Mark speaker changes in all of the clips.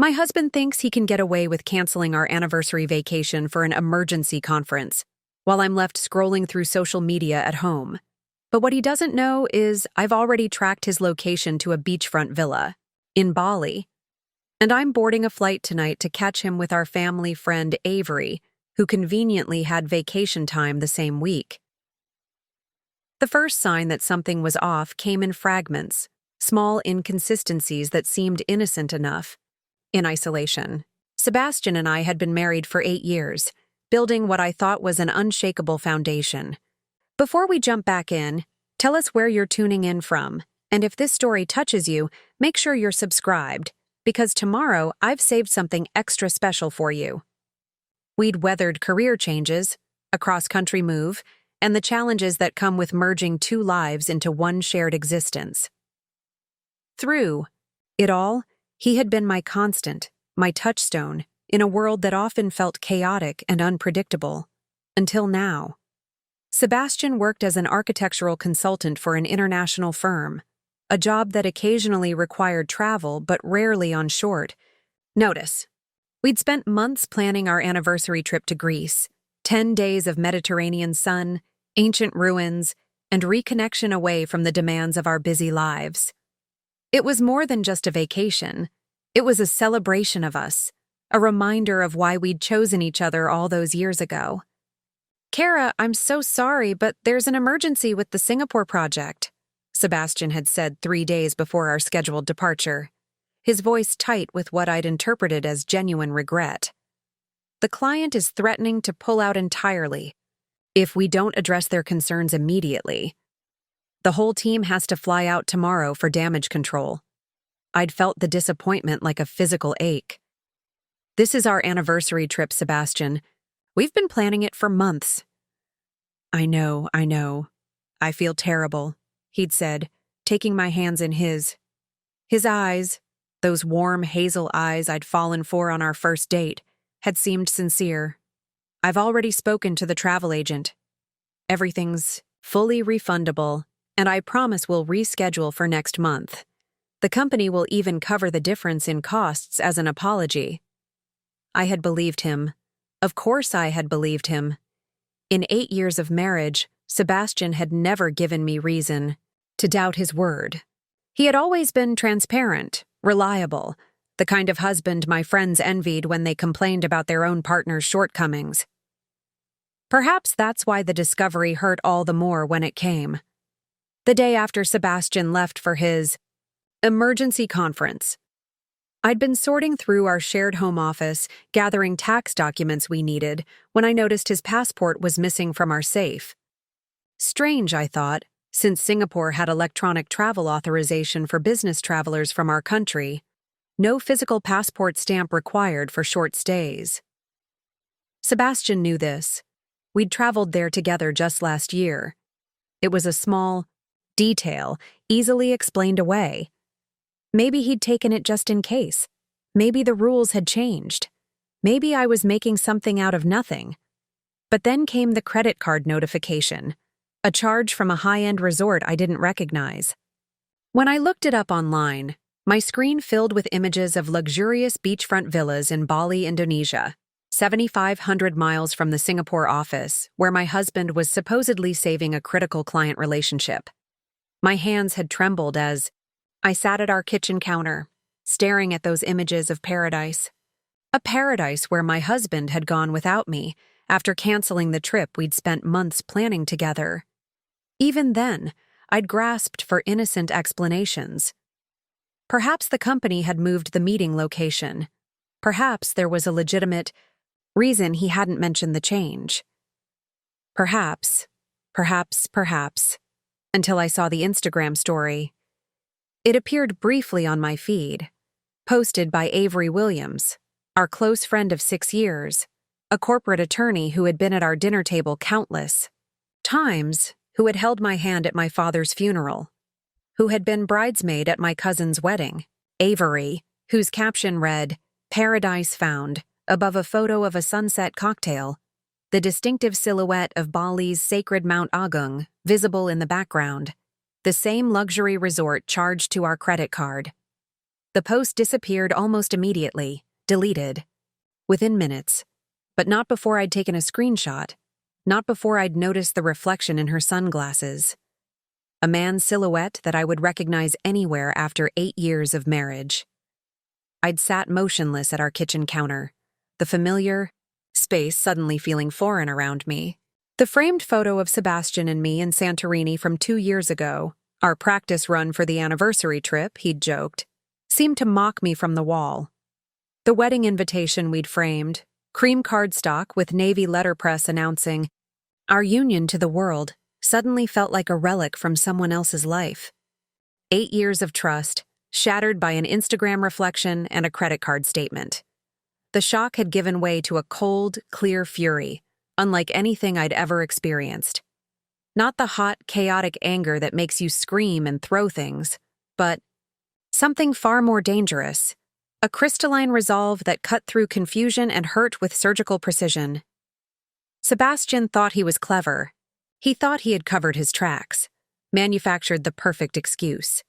Speaker 1: My husband thinks he can get away with canceling our anniversary vacation for an emergency conference, while I'm left scrolling through social media at home. But what he doesn't know is I've already tracked his location to a beachfront villa in Bali, and I'm boarding a flight tonight to catch him with our family friend Avery, who conveniently had vacation time the same week. The first sign that something was off came in fragments, small inconsistencies that seemed innocent enough. In isolation, Sebastian and I had been married for 8 years, building what I thought was an unshakable foundation. Before we jump back in, tell us where you're tuning in from, and if this story touches you, make sure you're subscribed, because tomorrow I've saved something extra special for you. We'd weathered career changes, a cross-country move, and the challenges that come with merging 2 lives into one shared existence. Through it all, he had been my constant, my touchstone, in a world that often felt chaotic and unpredictable. Until now. Sebastian worked as an architectural consultant for an international firm, a job that occasionally required travel but rarely on short. Notice, we'd spent months planning our anniversary trip to Greece, 10 days of Mediterranean sun, ancient ruins, and reconnection away from the demands of our busy lives. It was more than just a vacation. It was a celebration of us, a reminder of why we'd chosen each other all those years ago. "Kara, I'm so sorry, but there's an emergency with the Singapore project," Sebastian had said 3 days before our scheduled departure, his voice tight with what I'd interpreted as genuine regret. "The client is threatening to pull out entirely if we don't address their concerns immediately. The whole team has to fly out tomorrow for damage control." I'd felt the disappointment like a physical ache. "This is our anniversary trip, Sebastian. We've been planning it for months." I know. I feel terrible," he'd said, taking my hands in his. His eyes, those warm hazel eyes I'd fallen for on our first date, had seemed sincere. "I've already spoken to the travel agent. Everything's fully refundable, and I promise we'll reschedule for next month. The company will even cover the difference in costs as an apology." I had believed him. Of course I had believed him. In 8 years of marriage, Sebastian had never given me reason to doubt his word. He had always been transparent, reliable, the kind of husband my friends envied when they complained about their own partner's shortcomings. Perhaps that's why the discovery hurt all the more when it came. The day after Sebastian left for his emergency conference, I'd been sorting through our shared home office, gathering tax documents we needed, when I noticed his passport was missing from our safe. Strange, I thought, since Singapore had electronic travel authorization for business travelers from our country. No physical passport stamp required for short stays. Sebastian knew this. We'd traveled there together just last year. It was a small detail, easily explained away. Maybe he'd taken it just in case. Maybe the rules had changed. Maybe I was making something out of nothing. But then came the credit card notification, a charge from a high-end resort I didn't recognize. When I looked it up online, my screen filled with images of luxurious beachfront villas in Bali, Indonesia, 7,500 miles from the Singapore office, where my husband was supposedly saving a critical client relationship. My hands had trembled as I sat at our kitchen counter, staring at those images of paradise. A paradise where my husband had gone without me after canceling the trip we'd spent months planning together. Even then, I'd grasped for innocent explanations. Perhaps the company had moved the meeting location. Perhaps there was a legitimate reason he hadn't mentioned the change. Perhaps, until I saw the Instagram story. It appeared briefly on my feed, posted by Avery Williams, our close friend of 6 years, a corporate attorney who had been at our dinner table countless times, who had held my hand at my father's funeral, who had been bridesmaid at my cousin's wedding. Avery, whose caption read, "Paradise Found," above a photo of a sunset cocktail, the distinctive silhouette of Bali's sacred Mount Agung visible in the background, the same luxury resort charged to our credit card. The post disappeared almost immediately, deleted. Within minutes. But not before I'd taken a screenshot. Not before I'd noticed the reflection in her sunglasses. A man's silhouette that I would recognize anywhere after 8 years of marriage. I'd sat motionless at our kitchen counter, the familiar space suddenly feeling foreign around me. The framed photo of Sebastian and me in Santorini from 2 years ago, our practice run for the anniversary trip, he'd joked, seemed to mock me from the wall. The wedding invitation we'd framed, cream cardstock with navy letterpress announcing, "Our union to the world," suddenly felt like a relic from someone else's life. 8 years of trust, shattered by an Instagram reflection and a credit card statement. The shock had given way to a cold, clear fury, unlike anything I'd ever experienced. Not the hot, chaotic anger that makes you scream and throw things, but something far more dangerous. A crystalline resolve that cut through confusion and hurt with surgical precision. Sebastian thought he was clever. He thought he had covered his tracks, manufactured the perfect excuse.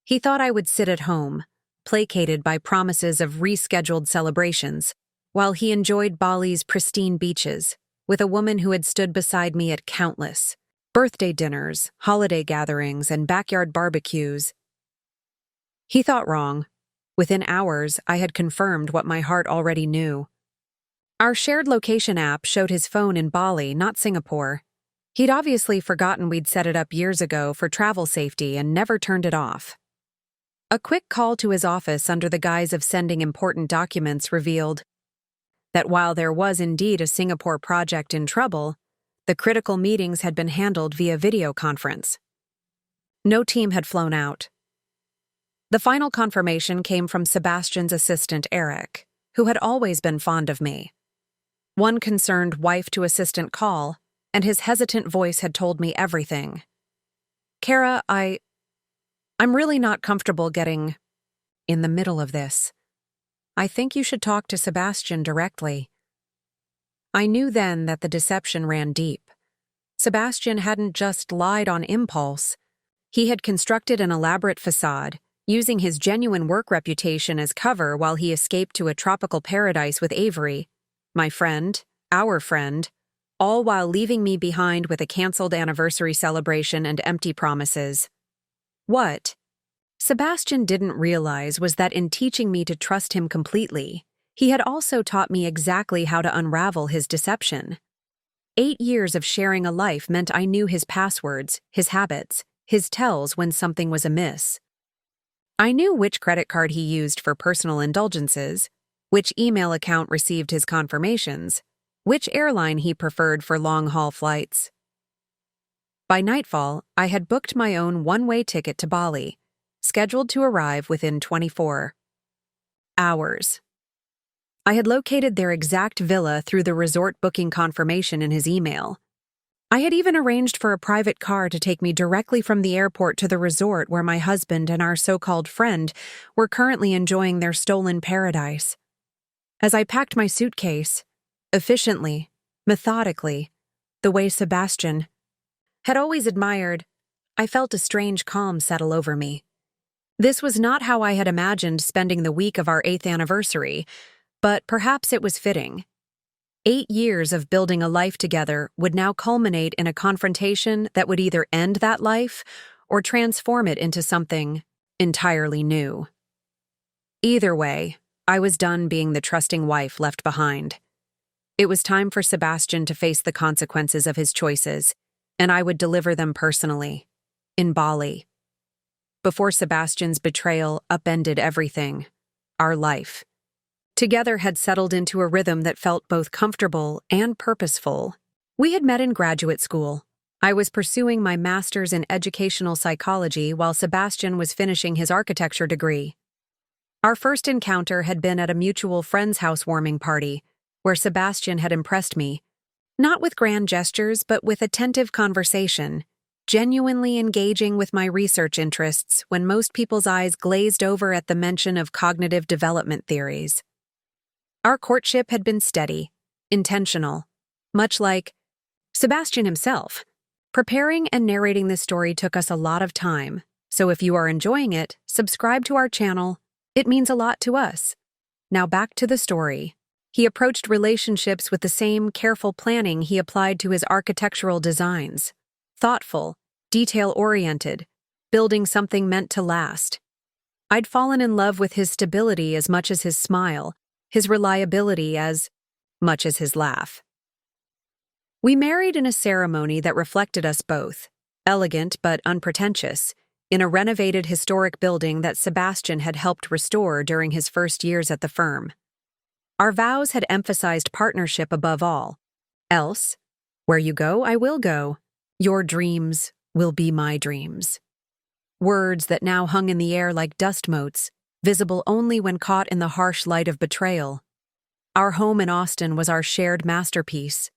Speaker 1: He thought I would sit at home, placated by promises of rescheduled celebrations, while he enjoyed Bali's pristine beaches, with a woman who had stood beside me at countless birthday dinners, holiday gatherings, and backyard barbecues. He thought wrong. Within hours, I had confirmed what my heart already knew. Our shared location app showed his phone in Bali, not Singapore. He'd obviously forgotten we'd set it up years ago for travel safety and never turned it off. A quick call to his office under the guise of sending important documents revealed that while there was indeed a Singapore project in trouble, the critical meetings had been handled via video conference. No team had flown out. The final confirmation came from Sebastian's assistant, Eric, who had always been fond of me. One concerned wife-to-assistant call, and his hesitant voice had told me everything. "Kara, I'm really not comfortable getting in the middle of this. I think you should talk to Sebastian directly." I knew then that the deception ran deep. Sebastian hadn't just lied on impulse. He had constructed an elaborate facade, using his genuine work reputation as cover while he escaped to a tropical paradise with Avery, my friend, our friend, all while leaving me behind with a canceled anniversary celebration and empty promises. What Sebastian didn't realize was that in teaching me to trust him completely, he had also taught me exactly how to unravel his deception. 8 years of sharing a life meant I knew his passwords, his habits, his tells when something was amiss. I knew which credit card he used for personal indulgences, which email account received his confirmations, which airline he preferred for long-haul flights. By nightfall, I had booked my own one-way ticket to Bali, scheduled to arrive within 24 hours. I had located their exact villa through the resort booking confirmation in his email. I had even arranged for a private car to take me directly from the airport to the resort where my husband and our so-called friend were currently enjoying their stolen paradise. As I packed my suitcase, efficiently, methodically, the way Sebastian had always admired, I felt a strange calm settle over me. This was not how I had imagined spending the week of our 8th anniversary, but perhaps it was fitting. 8 years of building a life together would now culminate in a confrontation that would either end that life or transform it into something entirely new. Either way, I was done being the trusting wife left behind. It was time for Sebastian to face the consequences of his choices, and I would deliver them personally, in Bali. Before Sebastian's betrayal upended everything, our life together had settled into a rhythm that felt both comfortable and purposeful. We had met in graduate school. I was pursuing my master's in educational psychology while Sebastian was finishing his architecture degree. Our first encounter had been at a mutual friend's housewarming party, where Sebastian had impressed me, not with grand gestures but with attentive conversation, genuinely engaging with my research interests when most people's eyes glazed over at the mention of cognitive development theories. Our courtship had been steady, intentional, much like Sebastian himself. Preparing and narrating this story took us a lot of time, so if you are enjoying it, subscribe to our channel, It means a lot to us. Now back to the story. He approached relationships with the same careful planning he applied to his architectural designs. Thoughtful, detail-oriented, building something meant to last. I'd fallen in love with his stability as much as his smile, his reliability as much as his laugh. We married in a ceremony that reflected us both, elegant but unpretentious, in a renovated historic building that Sebastian had helped restore during his first years at the firm. Our vows had emphasized partnership above all. Else, where you go, I will go. Your dreams will be my dreams. Words that now hung in the air like dust motes, visible only when caught in the harsh light of betrayal. Our home in Austin was our shared masterpiece,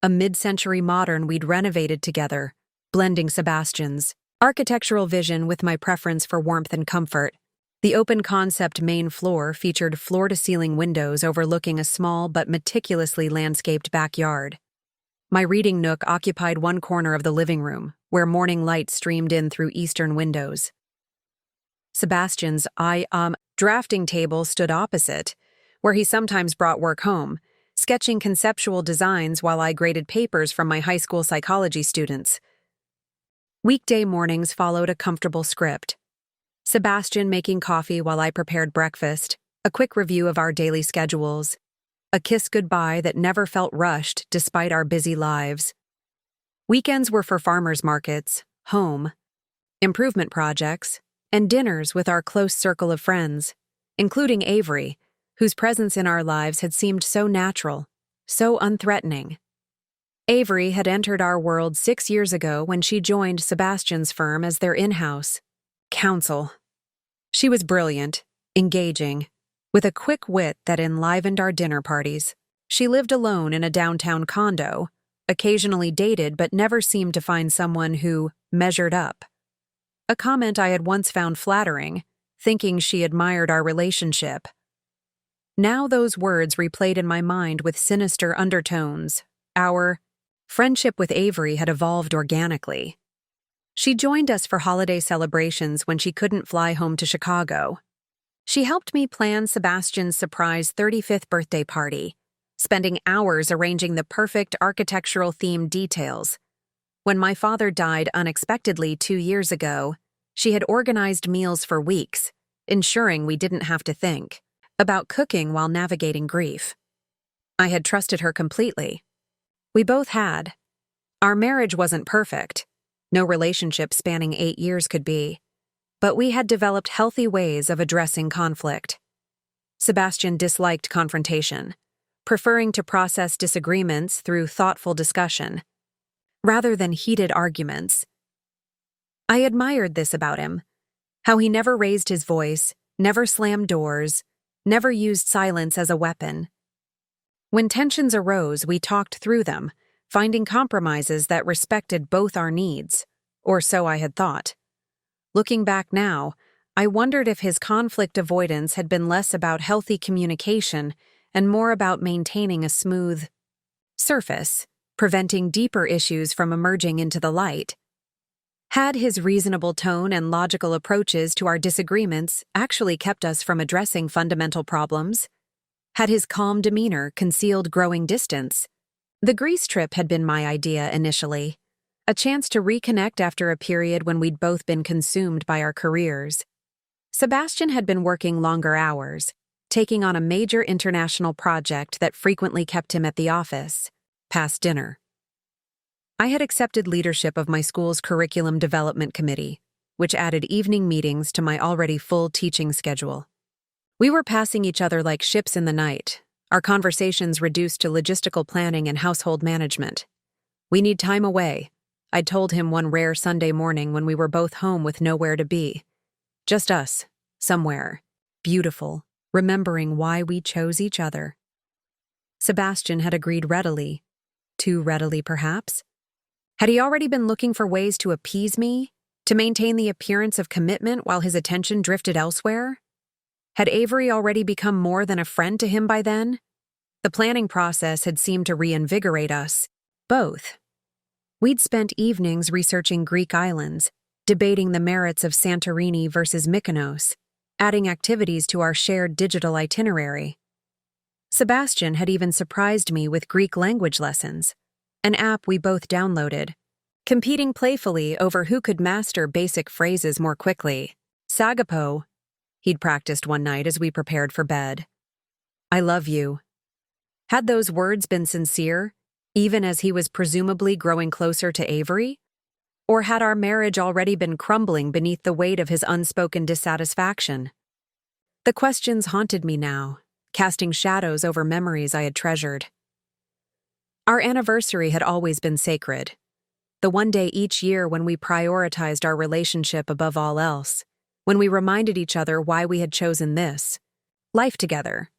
Speaker 1: a mid-century modern we'd renovated together, blending Sebastian's architectural vision with my preference for warmth and comfort. The open-concept main floor featured floor-to-ceiling windows overlooking a small but meticulously landscaped backyard. My reading nook occupied one corner of the living room, where morning light streamed in through eastern windows. Sebastian's drafting table stood opposite, where he sometimes brought work home, sketching conceptual designs while I graded papers from my high school psychology students. Weekday mornings followed a comfortable script. Sebastian making coffee while I prepared breakfast, a quick review of our daily schedules, a kiss goodbye that never felt rushed despite our busy lives. Weekends were for farmers markets, home, improvement projects, and dinners with our close circle of friends, including Avery, whose presence in our lives had seemed so natural, so unthreatening. Avery had entered our world 6 years ago when she joined Sebastian's firm as their in-house counsel. She was brilliant, engaging, with a quick wit that enlivened our dinner parties. She lived alone in a downtown condo, occasionally dated but never seemed to find someone who measured up. A comment I had once found flattering, thinking she admired our relationship. Now those words replayed in my mind with sinister undertones. Our friendship with Avery had evolved organically. She joined us for holiday celebrations when she couldn't fly home to Chicago. She helped me plan Sebastian's surprise 35th birthday party, spending hours arranging the perfect architectural-themed details. When my father died unexpectedly 2 years ago, she had organized meals for weeks, ensuring we didn't have to think about cooking while navigating grief. I had trusted her completely. We both had. Our marriage wasn't perfect. No relationship spanning 8 years could be. But we had developed healthy ways of addressing conflict. Sebastian disliked confrontation, preferring to process disagreements through thoughtful discussion, rather than heated arguments. I admired this about him, how he never raised his voice, never slammed doors, never used silence as a weapon. When tensions arose, we talked through them, finding compromises that respected both our needs, or so I had thought. Looking back now, I wondered if his conflict avoidance had been less about healthy communication and more about maintaining a smooth surface, preventing deeper issues from emerging into the light. Had his reasonable tone and logical approaches to our disagreements actually kept us from addressing fundamental problems? Had his calm demeanor concealed growing distance? The Greece trip had been my idea initially, a chance to reconnect after a period when we'd both been consumed by our careers. Sebastian had been working longer hours, taking on a major international project that frequently kept him at the office, past dinner. I had accepted leadership of my school's curriculum development committee, which added evening meetings to my already full teaching schedule. We were passing each other like ships in the night, our conversations reduced to logistical planning and household management. We need time away, I'd told him one rare Sunday morning when we were both home with nowhere to be. Just us, somewhere, beautiful, remembering why we chose each other. Sebastian had agreed readily. Too readily, perhaps? Had he already been looking for ways to appease me, to maintain the appearance of commitment while his attention drifted elsewhere? Had Avery already become more than a friend to him by then? The planning process had seemed to reinvigorate us, both. We'd spent evenings researching Greek islands, debating the merits of Santorini versus Mykonos, adding activities to our shared digital itinerary. Sebastian had even surprised me with Greek language lessons, an app we both downloaded, competing playfully over who could master basic phrases more quickly. Sagapo, he'd practiced one night as we prepared for bed. I love you. Had those words been sincere, even as he was presumably growing closer to Avery? Or had our marriage already been crumbling beneath the weight of his unspoken dissatisfaction? The questions haunted me now, casting shadows over memories I had treasured. Our anniversary had always been sacred, the one day each year when we prioritized our relationship above all else, when we reminded each other why we had chosen this life together.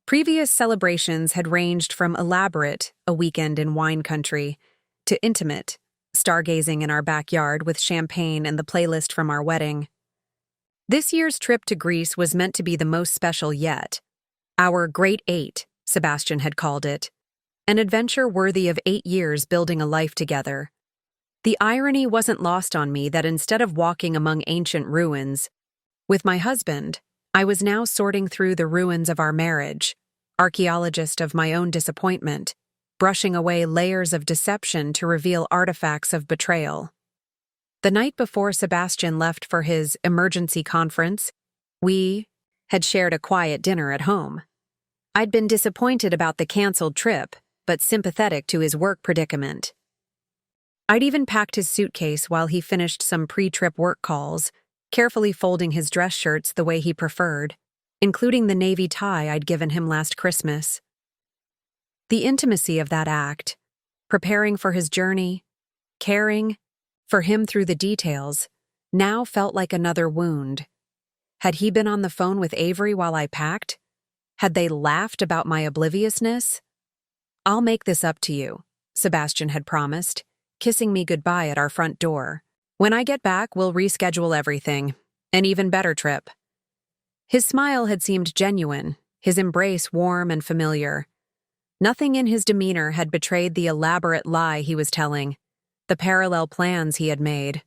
Speaker 1: Previous celebrations had ranged from elaborate, a weekend in wine country, to intimate, stargazing in our backyard with champagne and the playlist from our wedding. This year's trip to Greece was meant to be the most special yet. Our Great Eight, Sebastian had called it, an adventure worthy of 8 years building a life together. The irony wasn't lost on me that instead of walking among ancient ruins, with my husband, I was now sorting through the ruins of our marriage, archaeologist of my own disappointment, brushing away layers of deception to reveal artifacts of betrayal. The night before Sebastian left for his emergency conference, we had shared a quiet dinner at home. I'd been disappointed about the canceled trip, but sympathetic to his work predicament. I'd even packed his suitcase while he finished some pre-trip work calls, carefully folding his dress shirts the way he preferred, including the navy tie I'd given him last Christmas. The intimacy of that act, preparing for his journey, caring for him through the details, now felt like another wound. Had he been on the phone with Avery while I packed? Had they laughed about my obliviousness? I'll make this up to you, Sebastian had promised, kissing me goodbye at our front door. When I get back, we'll reschedule everything. An even better trip. His smile had seemed genuine, his embrace warm and familiar. Nothing in his demeanor had betrayed the elaborate lie he was telling, the parallel plans he had made.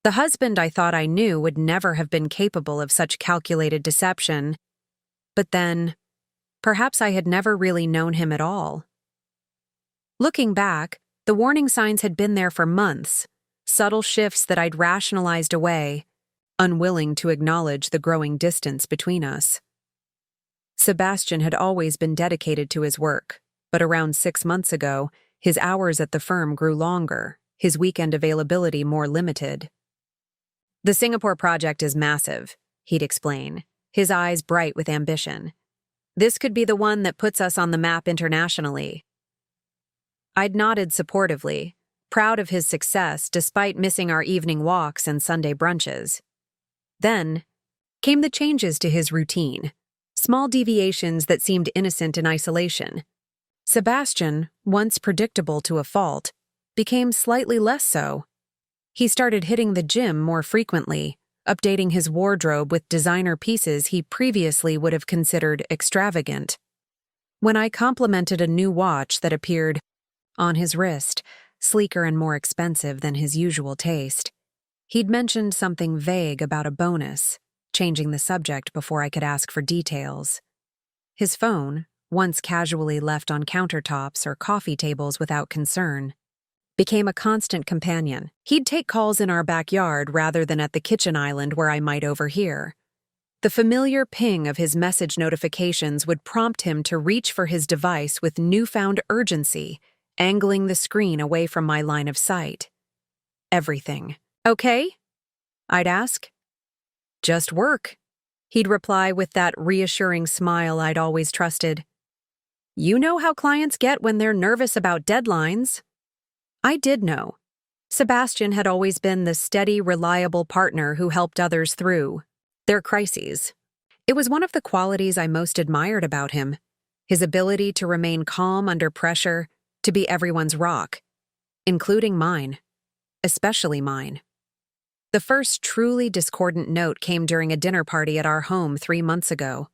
Speaker 1: The husband I thought I knew would never have been capable of such calculated deception. But then, perhaps I had never really known him at all. Looking back, the warning signs had been there for months, subtle shifts that I'd rationalized away, unwilling to acknowledge the growing distance between us. Sebastian had always been dedicated to his work, but around 6 months ago, his hours at the firm grew longer, his weekend availability more limited. The Singapore project is massive, he'd explain, his eyes bright with ambition. This could be the one that puts us on the map internationally. I'd nodded supportively, proud of his success despite missing our evening walks and Sunday brunches. Then came the changes to his routine, small deviations that seemed innocent in isolation. Sebastian, once predictable to a fault, became slightly less so. He started hitting the gym more frequently, updating his wardrobe with designer pieces he previously would have considered extravagant. When I complimented a new watch that appeared on his wrist, sleeker and more expensive than his usual taste, he'd mentioned something vague about a bonus, changing the subject before I could ask for details. His phone, once casually left on countertops or coffee tables without concern, became a constant companion. He'd take calls in our backyard rather than at the kitchen island where I might overhear. The familiar ping of his message notifications would prompt him to reach for his device with newfound urgency, angling the screen away from my line of sight. Everything. Okay? I'd ask. Just work, he'd reply with that reassuring smile I'd always trusted. You know how clients get when they're nervous about deadlines. I did know. Sebastian had always been the steady, reliable partner who helped others through their crises. It was one of the qualities I most admired about him, his ability to remain calm under pressure, to be everyone's rock, including mine, especially mine. The first truly discordant note came during a dinner party at our home 3 months ago.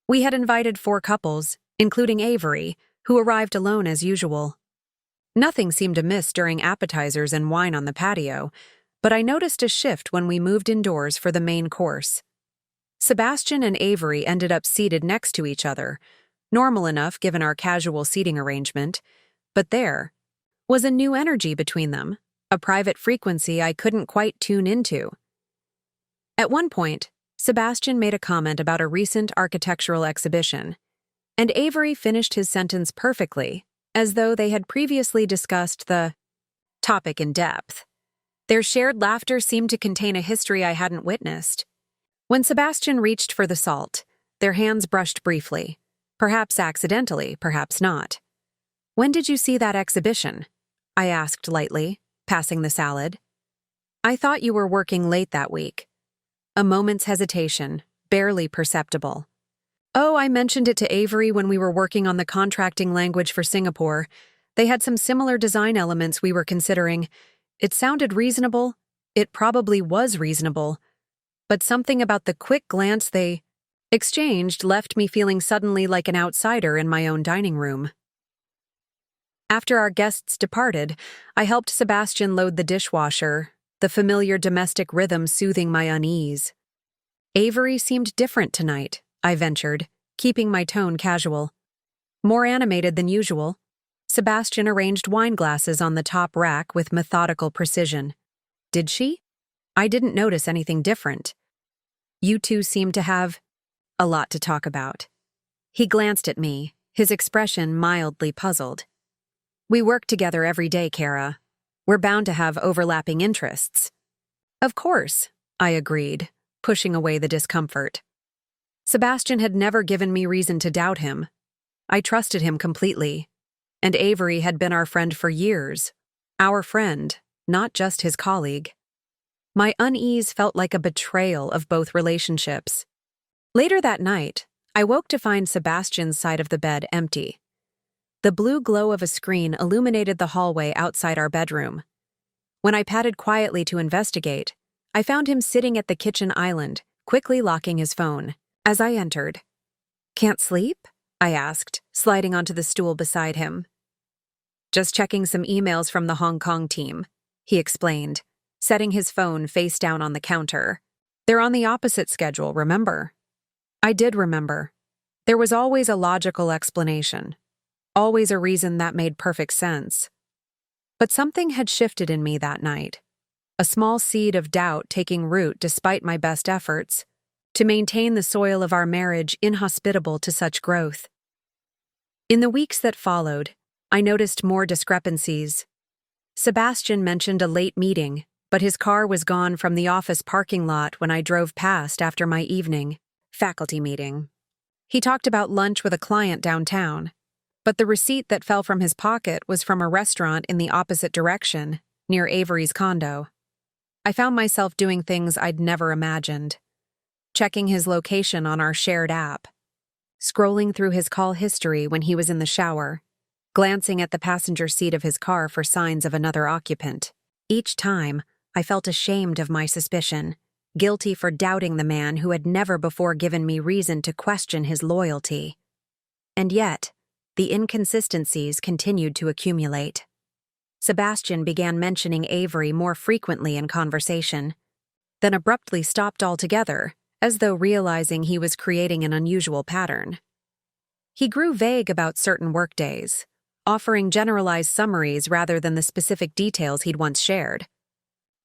Speaker 1: We had invited 4 couples, including Avery, who arrived alone as usual. Nothing seemed amiss during appetizers and wine on the patio, but I noticed a shift when we moved indoors for the main course. Sebastian and Avery ended up seated next to each other, normal enough given our casual seating arrangement, but there was a new energy between them, a private frequency I couldn't quite tune into. At one point, Sebastian made a comment about a recent architectural exhibition, and Avery finished his sentence perfectly, as though they had previously discussed the topic in depth. Their shared laughter seemed to contain a history I hadn't witnessed. When Sebastian reached for the salt, their hands brushed briefly, perhaps accidentally, perhaps not. "When did you see that exhibition?" I asked lightly, passing the salad. "I thought you were working late that week." A moment's hesitation, barely perceptible. "Oh, I mentioned it to Avery when we were working on the contracting language for Singapore. They had some similar design elements we were considering. It sounded reasonable. It probably was reasonable. But something about the quick glance they exchanged left me feeling suddenly like an outsider in my own dining room." After our guests departed, I helped Sebastian load the dishwasher, the familiar domestic rhythm soothing my unease. "Avery seemed different tonight," I ventured, keeping my tone casual. "More animated than usual." Sebastian arranged wine glasses on the top rack with methodical precision. "Did she? I didn't notice anything different." "You two seem to have a lot to talk about." He glanced at me, his expression mildly puzzled. "We work together every day, Kara. We're bound to have overlapping interests." "Of course," I agreed, pushing away the discomfort. Sebastian had never given me reason to doubt him. I trusted him completely, and Avery had been our friend for years. Our friend, not just his colleague. My unease felt like a betrayal of both relationships. Later that night, I woke to find Sebastian's side of the bed empty. The blue glow of a screen illuminated the hallway outside our bedroom. When I padded quietly to investigate, I found him sitting at the kitchen island, quickly locking his phone. As I entered, "Can't sleep?" I asked, sliding onto the stool beside him. "Just checking some emails from the Hong Kong team," he explained, setting his phone face down on the counter. "They're on the opposite schedule, remember?" I did remember. There was always a logical explanation. Always a reason that made perfect sense. But something had shifted in me that night. A small seed of doubt taking root despite my best efforts to maintain the soil of our marriage inhospitable to such growth. In the weeks that followed, I noticed more discrepancies. Sebastian mentioned a late meeting, but his car was gone from the office parking lot when I drove past after my evening faculty meeting. He talked about lunch with a client downtown, but the receipt that fell from his pocket was from a restaurant in the opposite direction, near Avery's condo. I found myself doing things I'd never imagined. Checking his location on our shared app, scrolling through his call history when he was in the shower, glancing at the passenger seat of his car for signs of another occupant. Each time, I felt ashamed of my suspicion, guilty for doubting the man who had never before given me reason to question his loyalty. And yet, the inconsistencies continued to accumulate. Sebastian began mentioning Avery more frequently in conversation, then abruptly stopped altogether, as though realizing he was creating an unusual pattern. He grew vague about certain workdays, offering generalized summaries rather than the specific details he'd once shared.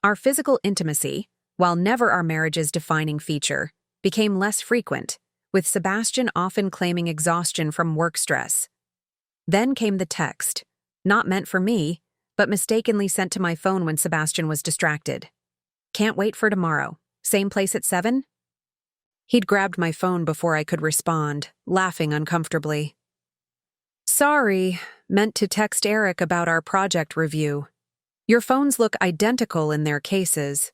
Speaker 1: Our physical intimacy, while never our marriage's defining feature, became less frequent, with Sebastian often claiming exhaustion from work stress. Then came the text, not meant for me, but mistakenly sent to my phone when Sebastian was distracted. "Can't wait for tomorrow. Same place at 7?" He'd grabbed my phone before I could respond, laughing uncomfortably. "Sorry, meant to text Eric about our project review. Your phones look identical in their cases.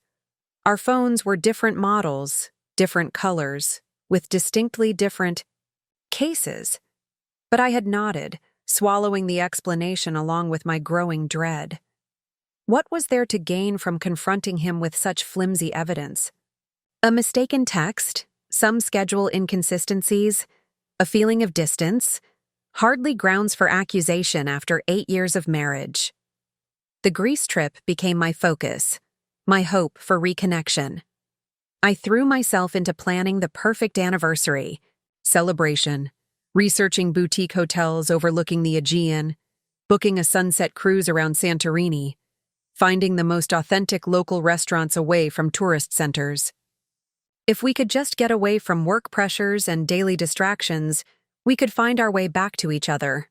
Speaker 1: Our phones were different models, different colors, with distinctly different cases." But I had nodded, swallowing the explanation along with my growing dread. What was there to gain from confronting him with such flimsy evidence? A mistaken text, some schedule inconsistencies, a feeling of distance, hardly grounds for accusation after 8 years of marriage. The Greece trip became my focus, my hope for reconnection. I threw myself into planning the perfect anniversary, celebration, researching boutique hotels overlooking the Aegean, booking a sunset cruise around Santorini, finding the most authentic local restaurants away from tourist centers. If we could just get away from work pressures and daily distractions, we could find our way back to each other.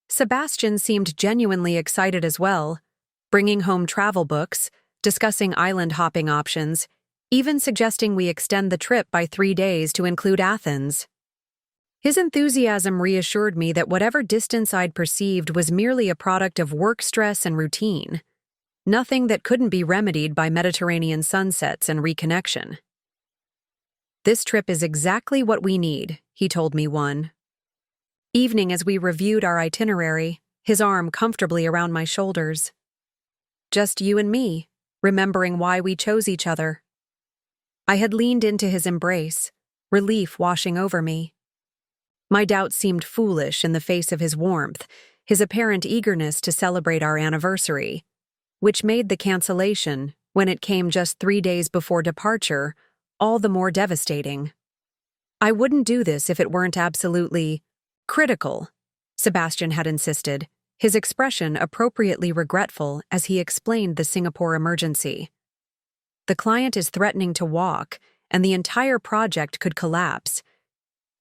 Speaker 1: Sebastian seemed genuinely excited as well, bringing home travel books, discussing island hopping options, even suggesting we extend the trip by 3 days to include Athens. His enthusiasm reassured me that whatever distance I'd perceived was merely a product of work stress and routine, nothing that couldn't be remedied by Mediterranean sunsets and reconnection. "This trip is exactly what we need," he told me one evening as we reviewed our itinerary, his arm comfortably around my shoulders. "Just you and me, remembering why we chose each other." I had leaned into his embrace, relief washing over me. My doubts seemed foolish in the face of his warmth, his apparent eagerness to celebrate our anniversary, which made the cancellation, when it came just 3 days before departure, all the more devastating. I wouldn't do this if it weren't absolutely critical, Sebastian had insisted, his expression appropriately regretful as he explained the Singapore emergency. "The client is threatening to walk, and the entire project could collapse.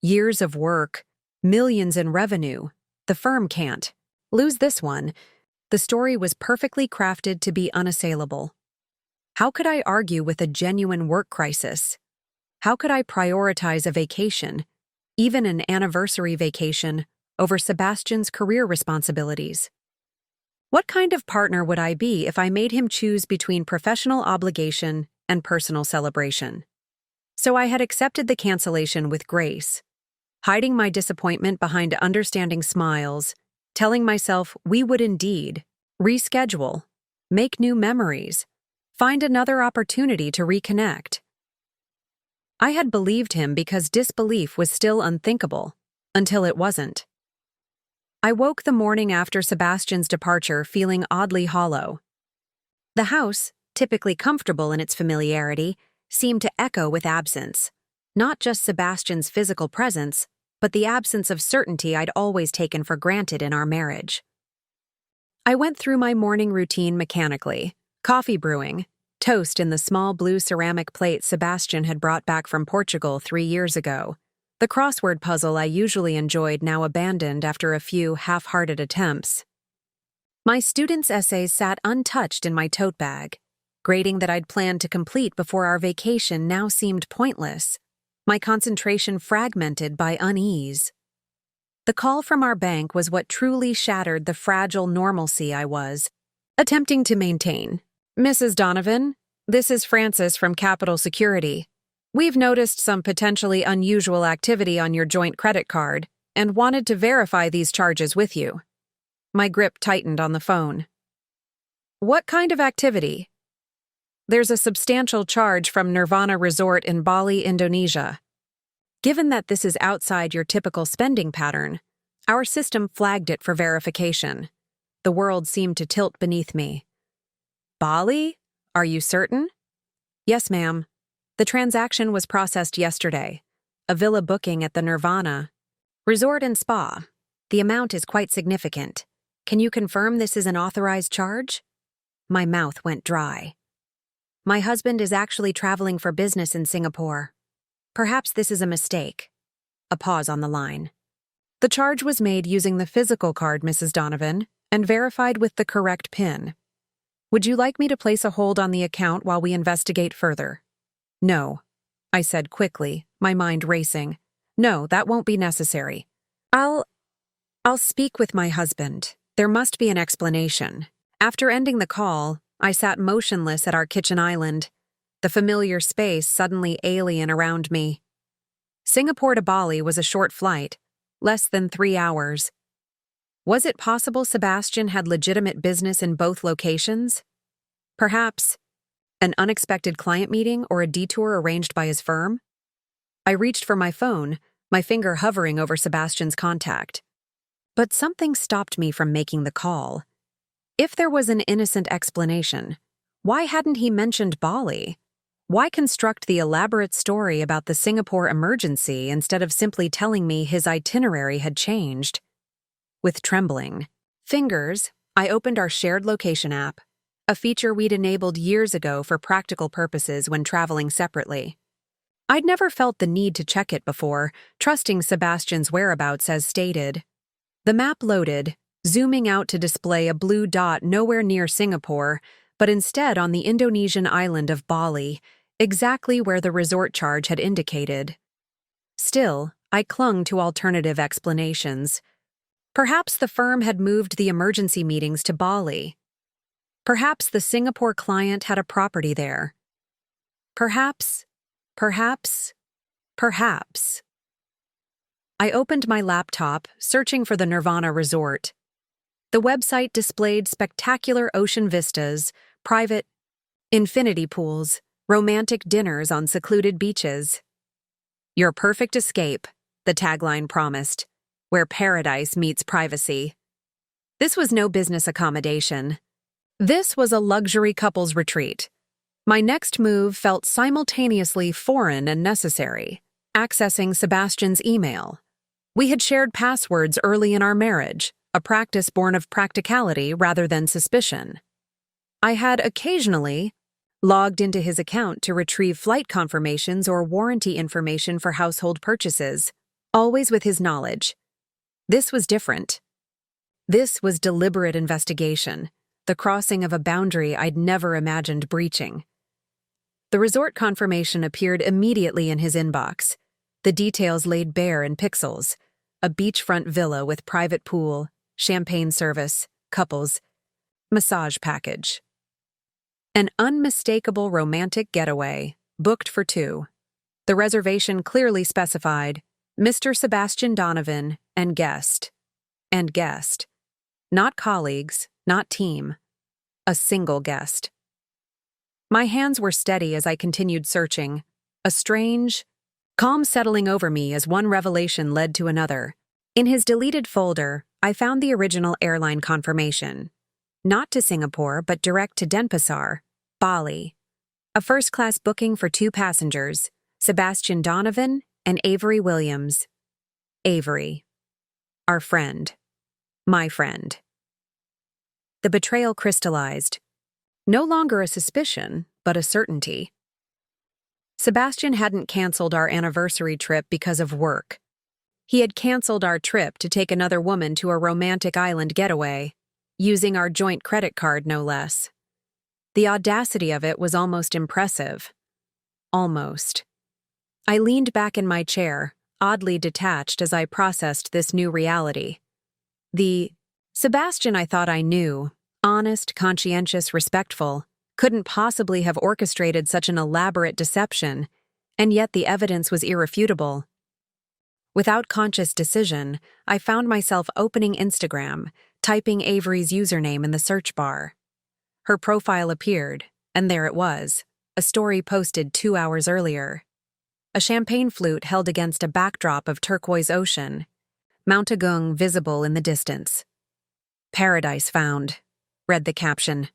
Speaker 1: Years of work, millions in revenue. The firm can't lose this one." The story was perfectly crafted to be unassailable. How could I argue with a genuine work crisis? How could I prioritize a vacation, even an anniversary vacation, over Sebastian's career responsibilities? What kind of partner would I be if I made him choose between professional obligation and personal celebration? So I had accepted the cancellation with grace, hiding my disappointment behind understanding smiles, telling myself we would indeed reschedule, make new memories, find another opportunity to reconnect. I had believed him because disbelief was still unthinkable, until it wasn't. I woke the morning after Sebastian's departure feeling oddly hollow. The house, typically comfortable in its familiarity, seemed to echo with absence, not just Sebastian's physical presence, but the absence of certainty I'd always taken for granted in our marriage. I went through my morning routine mechanically, coffee brewing, toast in the small blue ceramic plate Sebastian had brought back from Portugal 3 years ago, the crossword puzzle I usually enjoyed now abandoned after a few half-hearted attempts. My students' essays sat untouched in my tote bag. Grading that I'd planned to complete before our vacation now seemed pointless, my concentration fragmented by unease. The call from our bank was what truly shattered the fragile normalcy I was attempting to maintain. "Mrs. Donovan, this is Francis from Capital Security. We've noticed some potentially unusual activity on your joint credit card and wanted to verify these charges with you." My grip tightened on the phone. "What kind of activity?" "There's a substantial charge from Nirvana Resort in Bali, Indonesia. Given that this is outside your typical spending pattern, our system flagged it for verification." The world seemed to tilt beneath me. "Bali? Are you certain?" "Yes, ma'am. The transaction was processed yesterday. A villa booking at the Nirvana Resort and Spa. The amount is quite significant. Can you confirm this is an authorized charge?" My mouth went dry. "My husband is actually traveling for business in Singapore. Perhaps this is a mistake." A pause on the line. "The charge was made using the physical card, Mrs. Donovan, and verified with the correct PIN. Would you like me to place a hold on the account while we investigate further?" "No," I said quickly, my mind racing. "No, that won't be necessary. I'll speak with my husband. There must be an explanation." After ending the call, I sat motionless at our kitchen island, the familiar space suddenly alien around me. Singapore to Bali was a short flight, less than 3 hours. Was it possible Sebastian had legitimate business in both locations? Perhaps an unexpected client meeting or a detour arranged by his firm? I reached for my phone, my finger hovering over Sebastian's contact. But something stopped me from making the call. If there was an innocent explanation, why hadn't he mentioned Bali? Why construct the elaborate story about the Singapore emergency instead of simply telling me his itinerary had changed? With trembling fingers, I opened our shared location app, a feature we'd enabled years ago for practical purposes when traveling separately. I'd never felt the need to check it before, trusting Sebastian's whereabouts as stated. The map loaded, zooming out to display a blue dot nowhere near Singapore, but instead on the Indonesian island of Bali, exactly where the resort charge had indicated. Still, I clung to alternative explanations. Perhaps the firm had moved the emergency meetings to Bali. Perhaps the Singapore client had a property there. Perhaps. I opened my laptop, searching for the Nirvana Resort. The website displayed spectacular ocean vistas, private infinity pools, romantic dinners on secluded beaches. Your perfect escape, the tagline promised, where paradise meets privacy. This was no business accommodation. This was a luxury couples retreat. My next move felt simultaneously foreign and necessary, accessing Sebastian's email. We had shared passwords early in our marriage, a practice born of practicality rather than suspicion. I had occasionally logged into his account to retrieve flight confirmations or warranty information for household purchases, always with his knowledge. This was different. This was deliberate investigation, the crossing of a boundary I'd never imagined breaching. The resort confirmation appeared immediately in his inbox, the details laid bare in pixels: a beachfront villa with private pool, champagne service, couples, massage package. An unmistakable romantic getaway, booked for 2. The reservation clearly specified Mr. Sebastian Donovan and guest. And guest. Not colleagues, not team. A single guest. My hands were steady as I continued searching, a strange calm settling over me as one revelation led to another. In his deleted folder, I found the original airline confirmation. Not to Singapore, but direct to Denpasar, Bali. A first-class booking for 2 passengers, Sebastian Donovan and Avery Williams. Avery. Our friend. My friend. The betrayal crystallized. No longer a suspicion, but a certainty. Sebastian hadn't canceled our anniversary trip because of work. He had canceled our trip to take another woman to a romantic island getaway, using our joint credit card no less. The audacity of it was almost impressive. Almost. I leaned back in my chair, oddly detached as I processed this new reality. The Sebastian I thought I knew, honest, conscientious, respectful, couldn't possibly have orchestrated such an elaborate deception, and yet the evidence was irrefutable. Without conscious decision, I found myself opening Instagram, typing Avery's username in the search bar. Her profile appeared, and there it was, a story posted 2 hours earlier. A champagne flute held against a backdrop of turquoise ocean, Mount Agung visible in the distance. Paradise found, read the caption.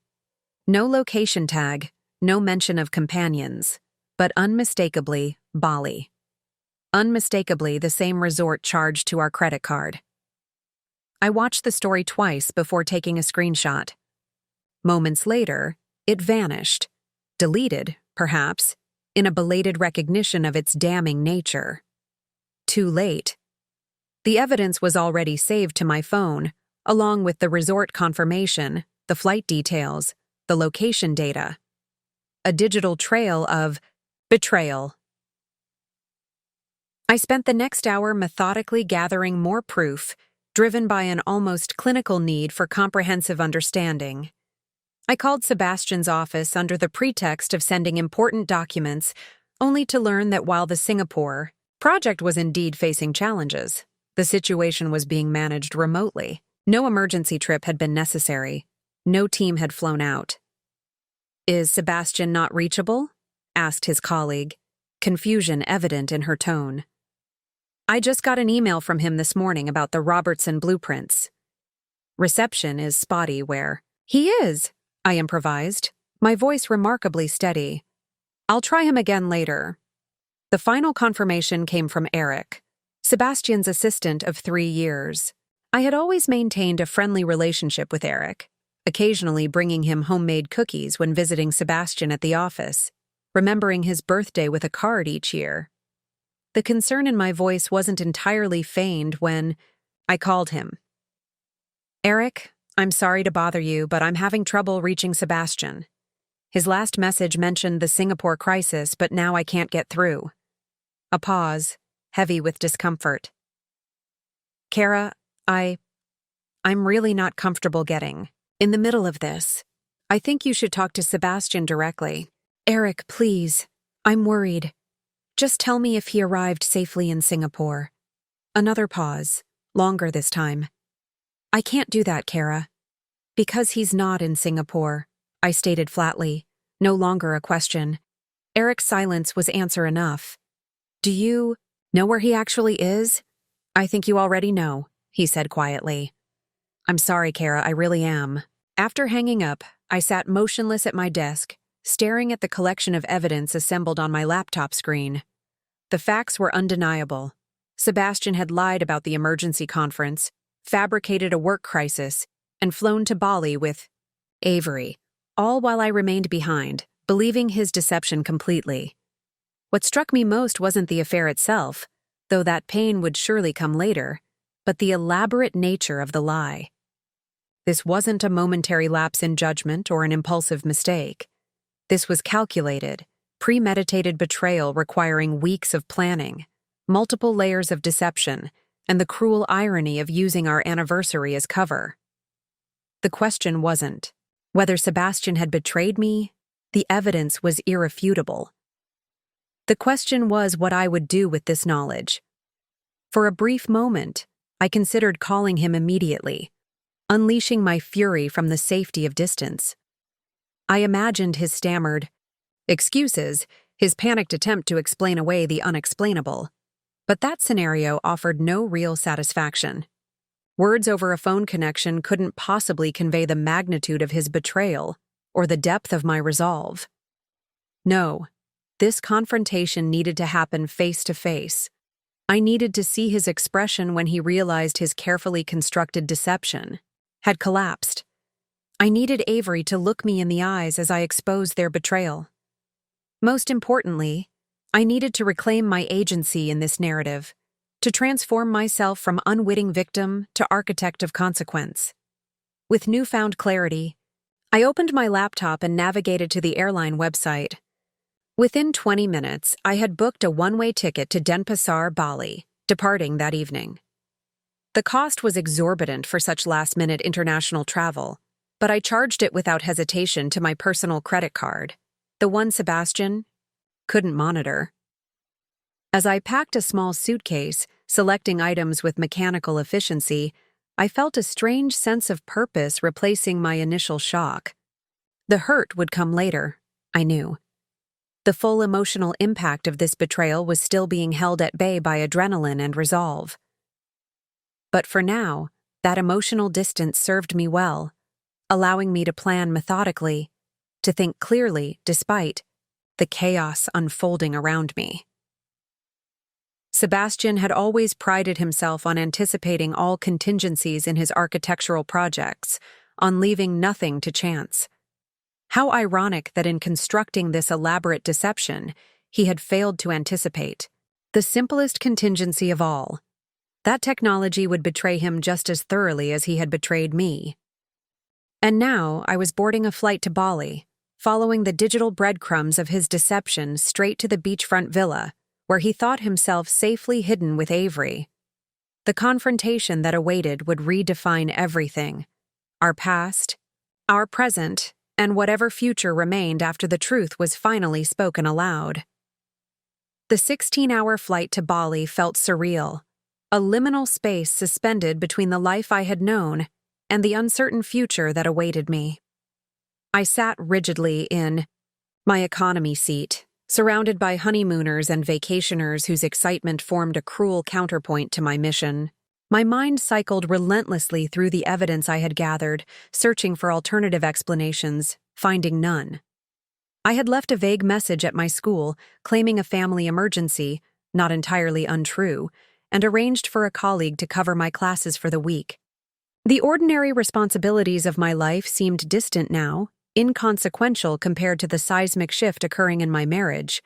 Speaker 1: No location tag, no mention of companions, but unmistakably Bali. Unmistakably the same resort charged to our credit card. I watched the story twice before taking a screenshot. Moments later, it vanished, deleted, perhaps, in a belated recognition of its damning nature. Too late. The evidence was already saved to my phone, along with the resort confirmation, the flight details, the location data. A digital trail of betrayal. I spent the next hour methodically gathering more proof, driven by an almost clinical need for comprehensive understanding. I called Sebastian's office under the pretext of sending important documents, only to learn that while the Singapore project was indeed facing challenges, the situation was being managed remotely. No emergency trip had been necessary. No team had flown out. "Is Sebastian not reachable?" asked his colleague, confusion evident in her tone. "I just got an email from him this morning about the Robertson blueprints. Reception is spotty where." "He is," I improvised, my voice remarkably steady. I'll try him again later. The final confirmation came from Eric, Sebastian's assistant of 3 years. I had always maintained a friendly relationship with Eric, occasionally bringing him homemade cookies when visiting Sebastian at the office, remembering his birthday with a card each year. The concern in my voice wasn't entirely feigned when I called him. "Eric, I'm sorry to bother you, but I'm having trouble reaching Sebastian. His last message mentioned the Singapore crisis, but now I can't get through." A pause, heavy with discomfort. "Kara, I'm really not comfortable getting in the middle of this. I think you should talk to Sebastian directly." "Eric, please. I'm worried. Just tell me if he arrived safely in Singapore." Another pause, longer this time. "I can't do that, Kara." "Because he's not in Singapore," I stated flatly, no longer a question. Eric's silence was answer enough. "Do you know where he actually is?" "I think you already know," he said quietly. "I'm sorry, Kara, I really am." After hanging up, I sat motionless at my desk, staring at the collection of evidence assembled on my laptop screen. The facts were undeniable. Sebastian had lied about the emergency conference, fabricated a work crisis, and flown to Bali with Avery, all while I remained behind, believing his deception completely. What struck me most wasn't the affair itself, though that pain would surely come later, but the elaborate nature of the lie. This wasn't a momentary lapse in judgment or an impulsive mistake. This was calculated, premeditated betrayal requiring weeks of planning, multiple layers of deception, and the cruel irony of using our anniversary as cover. The question wasn't whether Sebastian had betrayed me. The evidence was irrefutable. The question was what I would do with this knowledge. For a brief moment, I considered calling him immediately, unleashing my fury from the safety of distance. I imagined his stammered excuses, his panicked attempt to explain away the unexplainable. But that scenario offered no real satisfaction. Words over a phone connection couldn't possibly convey the magnitude of his betrayal or the depth of my resolve. No, this confrontation needed to happen face to face. I needed to see his expression when he realized his carefully constructed deception had collapsed. I needed Avery to look me in the eyes as I exposed their betrayal. Most importantly, I needed to reclaim my agency in this narrative, to transform myself from unwitting victim to architect of consequence. With newfound clarity, I opened my laptop and navigated to the airline website. Within 20 minutes, I had booked a one-way ticket to Denpasar, Bali, departing that evening. The cost was exorbitant for such last-minute international travel, but I charged it without hesitation to my personal credit card, the one Sebastian couldn't monitor. As I packed a small suitcase, selecting items with mechanical efficiency, I felt a strange sense of purpose replacing my initial shock. The hurt would come later, I knew. The full emotional impact of this betrayal was still being held at bay by adrenaline and resolve. But for now, that emotional distance served me well, allowing me to plan methodically, to think clearly despite the chaos unfolding around me. Sebastian had always prided himself on anticipating all contingencies in his architectural projects, on leaving nothing to chance. How ironic that in constructing this elaborate deception, he had failed to anticipate the simplest contingency of all. That technology would betray him just as thoroughly as he had betrayed me. And now I was boarding a flight to Bali, following the digital breadcrumbs of his deception straight to the beachfront villa, where he thought himself safely hidden with Avery. The confrontation that awaited would redefine everything: our past, our present, and whatever future remained after the truth was finally spoken aloud. The 16-hour flight to Bali felt surreal, a liminal space suspended between the life I had known and the uncertain future that awaited me. I sat rigidly in my economy seat, surrounded by honeymooners and vacationers whose excitement formed a cruel counterpoint to my mission. My mind cycled relentlessly through the evidence I had gathered, searching for alternative explanations, finding none. I had left a vague message at my school claiming a family emergency, not entirely untrue, and arranged for a colleague to cover my classes for the week. The ordinary responsibilities of my life seemed distant now, inconsequential compared to the seismic shift occurring in my marriage.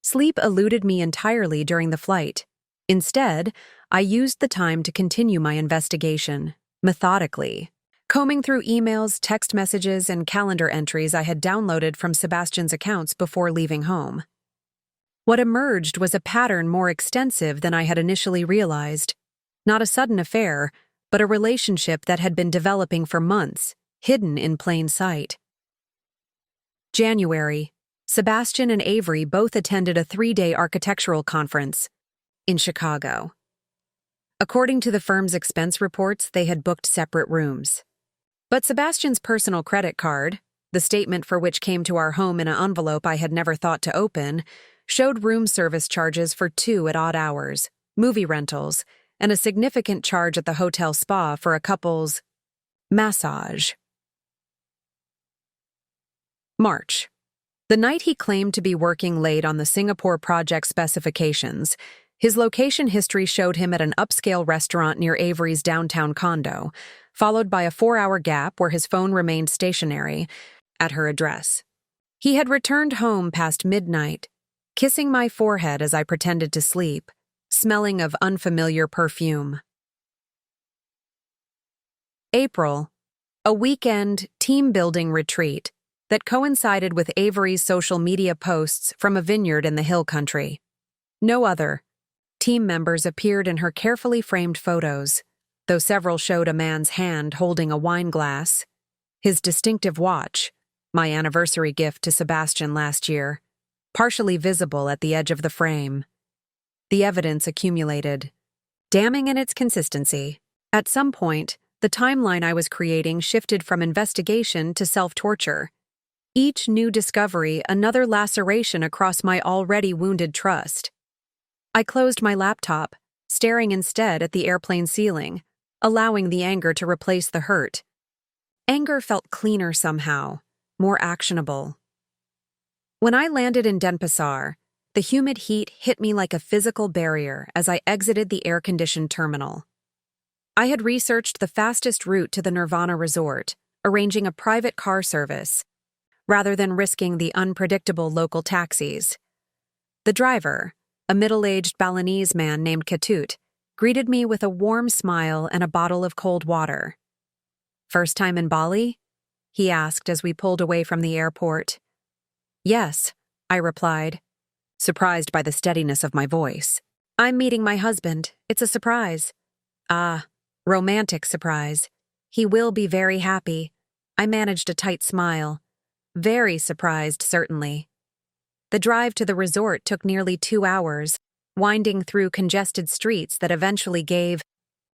Speaker 1: Sleep eluded me entirely during the flight. Instead, I used the time to continue my investigation, methodically, combing through emails, text messages, and calendar entries I had downloaded from Sebastian's accounts before leaving home. What emerged was a pattern more extensive than I had initially realized. Not a sudden affair, but a relationship that had been developing for months, hidden in plain sight. January. Sebastian and Avery both attended a 3-day architectural conference in Chicago. According to the firm's expense reports, they had booked separate rooms. But Sebastian's personal credit card, the statement for which came to our home in an envelope I had never thought to open, showed room service charges for 2 at odd hours, movie rentals, and a significant charge at the hotel spa for a couple's massage. March. The night he claimed to be working late on the Singapore project specifications, his location history showed him at an upscale restaurant near Avery's downtown condo, followed by a 4-hour gap where his phone remained stationary at her address. He had returned home past midnight, kissing my forehead as I pretended to sleep, smelling of unfamiliar perfume. April. A weekend team-building retreat that coincided with Avery's social media posts from a vineyard in the hill country. No other team members appeared in her carefully framed photos, though several showed a man's hand holding a wine glass, his distinctive watch, my anniversary gift to Sebastian last year, partially visible at the edge of the frame. The evidence accumulated, damning in its consistency. At some point, the timeline I was creating shifted from investigation to self-torture. Each new discovery another laceration across my already wounded trust. I closed my laptop, staring instead at the airplane ceiling, allowing the anger to replace the hurt. Anger felt cleaner somehow, more actionable. When I landed in Denpasar, the humid heat hit me like a physical barrier as I exited the air-conditioned terminal. I had researched the fastest route to the Nirvana resort, arranging a private car service, rather than risking the unpredictable local taxis. The driver, a middle-aged Balinese man named Ketut, greeted me with a warm smile and a bottle of cold water. "First time in Bali?" he asked as we pulled away from the airport. "Yes," I replied, surprised by the steadiness of my voice. "I'm meeting my husband. It's a surprise." "Ah, romantic surprise. He will be very happy." I managed a tight smile. Very surprised, certainly. The drive to the resort took nearly 2 hours, winding through congested streets that eventually gave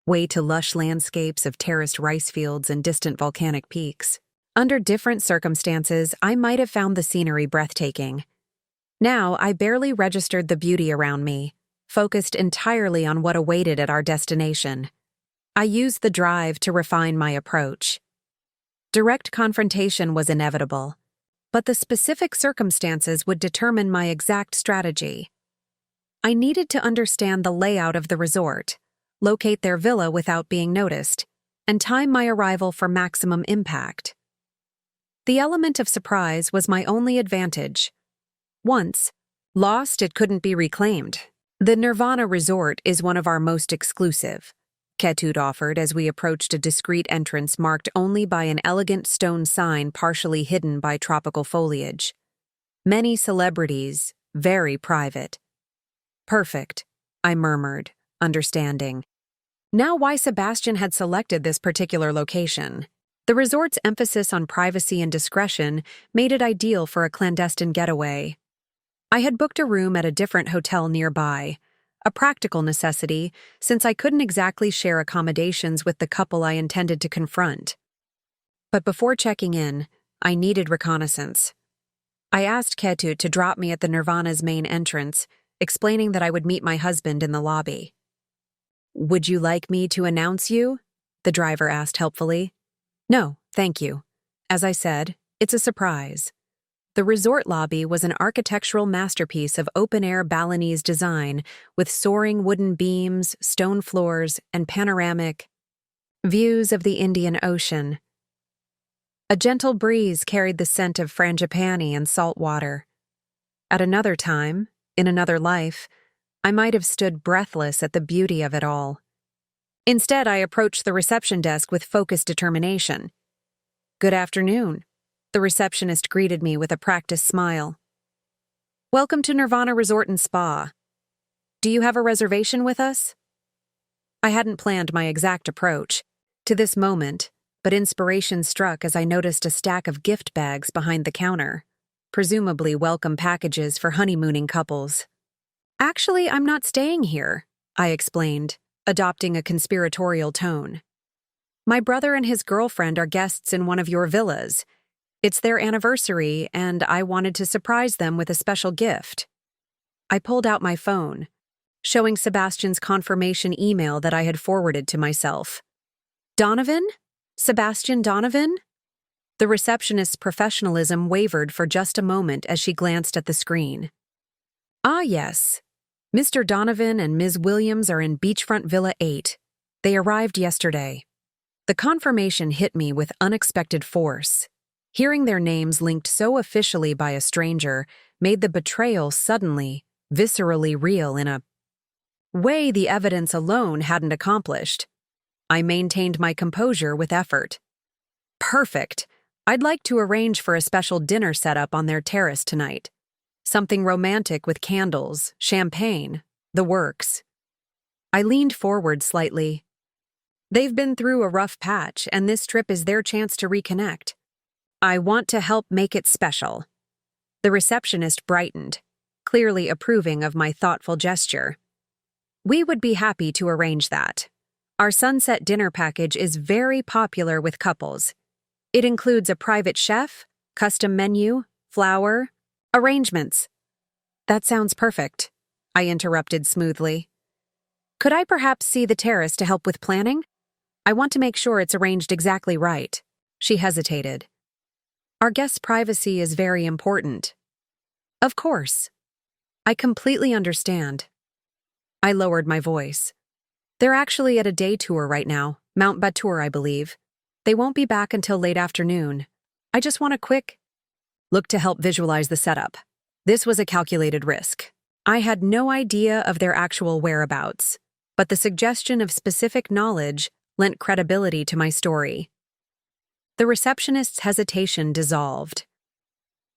Speaker 1: way to lush landscapes of terraced rice fields and distant volcanic peaks. Under different circumstances, I might have found the scenery breathtaking. Now, I barely registered the beauty around me, focused entirely on what awaited at our destination. I used the drive to refine my approach. Direct confrontation was inevitable, but the specific circumstances would determine my exact strategy. I needed to understand the layout of the resort, locate their villa without being noticed, and time my arrival for maximum impact. The element of surprise was my only advantage. Once lost, it couldn't be reclaimed. "The Nirvana resort is one of our most exclusive," Ketut offered as we approached a discreet entrance marked only by an elegant stone sign partially hidden by tropical foliage. "Many celebrities, very private." "Perfect," I murmured, understanding. Now why Sebastian had selected this particular location. The resort's emphasis on privacy and discretion made it ideal for a clandestine getaway. I had booked a room at a different hotel nearby, a practical necessity since I couldn't exactly share accommodations with the couple I intended to confront. But before checking in, I needed reconnaissance. I asked Ketut to drop me at the Nirvana's main entrance, explaining that I would meet my husband in the lobby. "Would you like me to announce you?" the driver asked helpfully. "No, thank you. As I said, it's a surprise." The resort lobby was an architectural masterpiece of open-air Balinese design with soaring wooden beams, stone floors, and panoramic views of the Indian Ocean. A gentle breeze carried the scent of frangipani and salt water. At another time, in another life, I might have stood breathless at the beauty of it all. Instead, I approached the reception desk with focused determination. "Good afternoon." The receptionist greeted me with a practiced smile. "Welcome to Nirvana Resort and Spa. Do you have a reservation with us?" I hadn't planned my exact approach to this moment, but inspiration struck as I noticed a stack of gift bags behind the counter, presumably welcome packages for honeymooning couples. "Actually, I'm not staying here," I explained, adopting a conspiratorial tone. "My brother and his girlfriend are guests in one of your villas. It's their anniversary, and I wanted to surprise them with a special gift." I pulled out my phone, showing Sebastian's confirmation email that I had forwarded to myself. "Donovan? Sebastian Donovan?" The receptionist's professionalism wavered for just a moment as she glanced at the screen. "Ah, yes. Mr. Donovan and Ms. Williams are in Beachfront Villa 8. They arrived yesterday." The confirmation hit me with unexpected force. Hearing their names linked so officially by a stranger made the betrayal suddenly, viscerally real in a way the evidence alone hadn't accomplished. I maintained my composure with effort. "Perfect. I'd like to arrange for a special dinner setup on their terrace tonight. Something romantic with candles, champagne, the works." I leaned forward slightly. They've been through a rough patch, and this trip is their chance to reconnect. I want to help make it special. The receptionist brightened, clearly approving of my thoughtful gesture. "We would be happy to arrange that. Our sunset dinner package is very popular with couples. It includes a private chef, custom menu, flower, arrangements." "That sounds perfect," I interrupted smoothly. "Could I perhaps see the terrace to help with planning? I want to make sure it's arranged exactly right." She hesitated. "Our guests' privacy is very important." "Of course. I completely understand." I lowered my voice. "They're actually at a day tour right now, Mount Batur, I believe. They won't be back until late afternoon. I just want a quick look to help visualize the setup." This was a calculated risk. I had no idea of their actual whereabouts, but the suggestion of specific knowledge lent credibility to my story. The receptionist's hesitation dissolved.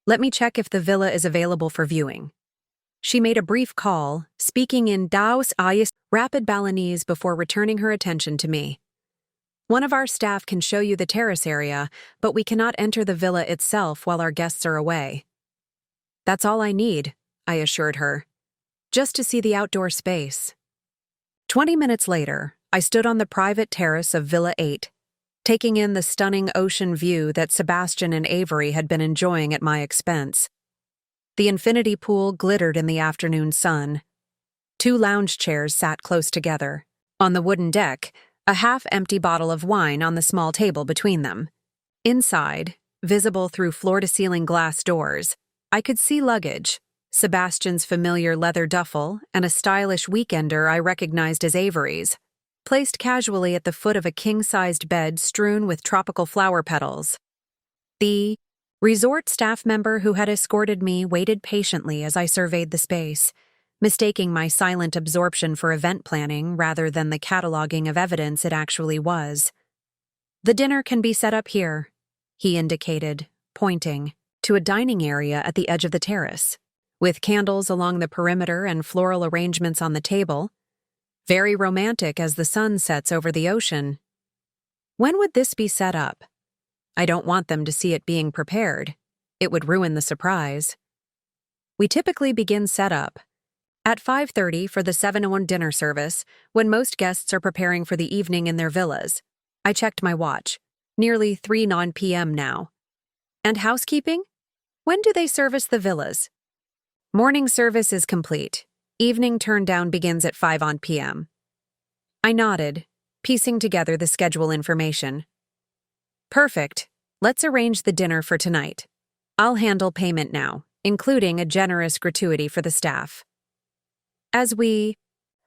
Speaker 1: "Let me check if the villa is available for viewing." She made a brief call, speaking in Daos Ayas rapid Balinese before returning her attention to me. "One of our staff can show you the terrace area, but we cannot enter the villa itself while our guests are away." "That's all I need," I assured her. "Just to see the outdoor space." 20 minutes later, I stood on the private terrace of Villa 8, taking in the stunning ocean view that Sebastian and Avery had been enjoying at my expense. The infinity pool glittered in the afternoon sun. 2 lounge chairs sat close together. On the wooden deck, a half-empty bottle of wine on the small table between them. Inside, visible through floor-to-ceiling glass doors, I could see luggage, Sebastian's familiar leather duffel and a stylish weekender I recognized as Avery's, placed casually at the foot of a king-sized bed strewn with tropical flower petals. The resort staff member who had escorted me waited patiently as I surveyed the space, mistaking my silent absorption for event planning rather than the cataloging of evidence it actually was. "The dinner can be set up here," he indicated, pointing to a dining area at the edge of the terrace, with candles along the perimeter and floral arrangements on the table. Very romantic as the sun sets over the ocean. When would this be set up? I don't want them to see it being prepared. It would ruin the surprise. We typically begin setup at 5:30 for the 7:01 dinner service, when most guests are preparing for the evening in their villas. I checked my watch. Nearly 3 p.m. now. And housekeeping? When do they service the villas? Morning service is complete. Evening turndown begins at 5 p.m. I nodded, piecing together the schedule information. "Perfect. Let's arrange the dinner for tonight." I'll handle payment now, including a generous gratuity for the staff. As we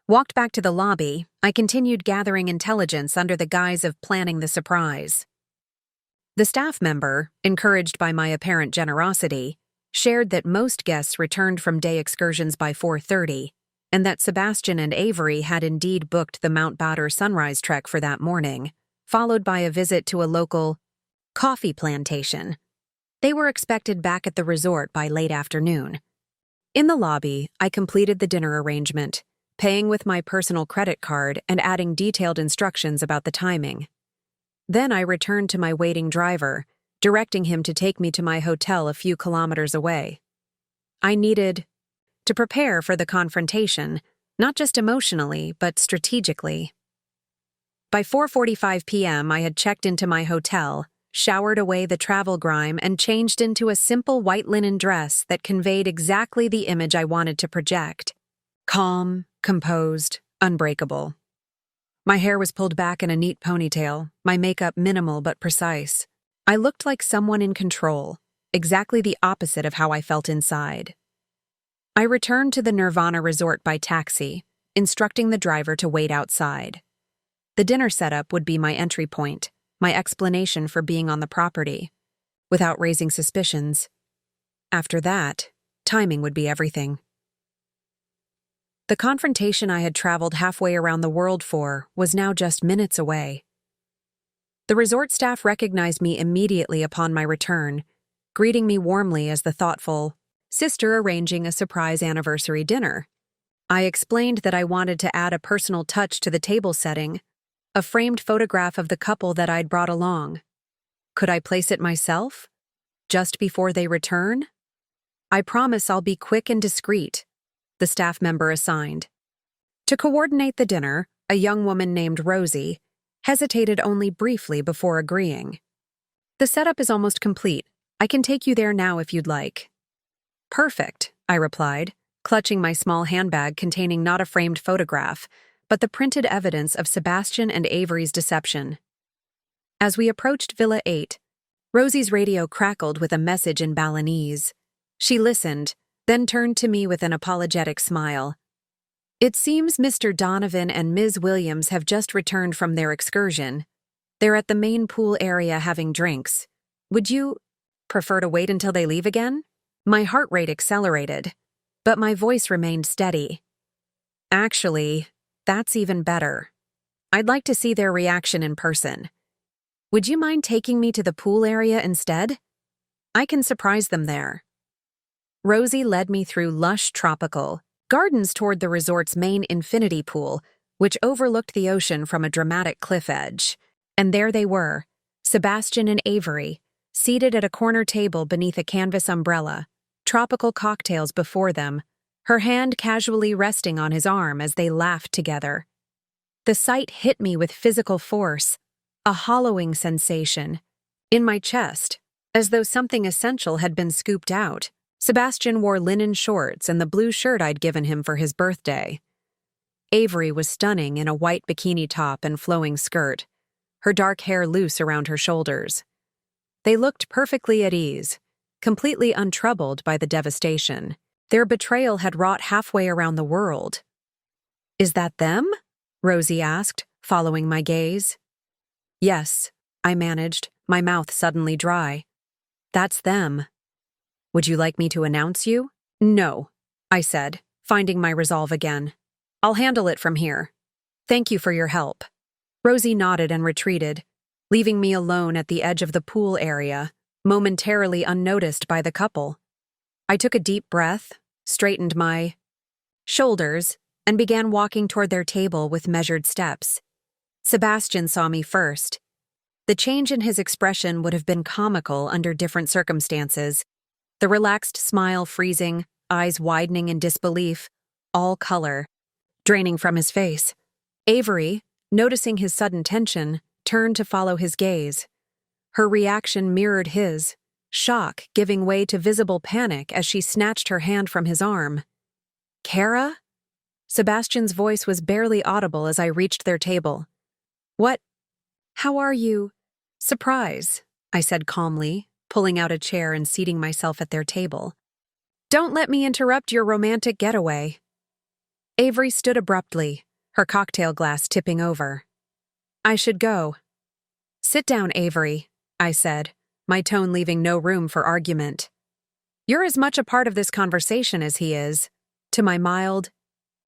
Speaker 1: walked back to the lobby, I continued gathering intelligence under the guise of planning the surprise. The staff member, encouraged by my apparent generosity, shared that most guests returned from day excursions by 4:30, and that Sebastian and Avery had indeed booked the Mount Bader sunrise trek for that morning, followed by a visit to a local coffee plantation. They were expected back at the resort by late afternoon. In the lobby, I completed the dinner arrangement, paying with my personal credit card and adding detailed instructions about the timing. Then I returned to my waiting driver, directing him to take me to my hotel a few kilometers away. I needed to prepare for the confrontation, not just emotionally, but strategically. By 4:45 p.m., I had checked into my hotel, showered away the travel grime, and changed into a simple white linen dress that conveyed exactly the image I wanted to project. Calm, composed, unbreakable. My hair was pulled back in a neat ponytail, my makeup minimal but precise. I looked like someone in control, exactly the opposite of how I felt inside. I returned to the Nirvana Resort by taxi, instructing the driver to wait outside. The dinner setup would be my entry point, my explanation for being on the property, without raising suspicions. After that, timing would be everything. The confrontation I had traveled halfway around the world for was now just minutes away. The resort staff recognized me immediately upon my return, greeting me warmly as the thoughtful sister arranging a surprise anniversary dinner. I explained that I wanted to add a personal touch to the table setting, a framed photograph of the couple that I'd brought along. Could I place it myself? Just before they return? I promise I'll be quick and discreet, the staff member assigned. To coordinate the dinner, a young woman named Rosie hesitated only briefly before agreeing. The setup is almost complete. I can take you there now if you'd like. Perfect, I replied, clutching my small handbag containing not a framed photograph, but the printed evidence of Sebastian and Avery's deception. As we approached Villa 8, Rosie's radio crackled with a message in Balinese. She listened, then turned to me with an apologetic smile. It seems Mr. Donovan and Ms. Williams have just returned from their excursion. They're at the main pool area having drinks. Would you prefer to wait until they leave again? My heart rate accelerated, but my voice remained steady. Actually, that's even better. I'd like to see their reaction in person. Would you mind taking me to the pool area instead? I can surprise them there. Rosie led me through lush tropical gardens toward the resort's main infinity pool, which overlooked the ocean from a dramatic cliff edge. And there they were, Sebastian and Avery, seated at a corner table beneath a canvas umbrella, tropical cocktails before them, her hand casually resting on his arm as they laughed together. The sight hit me with physical force, a hollowing sensation, in my chest, as though something essential had been scooped out. Sebastian wore linen shorts and the blue shirt I'd given him for his birthday. Avery was stunning in a white bikini top and flowing skirt, her dark hair loose around her shoulders. They looked perfectly at ease, completely untroubled by the devastation. Their betrayal had wrought halfway around the world. Is that them? Rosie asked, following my gaze. Yes, I managed, my mouth suddenly dry. That's them. Would you like me to announce you? No, I said, finding my resolve again. I'll handle it from here. Thank you for your help. Rosie nodded and retreated, leaving me alone at the edge of the pool area, momentarily unnoticed by the couple. I took a deep breath, straightened my shoulders, and began walking toward their table with measured steps. Sebastian saw me first. The change in his expression would have been comical under different circumstances. The relaxed smile freezing, eyes widening in disbelief, all color draining from his face. Avery, noticing his sudden tension, turned to follow his gaze. Her reaction mirrored his, shock giving way to visible panic as she snatched her hand from his arm. Kara? Sebastian's voice was barely audible as I reached their table. What? How are you? Surprise, I said calmly, pulling out a chair and seating myself at their table. Don't let me interrupt your romantic getaway. Avery stood abruptly, her cocktail glass tipping over. I should go. Sit down, Avery, I said, my tone leaving no room for argument. You're as much a part of this conversation as he is. To my mild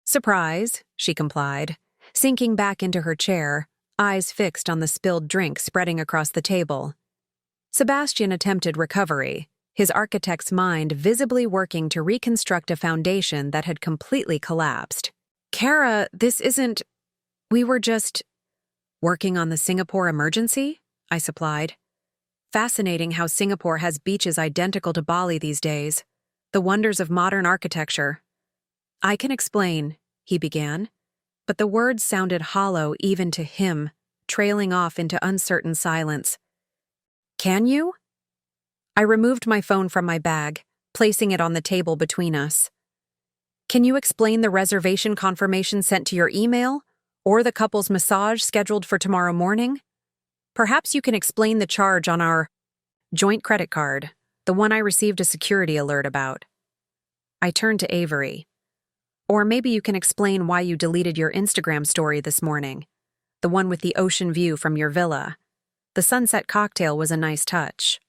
Speaker 1: surprise, she complied, sinking back into her chair, eyes fixed on the spilled drink spreading across the table. Sebastian attempted recovery, his architect's mind visibly working to reconstruct a foundation that had completely collapsed. Kara, this isn't… We were just… working on the Singapore emergency? I supplied. Fascinating how Singapore has beaches identical to Bali these days. The wonders of modern architecture. I can explain, he began, but the words sounded hollow even to him, trailing off into uncertain silence. Can you? I removed my phone from my bag, placing it on the table between us. Can you explain the reservation confirmation sent to your email, or the couple's massage scheduled for tomorrow morning? Perhaps you can explain the charge on our joint credit card, the one I received a security alert about. I turned to Avery. Or maybe you can explain why you deleted your Instagram story this morning, the one with the ocean view from your villa. The sunset cocktail was a nice touch.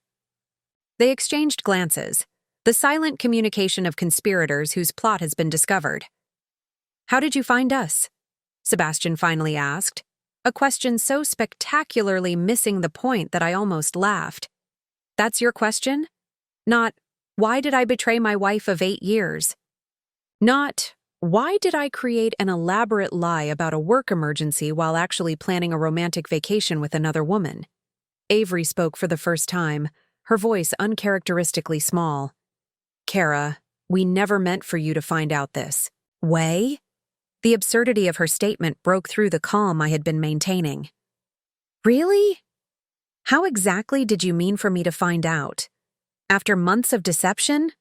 Speaker 1: They exchanged glances, the silent communication of conspirators whose plot has been discovered. How did you find us? Sebastian finally asked, a question so spectacularly missing the point that I almost laughed. That's your question? Not, why did I betray my wife of 8 years? Not, why did I create an elaborate lie about a work emergency while actually planning a romantic vacation with another woman? Avery spoke for the first time, her voice uncharacteristically small. Kara, we never meant for you to find out this. Way? The absurdity of her statement broke through the calm I had been maintaining. Really? How exactly did you mean for me to find out? After months of deception?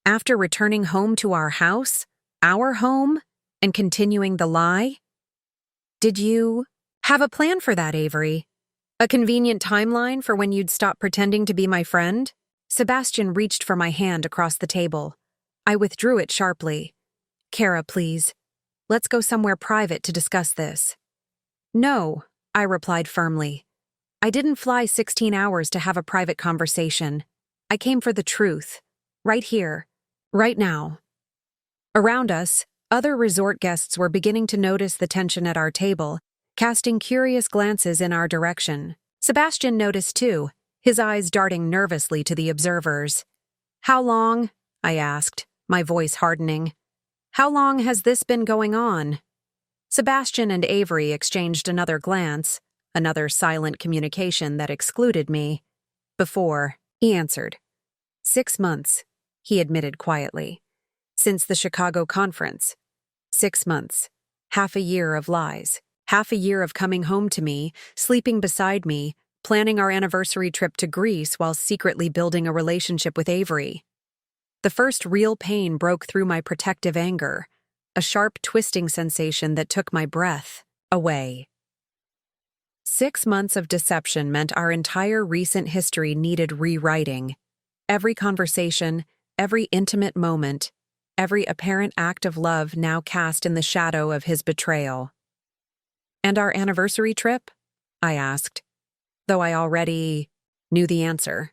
Speaker 1: After returning home to our house, our home, and continuing the lie? Did you have a plan for that, Avery? A convenient timeline for when you'd stop pretending to be my friend? Sebastian reached for my hand across the table. I withdrew it sharply. Kara, please. Let's go somewhere private to discuss this. No, I replied firmly. I didn't fly 16 hours to have a private conversation. I came for the truth. Right here. Right now. Around us, other resort guests were beginning to notice the tension at our table, casting curious glances in our direction. Sebastian noticed too, his eyes darting nervously to the observers. How long? I asked, my voice hardening. How long has this been going on? Sebastian and Avery exchanged another glance, another silent communication that excluded me. Before, he answered. 6 months, he admitted quietly. Since the Chicago conference. 6 months. Half a year of lies. Half a year of coming home to me, sleeping beside me, planning our anniversary trip to Greece while secretly building a relationship with Avery. The first real pain broke through my protective anger, a sharp twisting sensation that took my breath away. 6 months of deception meant our entire recent history needed rewriting. Every conversation, every intimate moment, every apparent act of love now cast in the shadow of his betrayal. And our anniversary trip? I asked, though I already knew the answer.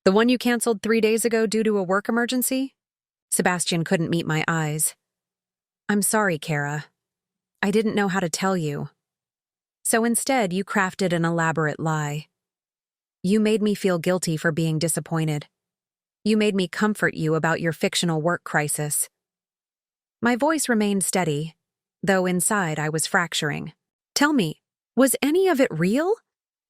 Speaker 1: The one you canceled 3 days ago due to a work emergency? Sebastian couldn't meet my eyes. I'm sorry, Kara. I didn't know how to tell you. So instead, you crafted an elaborate lie. You made me feel guilty for being disappointed. You made me comfort you about your fictional work crisis. My voice remained steady, though inside I was fracturing. Tell me, was any of it real?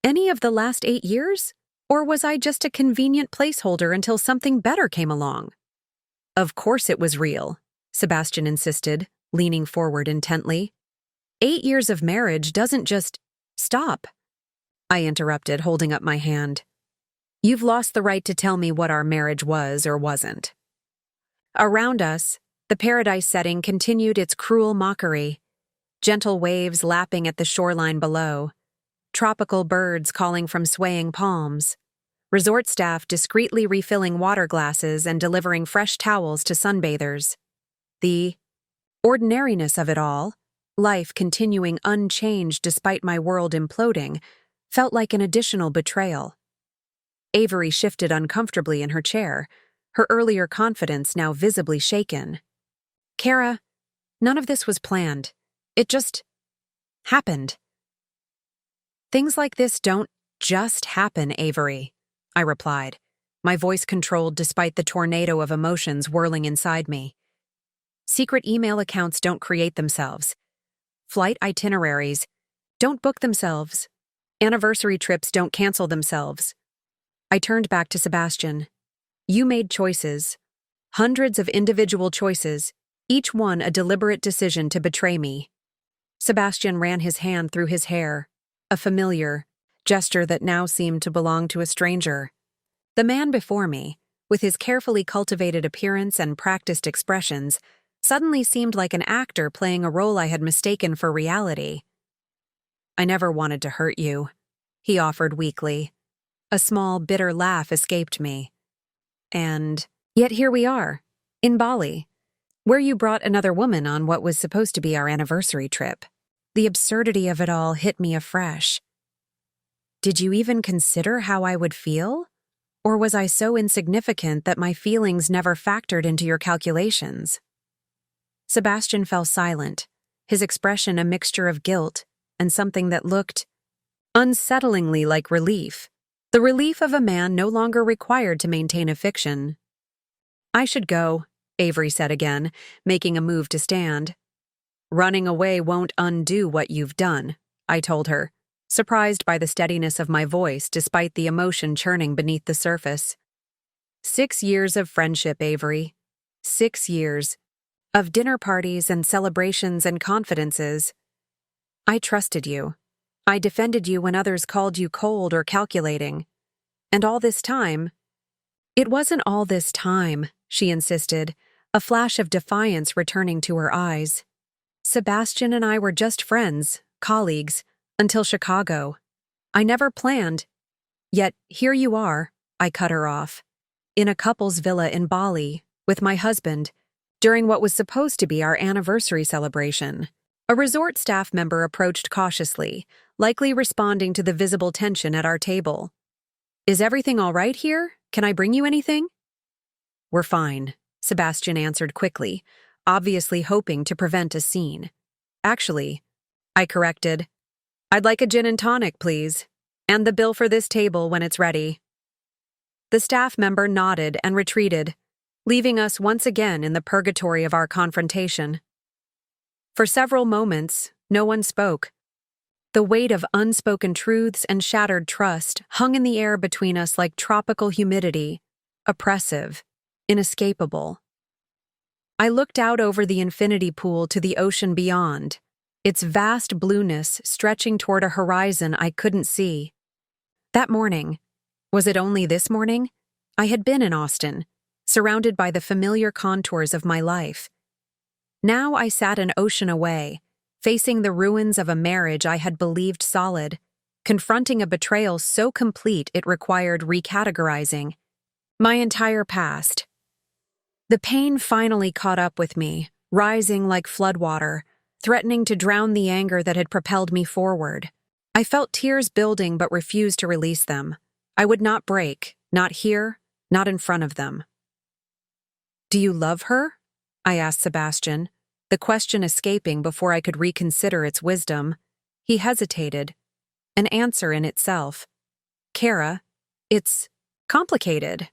Speaker 1: Any of the last 8 years? Or was I just a convenient placeholder until something better came along? Of course it was real, Sebastian insisted, leaning forward intently. 8 years of marriage doesn't just stop. I interrupted, holding up my hand. You've lost the right to tell me what our marriage was or wasn't. Around us, the paradise setting continued its cruel mockery. Gentle waves lapping at the shoreline below. Tropical birds calling from swaying palms. resort staff discreetly refilling water glasses and delivering fresh towels to sunbathers. The ordinariness of it all, life continuing unchanged despite my world imploding, felt like an additional betrayal. Avery shifted uncomfortably in her chair, her earlier confidence now visibly shaken. Kara, none of this was planned. It just happened. Things like this don't just happen, Avery, I replied, my voice controlled despite the tornado of emotions whirling inside me. Secret email accounts don't create themselves. Flight itineraries don't book themselves. Anniversary trips don't cancel themselves. I turned back to Sebastian. You made choices. Hundreds of individual choices, each one a deliberate decision to betray me. Sebastian ran his hand through his hair, a familiar gesture that now seemed to belong to a stranger. The man before me, with his carefully cultivated appearance and practiced expressions, suddenly seemed like an actor playing a role I had mistaken for reality. I never wanted to hurt you, he offered weakly. A small, bitter laugh escaped me. And yet here we are, in Bali, where you brought another woman on what was supposed to be our anniversary trip. The absurdity of it all hit me afresh. Did you even consider how I would feel? Or was I so insignificant that my feelings never factored into your calculations? Sebastian fell silent, his expression a mixture of guilt and something that looked unsettlingly like relief. The relief of a man no longer required to maintain a fiction. I should go, Avery said again, making a move to stand. Running away won't undo what you've done, I told her, surprised by the steadiness of my voice despite the emotion churning beneath the surface. 6 years of friendship, Avery. 6 years. Of dinner parties and celebrations and confidences. I trusted you. I defended you when others called you cold or calculating. And all this time— It wasn't all this time, she insisted, a flash of defiance returning to her eyes. Sebastian and I were just friends, colleagues, until Chicago. I never planned. Yet here you are, I cut her off, in a couple's villa in Bali, with my husband, during what was supposed to be our anniversary celebration. A resort staff member approached cautiously, likely responding to the visible tension at our table. Is everything all right here? Can I bring you anything? We're fine, Sebastian answered quickly, obviously hoping to prevent a scene. Actually, I corrected, I'd like a gin and tonic, please, and the bill for this table when it's ready. The staff member nodded and retreated, leaving us once again in the purgatory of our confrontation. For several moments, no one spoke. The weight of unspoken truths and shattered trust hung in the air between us like tropical humidity, oppressive, inescapable. I looked out over the infinity pool to the ocean beyond, its vast blueness stretching toward a horizon I couldn't see. That morning, was it only this morning? I had been in Austin, surrounded by the familiar contours of my life. Now I sat an ocean away, facing the ruins of a marriage I had believed solid, confronting a betrayal so complete it required recategorizing my entire past. The pain finally caught up with me, rising like floodwater, threatening to drown the anger that had propelled me forward. I felt tears building but refused to release them. I would not break, not here, not in front of them. Do you love her? I asked Sebastian, the question escaping before I could reconsider its wisdom. He hesitated, an answer in itself. Kara, it's complicated.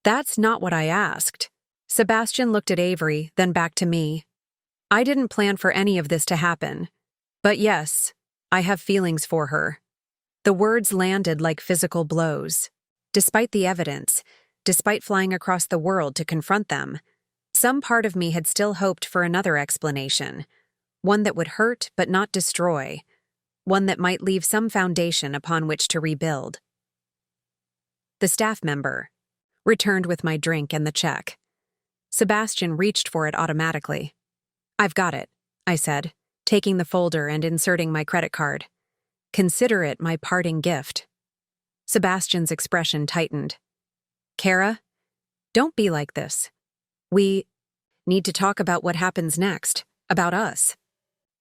Speaker 1: That's not what I asked. Sebastian looked at Avery, then back to me. I didn't plan for any of this to happen. But yes, I have feelings for her. The words landed like physical blows. Despite the evidence, despite flying across the world to confront them, some part of me had still hoped for another explanation, one that would hurt but not destroy, one that might leave some foundation upon which to rebuild. The staff member returned with my drink and the check. Sebastian reached for it automatically. I've got it, I said, taking the folder and inserting my credit card. Consider it my parting gift. Sebastian's expression tightened. Kara, don't be like this. We need to talk about what happens next, about us.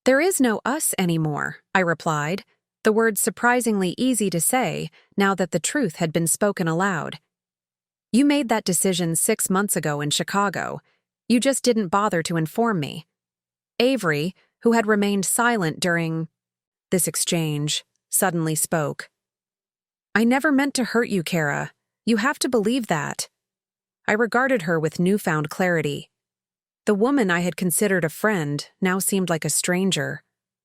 Speaker 1: There is no us anymore, I replied, the words surprisingly easy to say now that the truth had been spoken aloud. You made that decision 6 months ago in Chicago. You just didn't bother to inform me. Avery, who had remained silent during this exchange, suddenly spoke. I never meant to hurt you, Kara. You have to believe that. I regarded her with newfound clarity. The woman I had considered a friend now seemed like a stranger,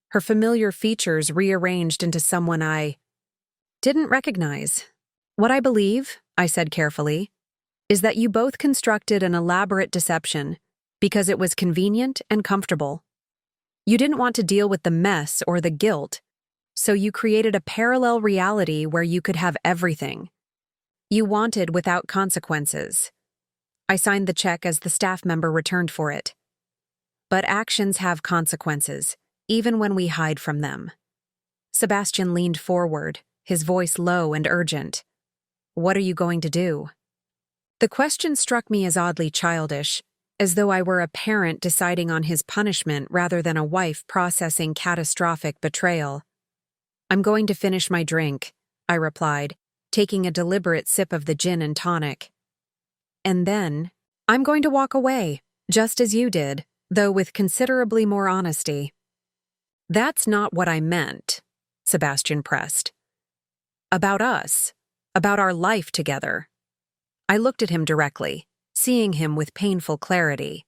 Speaker 1: her familiar features rearranged into someone I didn't recognize. What I believe, I said carefully, is that you both constructed an elaborate deception because it was convenient and comfortable. You didn't want to deal with the mess or the guilt, so you created a parallel reality where you could have everything. You wanted without consequences. I signed the check as the staff member returned for it. But actions have consequences, even when we hide from them. Sebastian leaned forward, his voice low and urgent. What are you going to do? The question struck me as oddly childish, as though I were a parent deciding on his punishment rather than a wife processing catastrophic betrayal. I'm going to finish my drink, I replied, taking a deliberate sip of the gin and tonic. And then, I'm going to walk away, just as you did, though with considerably more honesty. That's not what I meant, Sebastian pressed. About us, about our life together. I looked at him directly, seeing him with painful clarity.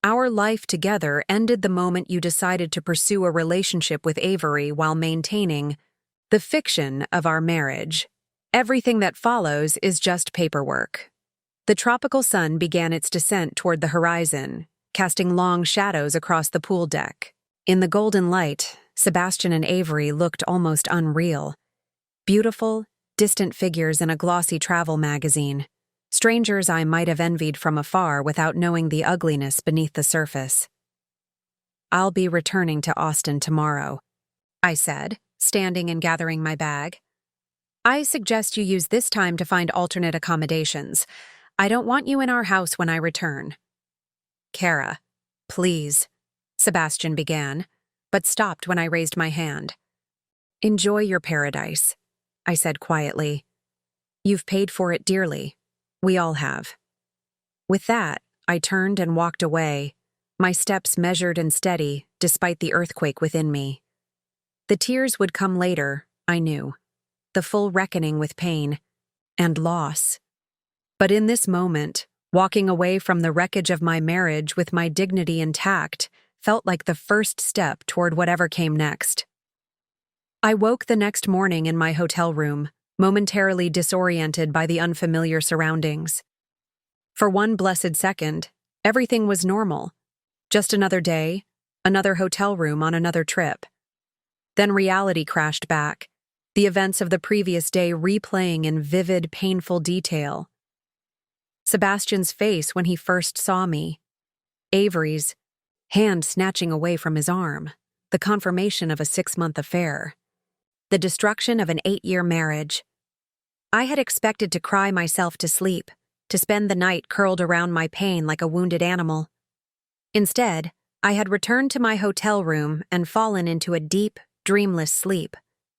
Speaker 1: Our life together ended the moment you decided to pursue a relationship with Avery while maintaining the fiction of our marriage. Everything that follows is just paperwork. The tropical sun began its descent toward the horizon, casting long shadows across the pool deck. In the golden light, Sebastian and Avery looked almost unreal. Beautiful, distant figures in a glossy travel magazine. Strangers I might have envied from afar without knowing the ugliness beneath the surface. I'll be returning to Austin tomorrow, I said, standing and gathering my bag. I suggest you use this time to find alternate accommodations. I don't want you in our house when I return. Kara, please, Sebastian began, but stopped when I raised my hand. Enjoy your paradise, I said quietly. You've paid for it dearly. We all have. With that, I turned and walked away, my steps measured and steady despite the earthquake within me. The tears would come later, I knew, the full reckoning with pain and loss. But in this moment, walking away from the wreckage of my marriage with my dignity intact felt like the first step toward whatever came next. I woke the next morning in my hotel room, momentarily disoriented by the unfamiliar surroundings. For one blessed second, everything was normal. Just another day, another hotel room on another trip. Then reality crashed back, the events of the previous day replaying in vivid, painful detail. Sebastian's face when he first saw me. Avery's, hand snatching away from his arm, the confirmation of a 6-month affair. The destruction of an 8-year marriage. I had expected to cry myself to sleep, to spend the night curled around my pain like a wounded animal. Instead, I had returned to my hotel room and fallen into a deep, dreamless sleep,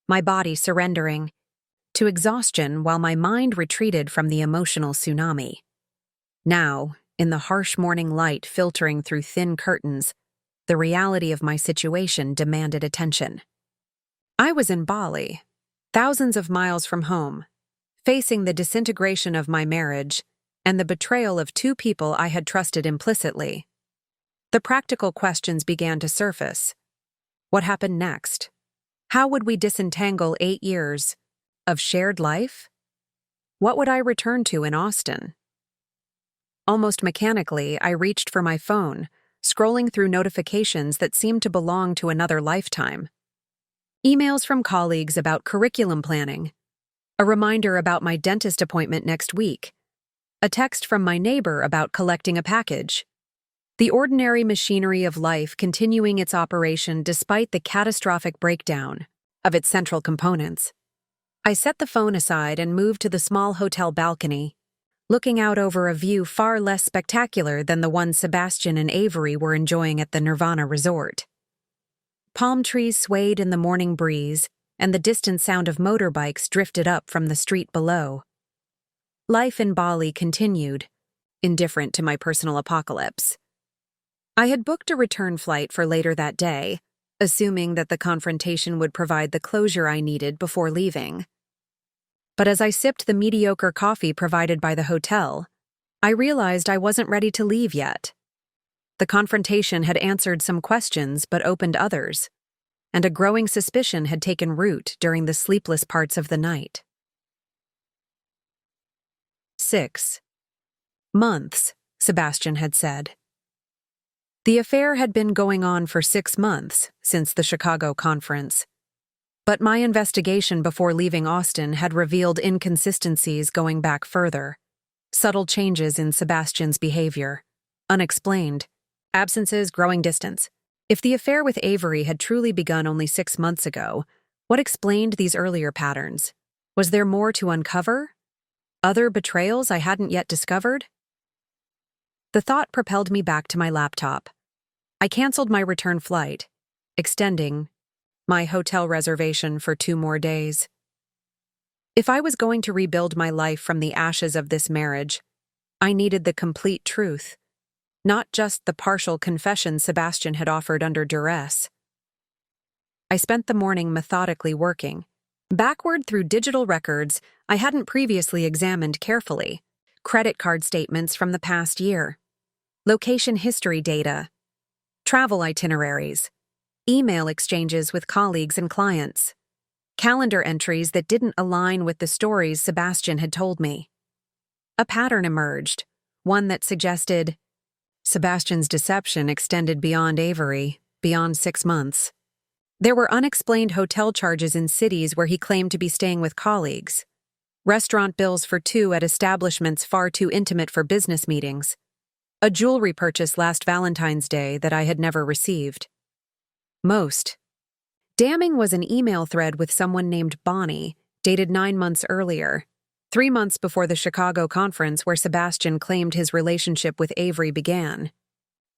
Speaker 1: my body surrendering to exhaustion while my mind retreated from the emotional tsunami. Now, in the harsh morning light filtering through thin curtains, the reality of my situation demanded attention. I was in Bali, thousands of miles from home, facing the disintegration of my marriage and the betrayal of 2 people I had trusted implicitly. The practical questions began to surface. What happened next? How would we disentangle 8 years of shared life? What would I return to in Austin? Almost mechanically, I reached for my phone, scrolling through notifications that seemed to belong to another lifetime. Emails from colleagues about curriculum planning, a reminder about my dentist appointment next week, a text from my neighbor about collecting a package. The ordinary machinery of life continuing its operation despite the catastrophic breakdown of its central components. I set the phone aside and moved to the small hotel balcony, looking out over a view far less spectacular than the one Sebastian and Avery were enjoying at the Nirvana resort. Palm trees swayed in the morning breeze, and the distant sound of motorbikes drifted up from the street below. Life in Bali continued, indifferent to my personal apocalypse. I had booked a return flight for later that day, assuming that the confrontation would provide the closure I needed before leaving. But as I sipped the mediocre coffee provided by the hotel, I realized I wasn't ready to leave yet. The confrontation had answered some questions but opened others, and a growing suspicion had taken root during the sleepless parts of the night. 6 months, Sebastian had said. The affair had been going on for 6 months since the Chicago conference, but my investigation before leaving Austin had revealed inconsistencies going back further, subtle changes in Sebastian's behavior, unexplained, absences, growing distance. If the affair with Avery had truly begun only 6 months ago, what explained these earlier patterns? Was there more to uncover? Other betrayals I hadn't yet discovered? The thought propelled me back to my laptop. I canceled my return flight, extending my hotel reservation for 2 more days. If I was going to rebuild my life from the ashes of this marriage, I needed the complete truth, not just the partial confession Sebastian had offered under duress. I spent the morning methodically working, backward through digital records I hadn't previously examined carefully, credit card statements from the past year, location history data, travel itineraries, email exchanges with colleagues and clients, calendar entries that didn't align with the stories Sebastian had told me. A pattern emerged, one that suggested Sebastian's deception extended beyond Avery, beyond 6 months. There were unexplained hotel charges in cities where he claimed to be staying with colleagues, restaurant bills for 2 at establishments far too intimate for business meetings, a jewelry purchase last Valentine's Day that I had never received. Most damning was an email thread with someone named Bonnie, dated 9 months earlier, 3 months before the Chicago conference where Sebastian claimed his relationship with Avery began.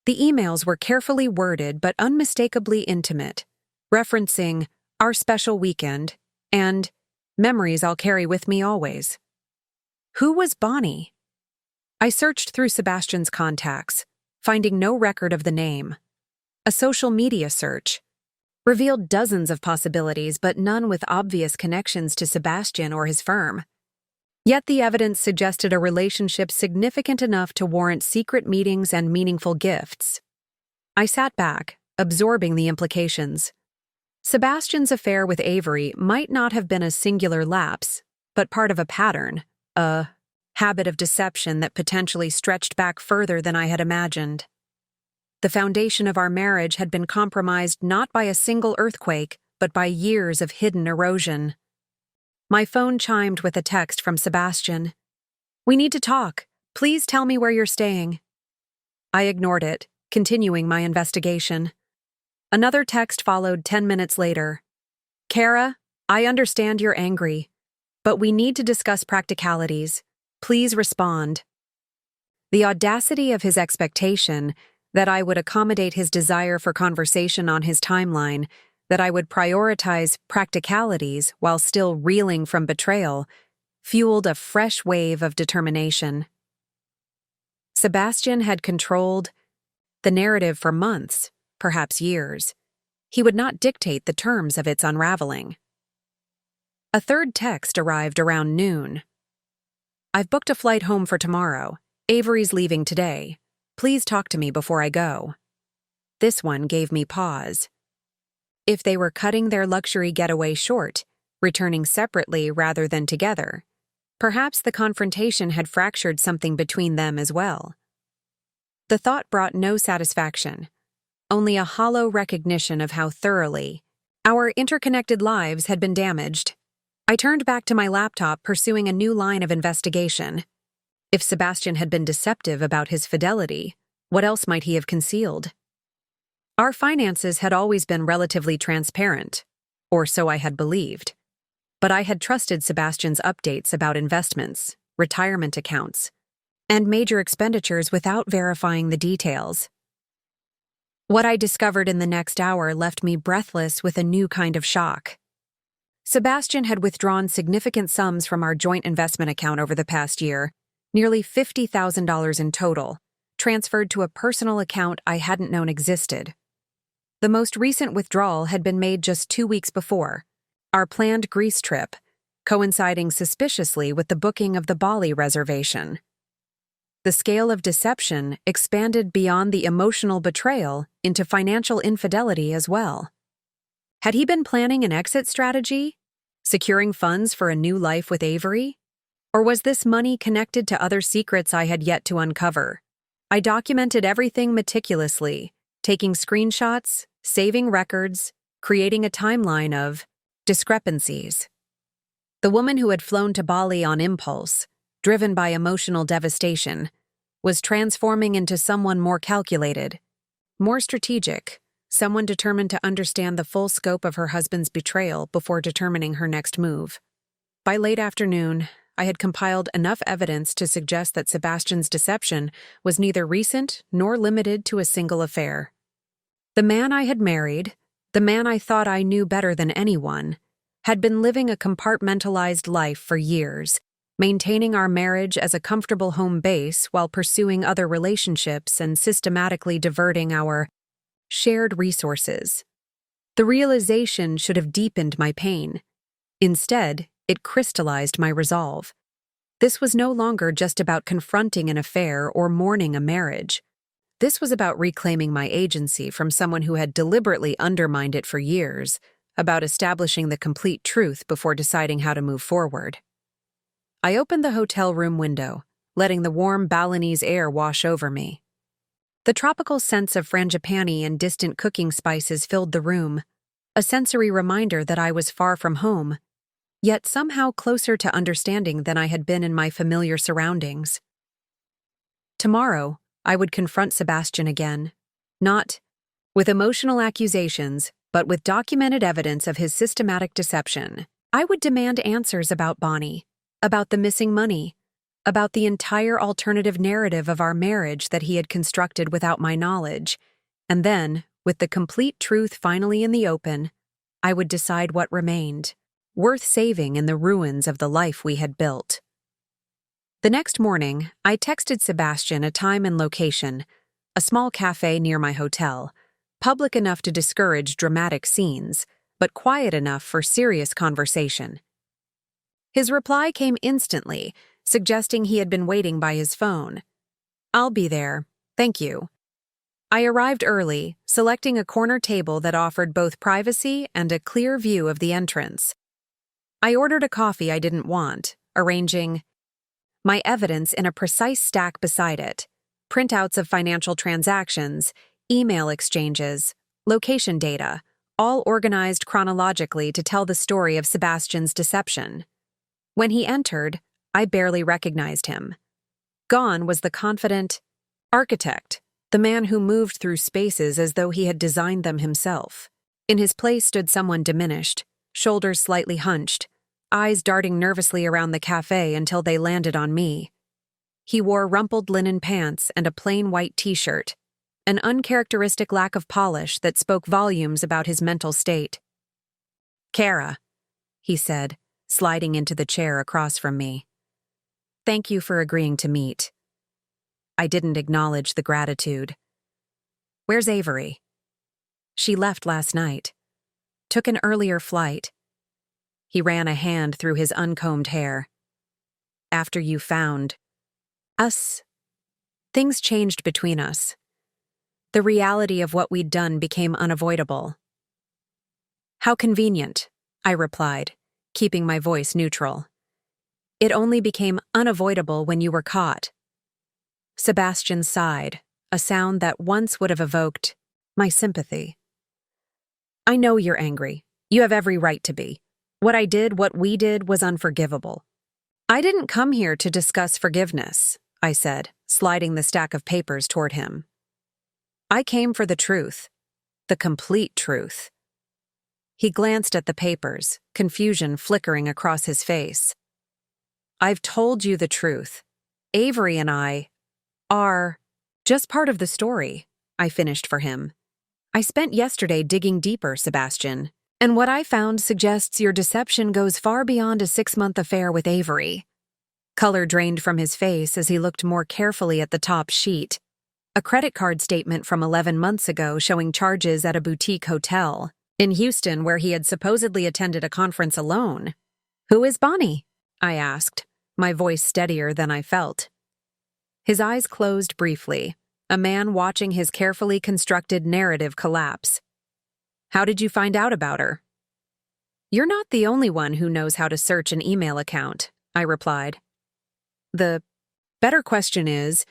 Speaker 1: The emails were carefully worded but unmistakably intimate, referencing our special weekend and memories I'll carry with me always. Who was Bonnie? I searched through Sebastian's contacts, finding no record of the name. A social media search revealed dozens of possibilities, but none with obvious connections to Sebastian or his firm. Yet the evidence suggested a relationship significant enough to warrant secret meetings and meaningful gifts. I sat back, absorbing the implications. Sebastian's affair with Avery might not have been a singular lapse, but part of a pattern, a habit of deception that potentially stretched back further than I had imagined. The foundation of our marriage had been compromised not by a single earthquake, but by years of hidden erosion. My phone chimed with a text from Sebastian. "We need to talk. Please tell me where you're staying." I ignored it, continuing my investigation. Another text followed 10 minutes later. "Kara, I understand you're angry, but we need to discuss practicalities. Please respond." The audacity of his expectation that I would accommodate his desire for conversation on his timeline, that I would prioritize practicalities while still reeling from betrayal, fueled a fresh wave of determination. Sebastian had controlled the narrative for months, perhaps years. He would not dictate the terms of its unraveling. A third text arrived around noon. "I've booked a flight home for tomorrow. Avery's leaving today. Please talk to me before I go." This one gave me pause. If they were cutting their luxury getaway short, returning separately rather than together, perhaps the confrontation had fractured something between them as well. The thought brought no satisfaction, only a hollow recognition of how thoroughly our interconnected lives had been damaged. I turned back to my laptop, pursuing a new line of investigation. If Sebastian had been deceptive about his fidelity, what else might he have concealed? Our finances had always been relatively transparent, or so I had believed. but I had trusted Sebastian's updates about investments, retirement accounts, and major expenditures without verifying the details. What I discovered in the next hour left me breathless with a new kind of shock. Sebastian had withdrawn significant sums from our joint investment account over the past year, nearly $50,000 in total, transferred to a personal account I hadn't known existed. The most recent withdrawal had been made just 2 weeks before, our planned Greece trip, coinciding suspiciously with the booking of the Bali reservation. The scale of deception expanded beyond the emotional betrayal into financial infidelity as well. Had he been planning an exit strategy, securing funds for a new life with Avery? Or was this money connected to other secrets I had yet to uncover? I documented everything meticulously, taking screenshots, saving records, creating a timeline of discrepancies. The woman who had flown to Bali on impulse, driven by emotional devastation, was transforming into someone more calculated, more strategic, someone determined to understand the full scope of her husband's betrayal before determining her next move. By late afternoon, I had compiled enough evidence to suggest that Sebastian's deception was neither recent nor limited to a single affair. The man I had married, the man I thought I knew better than anyone, had been living a compartmentalized life for years, maintaining our marriage as a comfortable home base while pursuing other relationships and systematically diverting our shared resources. The realization should have deepened my pain. Instead, it crystallized my resolve. This was no longer just about confronting an affair or mourning a marriage. This was about reclaiming my agency from someone who had deliberately undermined it for years, about establishing the complete truth before deciding how to move forward. I opened the hotel room window, letting the warm Balinese air wash over me. The tropical scents of frangipani and distant cooking spices filled the room, a sensory reminder that I was far from home, yet somehow closer to understanding than I had been in my familiar surroundings. Tomorrow, I would confront Sebastian again, not with emotional accusations, but with documented evidence of his systematic deception. I would demand answers about Bonnie, about the missing money, about the entire alternative narrative of our marriage that he had constructed without my knowledge, and then, with the complete truth finally in the open, I would decide what remained, worth saving in the ruins of the life we had built. The next morning, I texted Sebastian a time and location, a small cafe near my hotel, public enough to discourage dramatic scenes, but quiet enough for serious conversation. His reply came instantly, suggesting he had been waiting by his phone. "I'll be there, thank you." I arrived early, selecting a corner table that offered both privacy and a clear view of the entrance. I ordered a coffee I didn't want, arranging my evidence in a precise stack beside it, printouts of financial transactions, email exchanges, location data, all organized chronologically to tell the story of Sebastian's deception. When he entered, I barely recognized him. Gone was the confident architect, the man who moved through spaces as though he had designed them himself. In his place stood someone diminished, shoulders slightly hunched, eyes darting nervously around the cafe until they landed on me. He wore rumpled linen pants and a plain white t-shirt, an uncharacteristic lack of polish that spoke volumes about his mental state. "Kara," he said, sliding into the chair across from me. "Thank you for agreeing to meet." I didn't acknowledge the gratitude. "Where's Avery?" "She left last night. Took an earlier flight." He ran a hand through his uncombed hair. "After you found us, things changed between us. The reality of what we'd done became unavoidable." "How convenient," I replied, keeping my voice neutral. "It only became unavoidable when you were caught." Sebastian sighed, a sound that once would have evoked my sympathy. "I know you're angry. You have every right to be. What we did was unforgivable." "I didn't come here to discuss forgiveness," I said, sliding the stack of papers toward him. "I came for the truth, the complete truth." He glanced at the papers, confusion flickering across his face. I've told you the truth. Avery and I are just part of the story, I finished for him. I spent yesterday digging deeper, Sebastian, and what I found suggests your deception goes far beyond a 6-month affair with Avery. Color drained from his face as he looked more carefully at the top sheet. A credit card statement from 11 months ago showing charges at a boutique hotel in Houston where he had supposedly attended a conference alone. Who is Bonnie? I asked, my voice steadier than I felt. His eyes closed briefly, a man watching his carefully constructed narrative collapse. How did you find out about her? You're not the only one who knows how to search an email account, I replied. The better question is,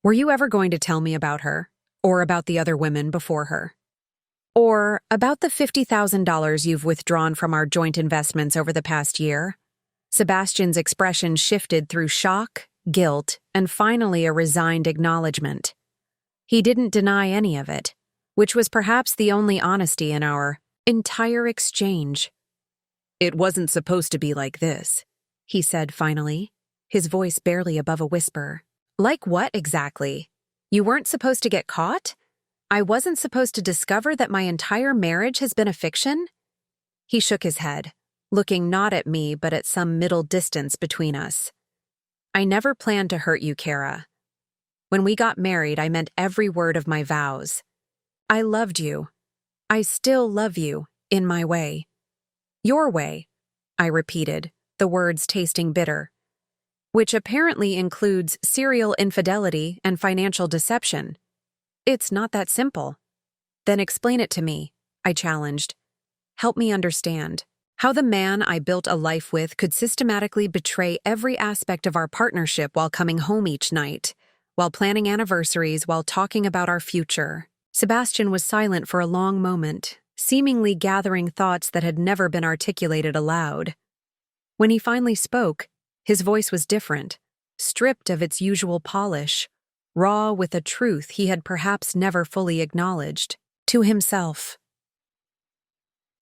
Speaker 1: were you ever going to tell me about her, or about the other women before her? Or about the $50,000 you've withdrawn from our joint investments over the past year? Sebastian's expression shifted through shock, guilt, and finally a resigned acknowledgement. He didn't deny any of it, which was perhaps the only honesty in our entire exchange. It wasn't supposed to be like this, he said finally, his voice barely above a whisper. Like what exactly? You weren't supposed to get caught? I wasn't supposed to discover that my entire marriage has been a fiction? He shook his head, looking not at me but at some middle distance between us. I never planned to hurt you, Kara. When we got married, I meant every word of my vows. I loved you. I still love you, in my way. Your way, I repeated, the words tasting bitter. Which apparently includes serial infidelity and financial deception. It's not that simple. Then explain it to me, I challenged. Help me understand how the man I built a life with could systematically betray every aspect of our partnership while coming home each night, while planning anniversaries, while talking about our future. Sebastian was silent for a long moment, seemingly gathering thoughts that had never been articulated aloud. When he finally spoke, his voice was different, stripped of its usual polish, raw with a truth he had perhaps never fully acknowledged, to himself.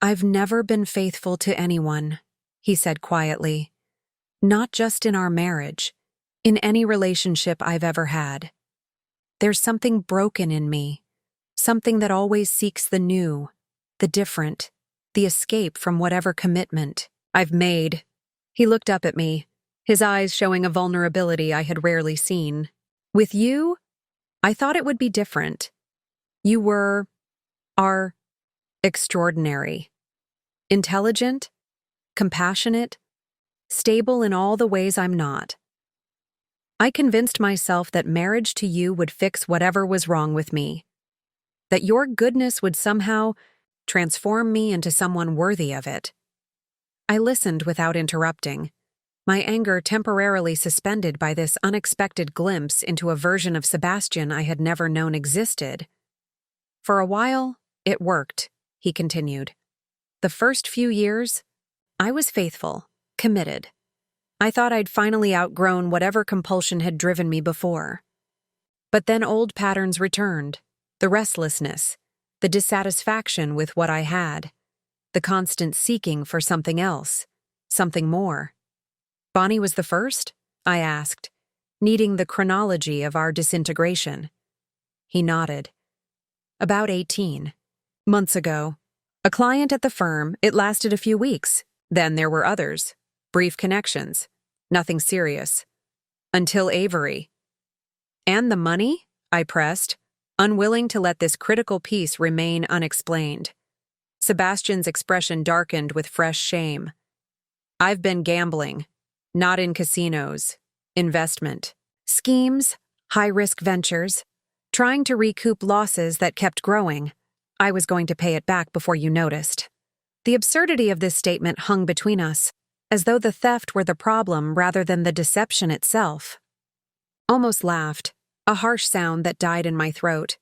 Speaker 1: I've never been faithful to anyone, he said quietly. Not just in our marriage, in any relationship I've ever had. There's something broken in me, something that always seeks the new, the different, the escape from whatever commitment I've made. He looked up at me, his eyes showing a vulnerability I had rarely seen. With you, I thought it would be different. You are extraordinary. Intelligent, compassionate, stable in all the ways I'm not. I convinced myself that marriage to you would fix whatever was wrong with me, that your goodness would somehow transform me into someone worthy of it. I listened without interrupting, my anger temporarily suspended by this unexpected glimpse into a version of Sebastian I had never known existed. For a while, it worked, he continued. The first few years, I was faithful, committed. I thought I'd finally outgrown whatever compulsion had driven me before. But then old patterns returned, the restlessness, the dissatisfaction with what I had, the constant seeking for something else, something more. Bonnie was the first? I asked, needing the chronology of our disintegration. He nodded. About 18 months ago. A client at the firm, it lasted a few weeks. Then there were others. Brief connections. Nothing serious. Until Avery. And the money? I pressed, unwilling to let this critical piece remain unexplained. Sebastian's expression darkened with fresh shame. I've been gambling. Not in casinos. Investment. Schemes. High-risk ventures. Trying to recoup losses that kept growing. I was going to pay it back before you noticed. The absurdity of this statement hung between us, as though the theft were the problem rather than the deception itself. Almost laughed, a harsh sound that died in my throat.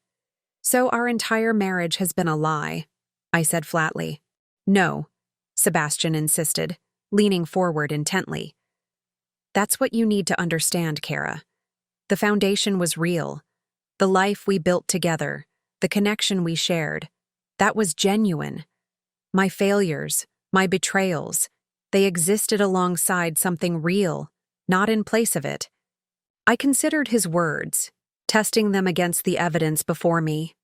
Speaker 1: So our entire marriage has been a lie, I said flatly. No, Sebastian insisted, leaning forward intently. That's what you need to understand, Kara. The foundation was real. The life we built together, the connection we shared, that was genuine. My failures, my betrayals, they existed alongside something real, not in place of it. I considered his words, testing them against the evidence before me.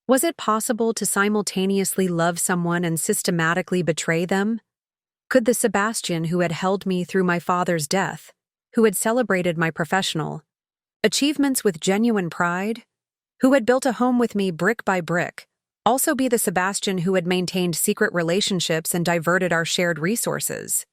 Speaker 1: Was it possible to simultaneously love someone and systematically betray them? Could the Sebastian who had held me through my father's death, who had celebrated my professional achievements with genuine pride, who had built a home with me brick by brick, also be the Sebastian who had maintained secret relationships and diverted our shared resources?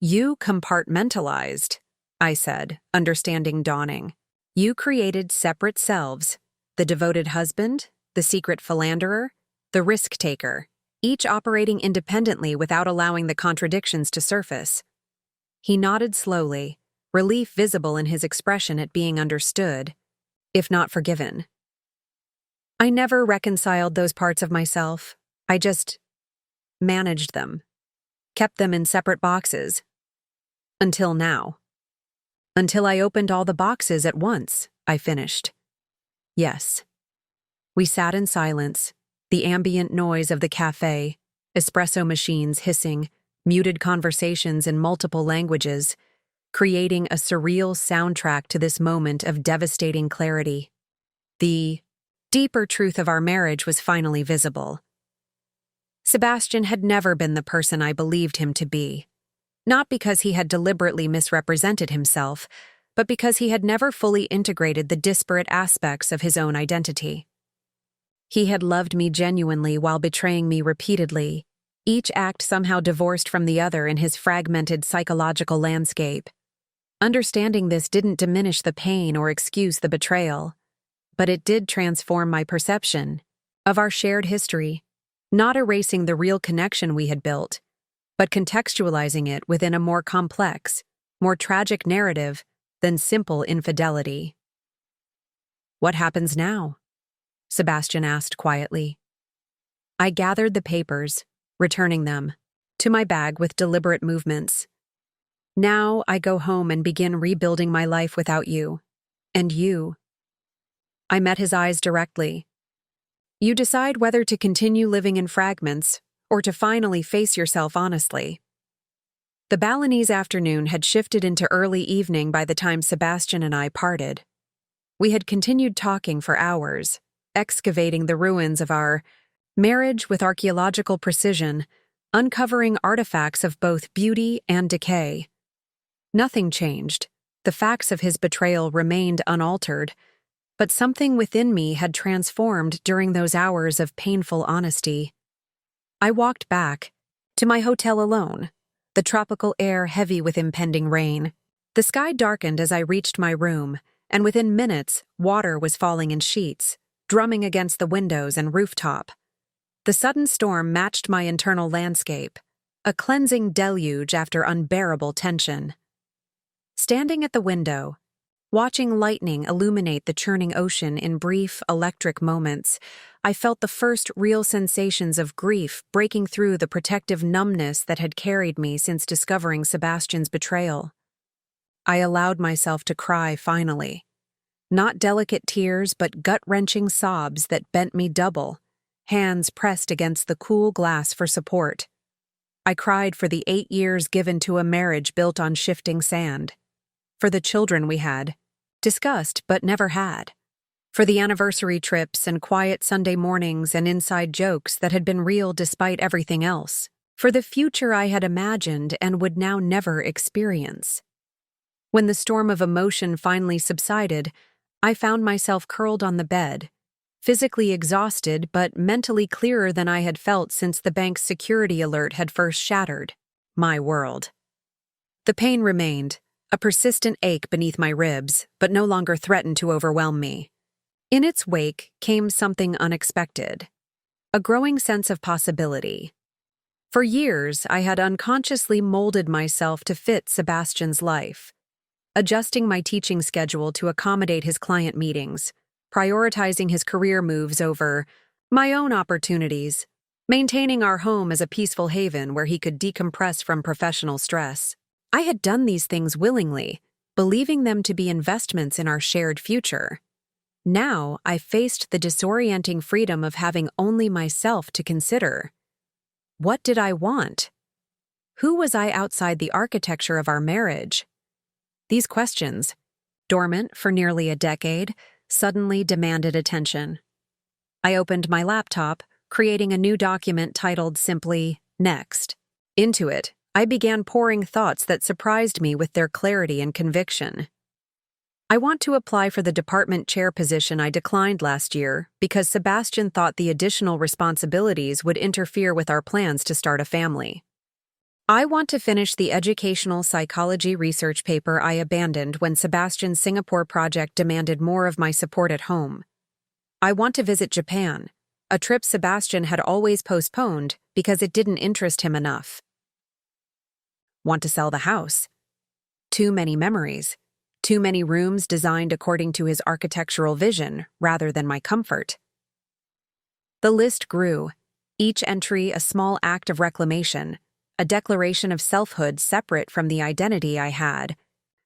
Speaker 1: You compartmentalized, I said, understanding dawning. You created separate selves, the devoted husband, the secret philanderer, the risk-taker, each operating independently without allowing the contradictions to surface. He nodded slowly, relief visible in his expression at being understood, if not forgiven. I never reconciled those parts of myself. I just managed them, kept them in separate boxes. Until now. Until I opened all the boxes at once, I finished. Yes. We sat in silence, the ambient noise of the cafe, espresso machines hissing, muted conversations in multiple languages, creating a surreal soundtrack to this moment of devastating clarity. The deeper truth of our marriage was finally visible. Sebastian had never been the person I believed him to be. Not because he had deliberately misrepresented himself, but because he had never fully integrated the disparate aspects of his own identity. He had loved me genuinely while betraying me repeatedly, each act somehow divorced from the other in his fragmented psychological landscape. Understanding this didn't diminish the pain or excuse the betrayal, but it did transform my perception of our shared history, not erasing the real connection we had built, but contextualizing it within a more complex, more tragic narrative than simple infidelity. What happens now? Sebastian asked quietly. I gathered the papers, returning them, to my bag with deliberate movements. Now I go home and begin rebuilding my life without you. And you. I met his eyes directly. You decide whether to continue living in fragments or to finally face yourself honestly. The Balinese afternoon had shifted into early evening by the time Sebastian and I parted. We had continued talking for hours, excavating the ruins of our marriage with archaeological precision, uncovering artifacts of both beauty and decay. Nothing changed. The facts of his betrayal remained unaltered, but something within me had transformed during those hours of painful honesty. I walked back to my hotel alone, the tropical air heavy with impending rain. The sky darkened as I reached my room, and within minutes, water was falling in sheets, drumming against the windows and rooftop. The sudden storm matched my internal landscape, a cleansing deluge after unbearable tension. Standing at the window, watching lightning illuminate the churning ocean in brief, electric moments, I felt the first real sensations of grief breaking through the protective numbness that had carried me since discovering Sebastian's betrayal. I allowed myself to cry finally. Not delicate tears, but gut-wrenching sobs that bent me double, hands pressed against the cool glass for support. I cried for the 8 years given to a marriage built on shifting sand. For the children we had, discussed but never had. For the anniversary trips and quiet Sunday mornings and inside jokes that had been real despite everything else. For the future I had imagined and would now never experience. When the storm of emotion finally subsided, I found myself curled on the bed, physically exhausted but mentally clearer than I had felt since the bank's security alert had first shattered my world. The pain remained, a persistent ache beneath my ribs, but no longer threatened to overwhelm me. In its wake came something unexpected, a growing sense of possibility. For years, I had unconsciously molded myself to fit Sebastian's life, adjusting my teaching schedule to accommodate his client meetings, prioritizing his career moves over my own opportunities, maintaining our home as a peaceful haven where he could decompress from professional stress. I had done these things willingly, believing them to be investments in our shared future. Now I faced the disorienting freedom of having only myself to consider. What did I want? Who was I outside the architecture of our marriage? These questions, dormant for nearly a decade, suddenly demanded attention. I opened my laptop, creating a new document titled simply, Next. Into it, I began pouring thoughts that surprised me with their clarity and conviction. I want to apply for the department chair position I declined last year because Sebastian thought the additional responsibilities would interfere with our plans to start a family. I want to finish the educational psychology research paper I abandoned when Sebastian's Singapore project demanded more of my support at home. I want to visit Japan, a trip Sebastian had always postponed because it didn't interest him enough. Want to sell the house. Too many memories. Too many rooms designed according to his architectural vision rather than my comfort. The list grew, each entry a small act of reclamation, a declaration of selfhood separate from the identity I had,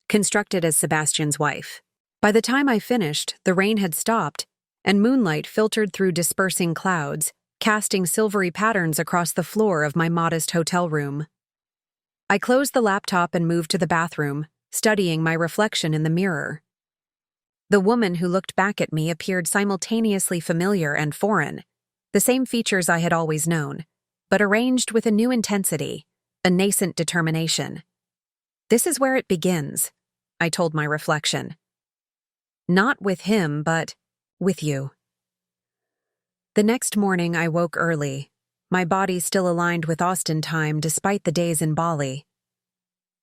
Speaker 1: constructed as Sebastian's wife. By the time I finished, the rain had stopped, and moonlight filtered through dispersing clouds, casting silvery patterns across the floor of my modest hotel room. I closed the laptop and moved to the bathroom, studying my reflection in the mirror. The woman who looked back at me appeared simultaneously familiar and foreign, the same features I had always known, but arranged with a new intensity, a nascent determination. This is where it begins, I told my reflection. Not with him, but with you. The next morning I woke early, my body still aligned with Austin time despite the days in Bali.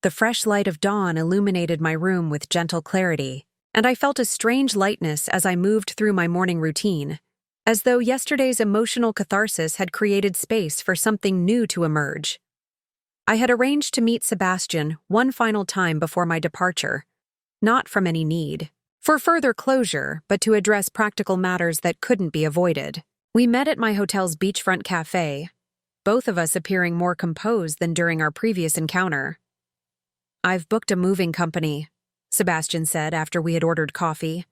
Speaker 1: The fresh light of dawn illuminated my room with gentle clarity, and I felt a strange lightness as I moved through my morning routine, as though yesterday's emotional catharsis had created space for something new to emerge. I had arranged to meet Sebastian one final time before my departure, not from any need for further closure, but to address practical matters that couldn't be avoided. We met at my hotel's beachfront cafe, both of us appearing more composed than during our previous encounter. "I've booked a moving company," Sebastian said after we had ordered coffee.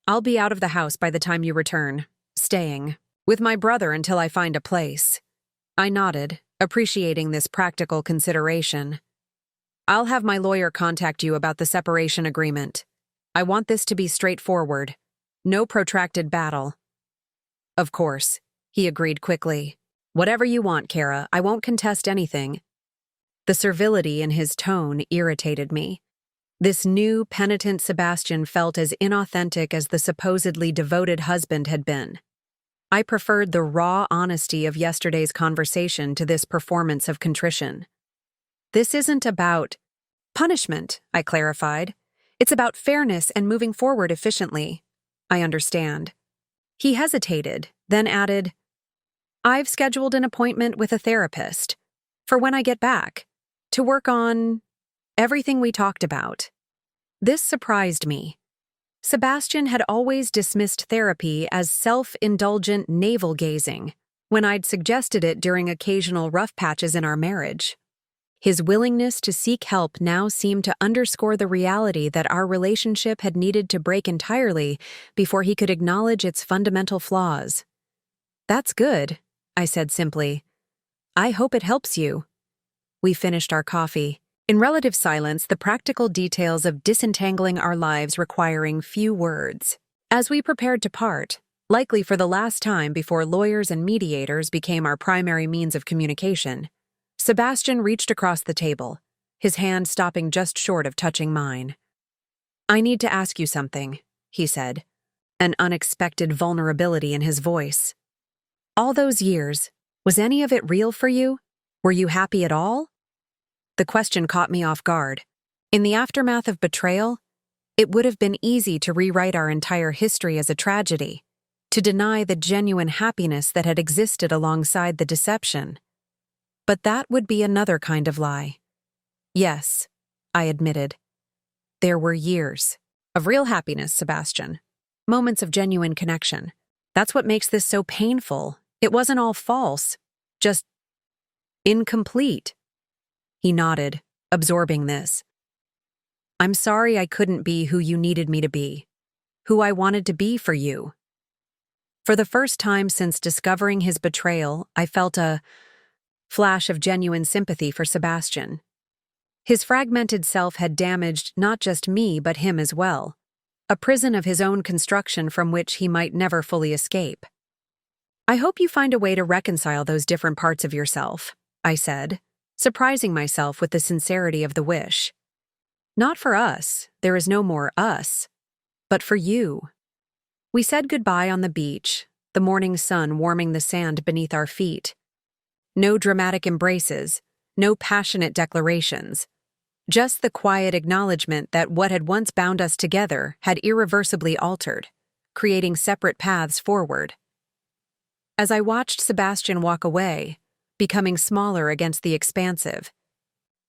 Speaker 1: "I'll be out of the house by the time you return, staying with my brother until I find a place." I nodded, appreciating this practical consideration. "I'll have my lawyer contact you about the separation agreement. I want this to be straightforward. No protracted battle." "Of course," he agreed quickly. "Whatever you want, Kara, I won't contest anything." The servility in his tone irritated me. This new, penitent Sebastian felt as inauthentic as the supposedly devoted husband had been. I preferred the raw honesty of yesterday's conversation to this performance of contrition. "This isn't about punishment," I clarified. "It's about fairness and moving forward efficiently." "I understand." He hesitated, then added, "I've scheduled an appointment with a therapist for when I get back, to work on everything we talked about." This surprised me. Sebastian had always dismissed therapy as self-indulgent navel-gazing when I'd suggested it during occasional rough patches in our marriage. His willingness to seek help now seemed to underscore the reality that our relationship had needed to break entirely before he could acknowledge its fundamental flaws. "That's good," I said simply. "I hope it helps you." We finished our coffee. In relative silence, the practical details of disentangling our lives requiring few words. As we prepared to part, likely for the last time before lawyers and mediators became our primary means of communication, Sebastian reached across the table, his hand stopping just short of touching mine. "I need to ask you something," he said, an unexpected vulnerability in his voice. "All those years, was any of it real for you? Were you happy at all?" The question caught me off guard. In the aftermath of betrayal, it would have been easy to rewrite our entire history as a tragedy, to deny the genuine happiness that had existed alongside the deception. But that would be another kind of lie. "Yes," I admitted. "There were years of real happiness, Sebastian. Moments of genuine connection. That's what makes this so painful. It wasn't all false, just incomplete." He nodded, absorbing this. "I'm sorry I couldn't be who you needed me to be, who I wanted to be for you." For the first time since discovering his betrayal, I felt a flash of genuine sympathy for Sebastian. His fragmented self had damaged not just me but him as well, a prison of his own construction from which he might never fully escape. "I hope you find a way to reconcile those different parts of yourself," I said, surprising myself with the sincerity of the wish. "Not for us, there is no more us, but for you." We said goodbye on the beach, the morning sun warming the sand beneath our feet. No dramatic embraces, no passionate declarations, just the quiet acknowledgement that what had once bound us together had irreversibly altered, creating separate paths forward. As I watched Sebastian walk away, becoming smaller against the expansive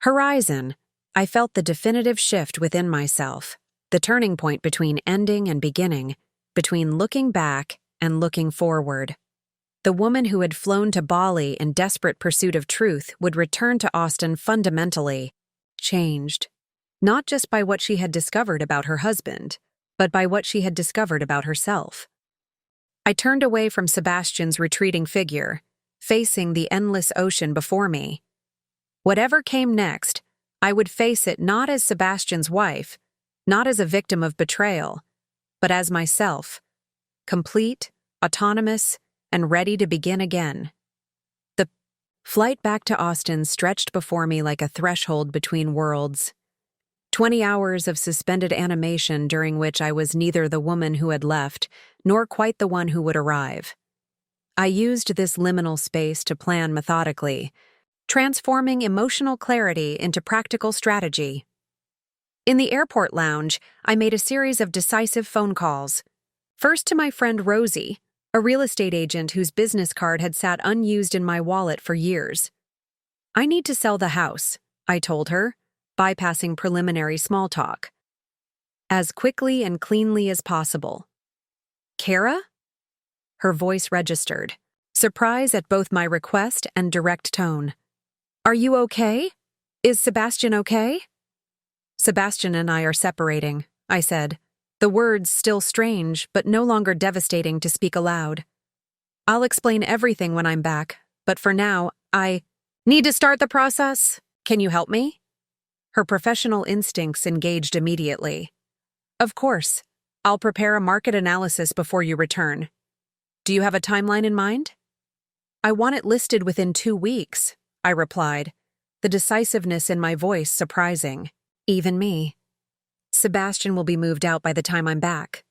Speaker 1: horizon, I felt the definitive shift within myself, the turning point between ending and beginning, between looking back and looking forward. The woman who had flown to Bali in desperate pursuit of truth would return to Austin fundamentally changed, not just by what she had discovered about her husband, but by what she had discovered about herself. I turned away from Sebastian's retreating figure, facing the endless ocean before me. Whatever came next, I would face it not as Sebastian's wife, not as a victim of betrayal, but as myself, complete, autonomous, and ready to begin again. The flight back to Austin stretched before me like a threshold between worlds. 20 hours of suspended animation during which I was neither the woman who had left, nor quite the one who would arrive. I used this liminal space to plan methodically, transforming emotional clarity into practical strategy. In the airport lounge, I made a series of decisive phone calls. First to my friend Rosie, a real estate agent whose business card had sat unused in my wallet for years. "I need to sell the house," I told her, bypassing preliminary small talk. "As quickly and cleanly as possible." "Kara?" Her voice registered, surprise at both my request and direct tone. "Are you okay? Is Sebastian okay?" "Sebastian and I are separating," I said, the words still strange but no longer devastating to speak aloud. "I'll explain everything when I'm back, but for now, I need to start the process. Can you help me?" Her professional instincts engaged immediately. "Of course. I'll prepare a market analysis before you return. Do you have a timeline in mind?" "I want it listed within 2 weeks," I replied, the decisiveness in my voice surprising, even me. "Sebastian will be moved out by the time I'm back."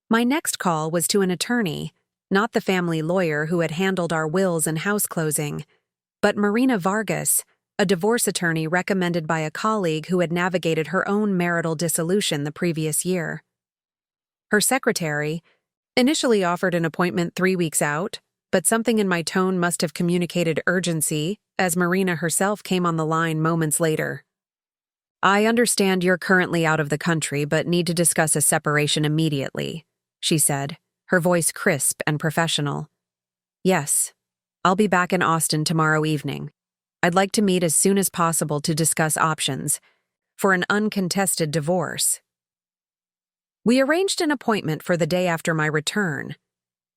Speaker 1: My next call was to an attorney, not the family lawyer who had handled our wills and house closing, but Marina Vargas, a divorce attorney recommended by a colleague who had navigated her own marital dissolution the previous year. Her secretary initially offered an appointment 3 weeks out, but something in my tone must have communicated urgency as Marina herself came on the line moments later. "I understand you're currently out of the country but need to discuss a separation immediately," she said, her voice crisp and professional. "Yes, I'll be back in Austin tomorrow evening. I'd like to meet as soon as possible to discuss options for an uncontested divorce." We arranged an appointment for the day after my return.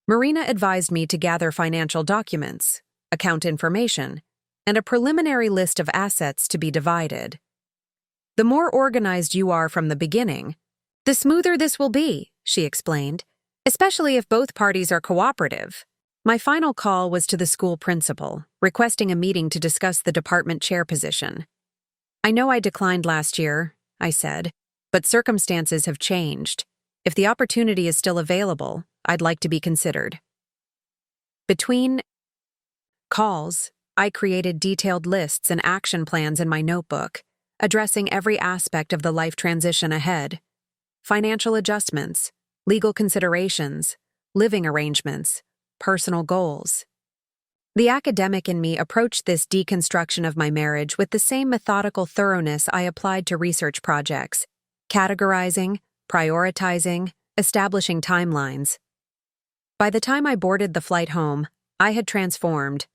Speaker 1: Marina advised me to gather financial documents, account information, and a preliminary list of assets to be divided. "The more organized you are from the beginning, the smoother this will be," she explained, "especially if both parties are cooperative." My final call was to the school principal, requesting a meeting to discuss the department chair position. "I know I declined last year," I said, "but circumstances have changed. If the opportunity is still available, I'd like to be considered." Between calls, I created detailed lists and action plans in my notebook, addressing every aspect of the life transition ahead: financial adjustments, legal considerations, living arrangements, personal goals. The academic in me approached this deconstruction of my marriage with the same methodical thoroughness I applied to research projects, categorizing, prioritizing, establishing timelines. By the time I boarded the flight home, I had transformed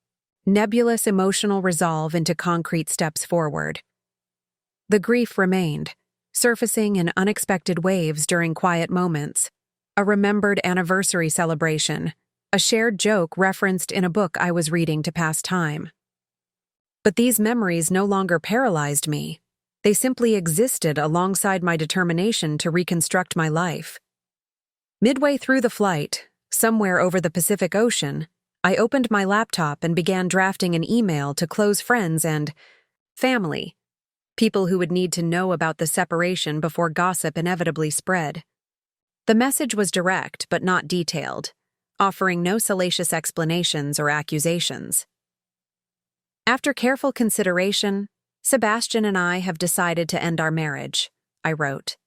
Speaker 1: nebulous emotional resolve into concrete steps forward. The grief remained, surfacing in unexpected waves during quiet moments: a remembered anniversary celebration, a shared joke referenced in a book I was reading to pass time. But these memories no longer paralyzed me. They simply existed alongside my determination to reconstruct my life. Midway through the flight, somewhere over the Pacific Ocean, I opened my laptop and began drafting an email to close friends and family, people who would need to know about the separation before gossip inevitably spread. The message was direct but not detailed, offering no salacious explanations or accusations. After careful consideration, Sebastian and I have decided to end our marriage, I wrote.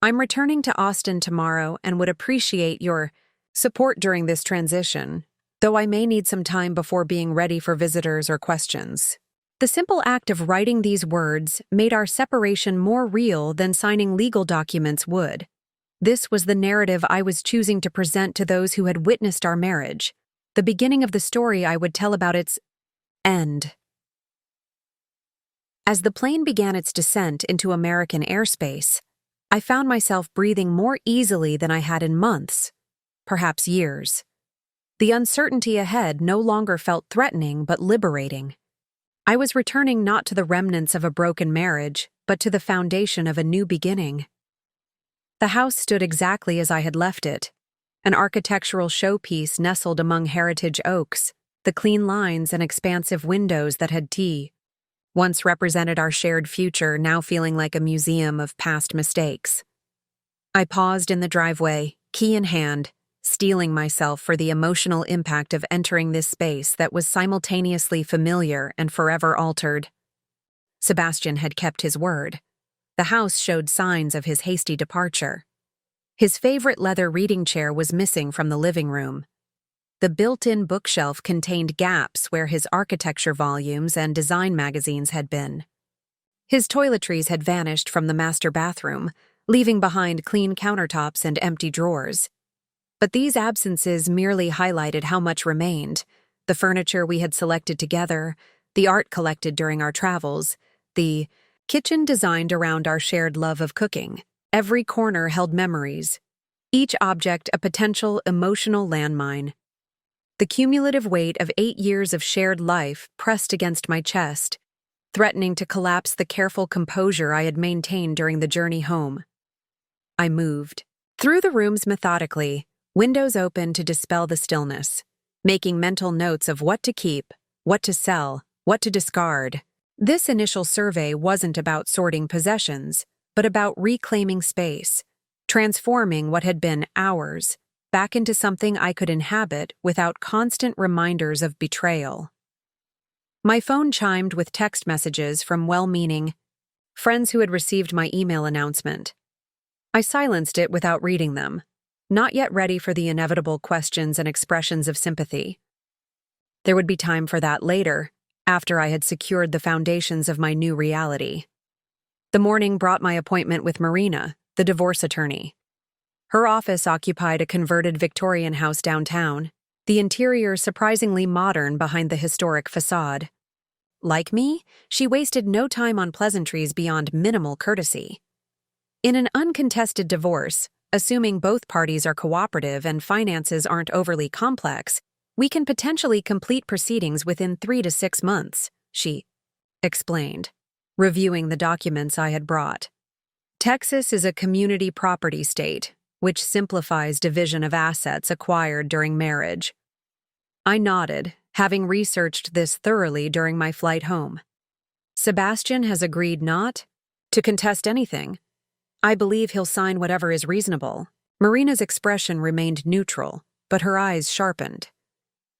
Speaker 1: I'm returning to Austin tomorrow and would appreciate your support during this transition, though I may need some time before being ready for visitors or questions. The simple act of writing these words made our separation more real than signing legal documents would. This was the narrative I was choosing to present to those who had witnessed our marriage, the beginning of the story I would tell about its end. As the plane began its descent into American airspace, I found myself breathing more easily than I had in months, perhaps years. The uncertainty ahead no longer felt threatening but liberating. I was returning not to the remnants of a broken marriage, but to the foundation of a new beginning. The house stood exactly as I had left it, an architectural showpiece nestled among heritage oaks, the clean lines and expansive windows that had once represented our shared future, now feeling like a museum of past mistakes. I paused in the driveway, key in hand, steeling myself for the emotional impact of entering this space that was simultaneously familiar and forever altered. Sebastian had kept his word. The house showed signs of his hasty departure. His favorite leather reading chair was missing from the living room. The built-in bookshelf contained gaps where his architecture volumes and design magazines had been. His toiletries had vanished from the master bathroom, leaving behind clean countertops and empty drawers. But these absences merely highlighted how much remained: the furniture we had selected together, the art collected during our travels, the kitchen designed around our shared love of cooking. Every corner held memories, each object a potential emotional landmine. The cumulative weight of 8 years of shared life pressed against my chest, threatening to collapse the careful composure I had maintained during the journey home. I moved through the rooms methodically, windows open to dispel the stillness, making mental notes of what to keep, what to sell, what to discard. This initial survey wasn't about sorting possessions, but about reclaiming space, transforming what had been ours back into something I could inhabit without constant reminders of betrayal. My phone chimed with text messages from well-meaning friends who had received my email announcement. I silenced it without reading them, not yet ready for the inevitable questions and expressions of sympathy. There would be time for that later, after I had secured the foundations of my new reality. The morning brought my appointment with Marina, the divorce attorney. Her office occupied a converted Victorian house downtown, the interior surprisingly modern behind the historic facade. Like me, she wasted no time on pleasantries beyond minimal courtesy. In an uncontested divorce, assuming both parties are cooperative and finances aren't overly complex, we can potentially complete proceedings within 3 to 6 months, she explained, reviewing the documents I had brought. Texas is a community property state, which simplifies division of assets acquired during marriage. I nodded, having researched this thoroughly during my flight home. Sebastian has agreed not to contest anything. I believe he'll sign whatever is reasonable. Marina's expression remained neutral, but her eyes sharpened.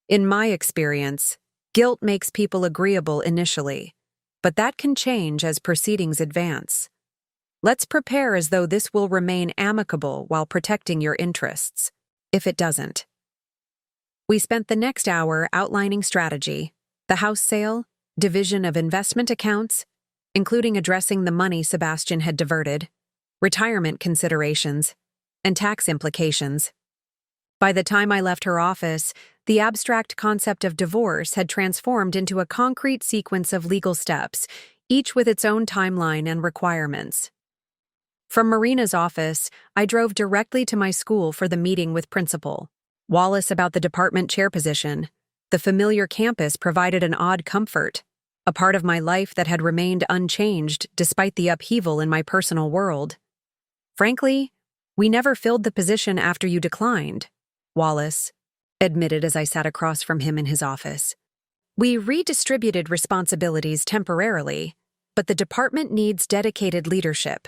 Speaker 1: In my experience, guilt makes people agreeable initially, but that can change as proceedings advance. Let's prepare as though this will remain amicable while protecting your interests, if it doesn't. We spent the next hour outlining strategy, the house sale, division of investment accounts, including addressing the money Sebastian had diverted, retirement considerations, and tax implications. By the time I left her office, the abstract concept of divorce had transformed into a concrete sequence of legal steps, each with its own timeline and requirements. From Marina's office, I drove directly to my school for the meeting with Principal Wallace about the department chair position. The familiar campus provided an odd comfort. a part of my life that had remained unchanged despite the upheaval in my personal world. Frankly, we never filled the position after you declined, Wallace admitted as I sat across from him in his office. We redistributed responsibilities temporarily, but the department needs dedicated leadership.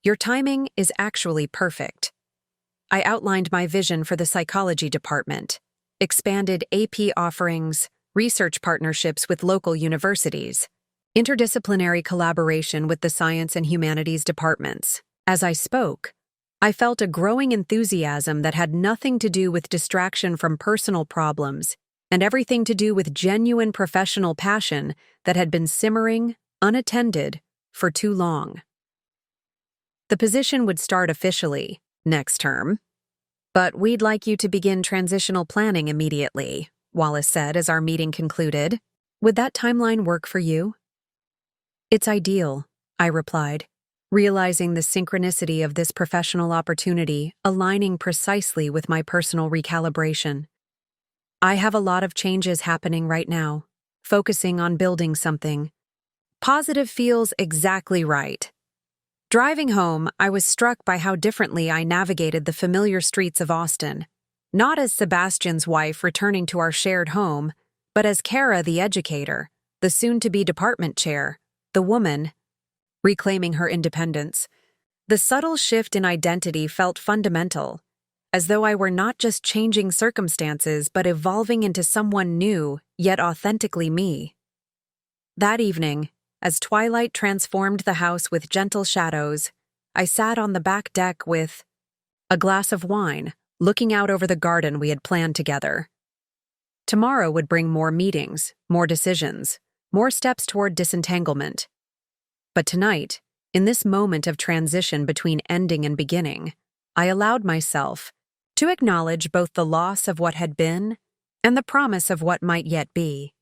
Speaker 1: Your timing is actually perfect. I outlined my vision for the psychology department, expanded AP offerings, research partnerships with local universities, interdisciplinary collaboration with the science and humanities departments. As I spoke, I felt a growing enthusiasm that had nothing to do with distraction from personal problems and everything to do with genuine professional passion that had been simmering, unattended, for too long. The position would start officially next term, but we'd like you to begin transitional planning immediately, Wallace said as our meeting concluded. Would that timeline work for you? It's ideal, I replied, realizing the synchronicity of this professional opportunity aligning precisely with my personal recalibration. I have a lot of changes happening right now, focusing on building something. Positive feels exactly right. Driving home, I was struck by how differently I navigated the familiar streets of Austin, not as Sebastian's wife returning to our shared home, but as Kara the educator, the soon-to-be department chair, the woman, reclaiming her independence. The subtle shift in identity felt fundamental, as though I were not just changing circumstances but evolving into someone new, yet authentically me. That evening, as twilight transformed the house with gentle shadows, I sat on the back deck with a glass of wine, looking out over the garden we had planned together. Tomorrow would bring more meetings, more decisions, more steps toward disentanglement. But tonight, in this moment of transition between ending and beginning, I allowed myself to acknowledge both the loss of what had been and the promise of what might yet be.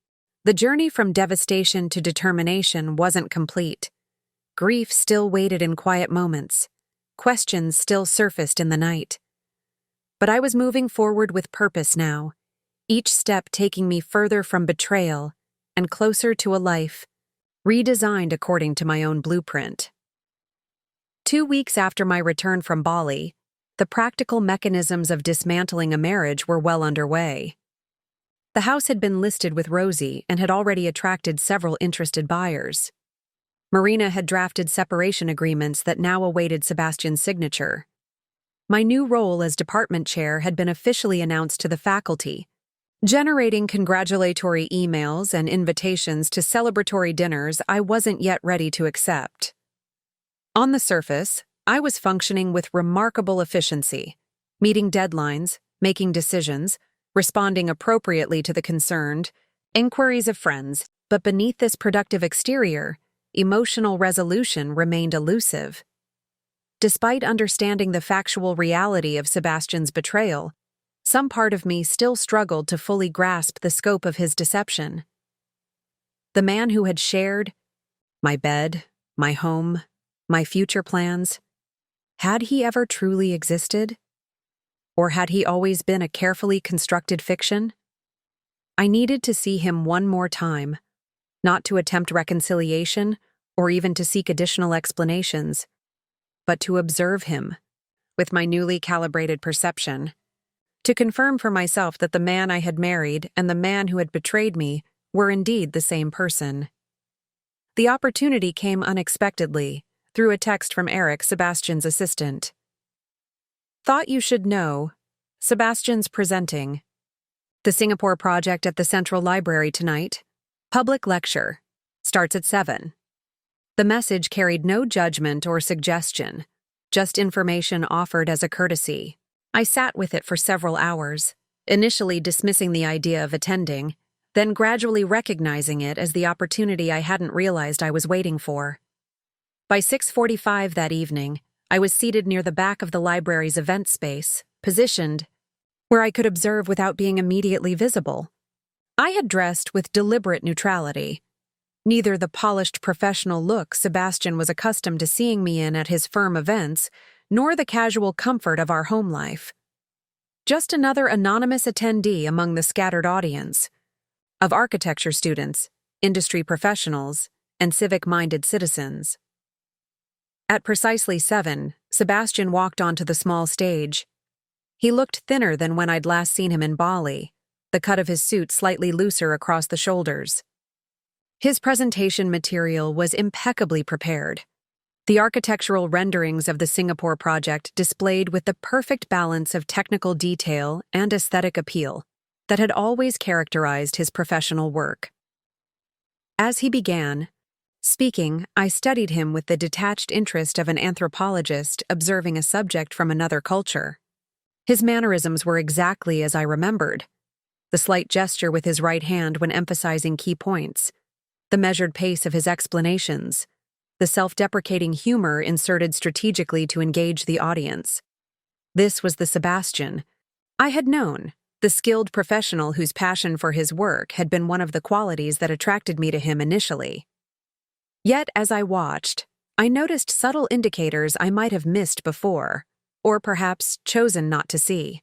Speaker 1: The journey from devastation to determination wasn't complete. Grief still waited in quiet moments. Questions still surfaced in the night. But I was moving forward with purpose now, each step taking me further from betrayal and closer to a life redesigned according to my own blueprint. 2 weeks after my return from Bali, the practical mechanisms of dismantling a marriage were well underway. The house had been listed with Rosie and had already attracted several interested buyers. Marina had drafted separation agreements that now awaited Sebastian's signature. My new role as department chair had been officially announced to the faculty, generating congratulatory emails and invitations to celebratory dinners I wasn't yet ready to accept. On the surface, I was functioning with remarkable efficiency, meeting deadlines, making decisions, responding appropriately to the concerned, inquiries of friends, but beneath this productive exterior, emotional resolution remained elusive. Despite understanding the factual reality of Sebastian's betrayal, some part of me still struggled to fully grasp the scope of his deception. The man who had shared my bed, my home, my future plans, had he ever truly existed? Or had he always been a carefully constructed fiction? I needed to see him one more time, not to attempt reconciliation or even to seek additional explanations, but to observe him with my newly calibrated perception, to confirm for myself that the man I had married and the man who had betrayed me were indeed the same person. The opportunity came unexpectedly, through a text from Eric, Sebastian's assistant. Thought you should know, Sebastian's presenting. The Singapore project at the Central Library tonight. Public lecture. Starts at 7. The message carried no judgment or suggestion, just information offered as a courtesy. I sat with it for several hours, initially dismissing the idea of attending, then gradually recognizing it as the opportunity I hadn't realized I was waiting for. By 6:45 that evening, I was seated near the back of the library's event space, positioned where I could observe without being immediately visible. I had dressed with deliberate neutrality, neither the polished professional look Sebastian was accustomed to seeing me in at his firm events, nor the casual comfort of our home life. Just another anonymous attendee among the scattered audience of architecture students, industry professionals, and civic-minded citizens. At precisely 7, Sebastian walked onto the small stage. He looked thinner than when I'd last seen him in Bali, the cut of his suit slightly looser across the shoulders. His presentation material was impeccably prepared. The architectural renderings of the Singapore project displayed with the perfect balance of technical detail and aesthetic appeal that had always characterized his professional work. As he began speaking, I studied him with the detached interest of an anthropologist observing a subject from another culture. His mannerisms were exactly as I remembered. The slight gesture with his right hand when emphasizing key points, the measured pace of his explanations, the self-deprecating humor inserted strategically to engage the audience. This was the Sebastian I had known, the skilled professional whose passion for his work had been one of the qualities that attracted me to him initially. Yet, as I watched, I noticed subtle indicators I might have missed before, or perhaps chosen not to see.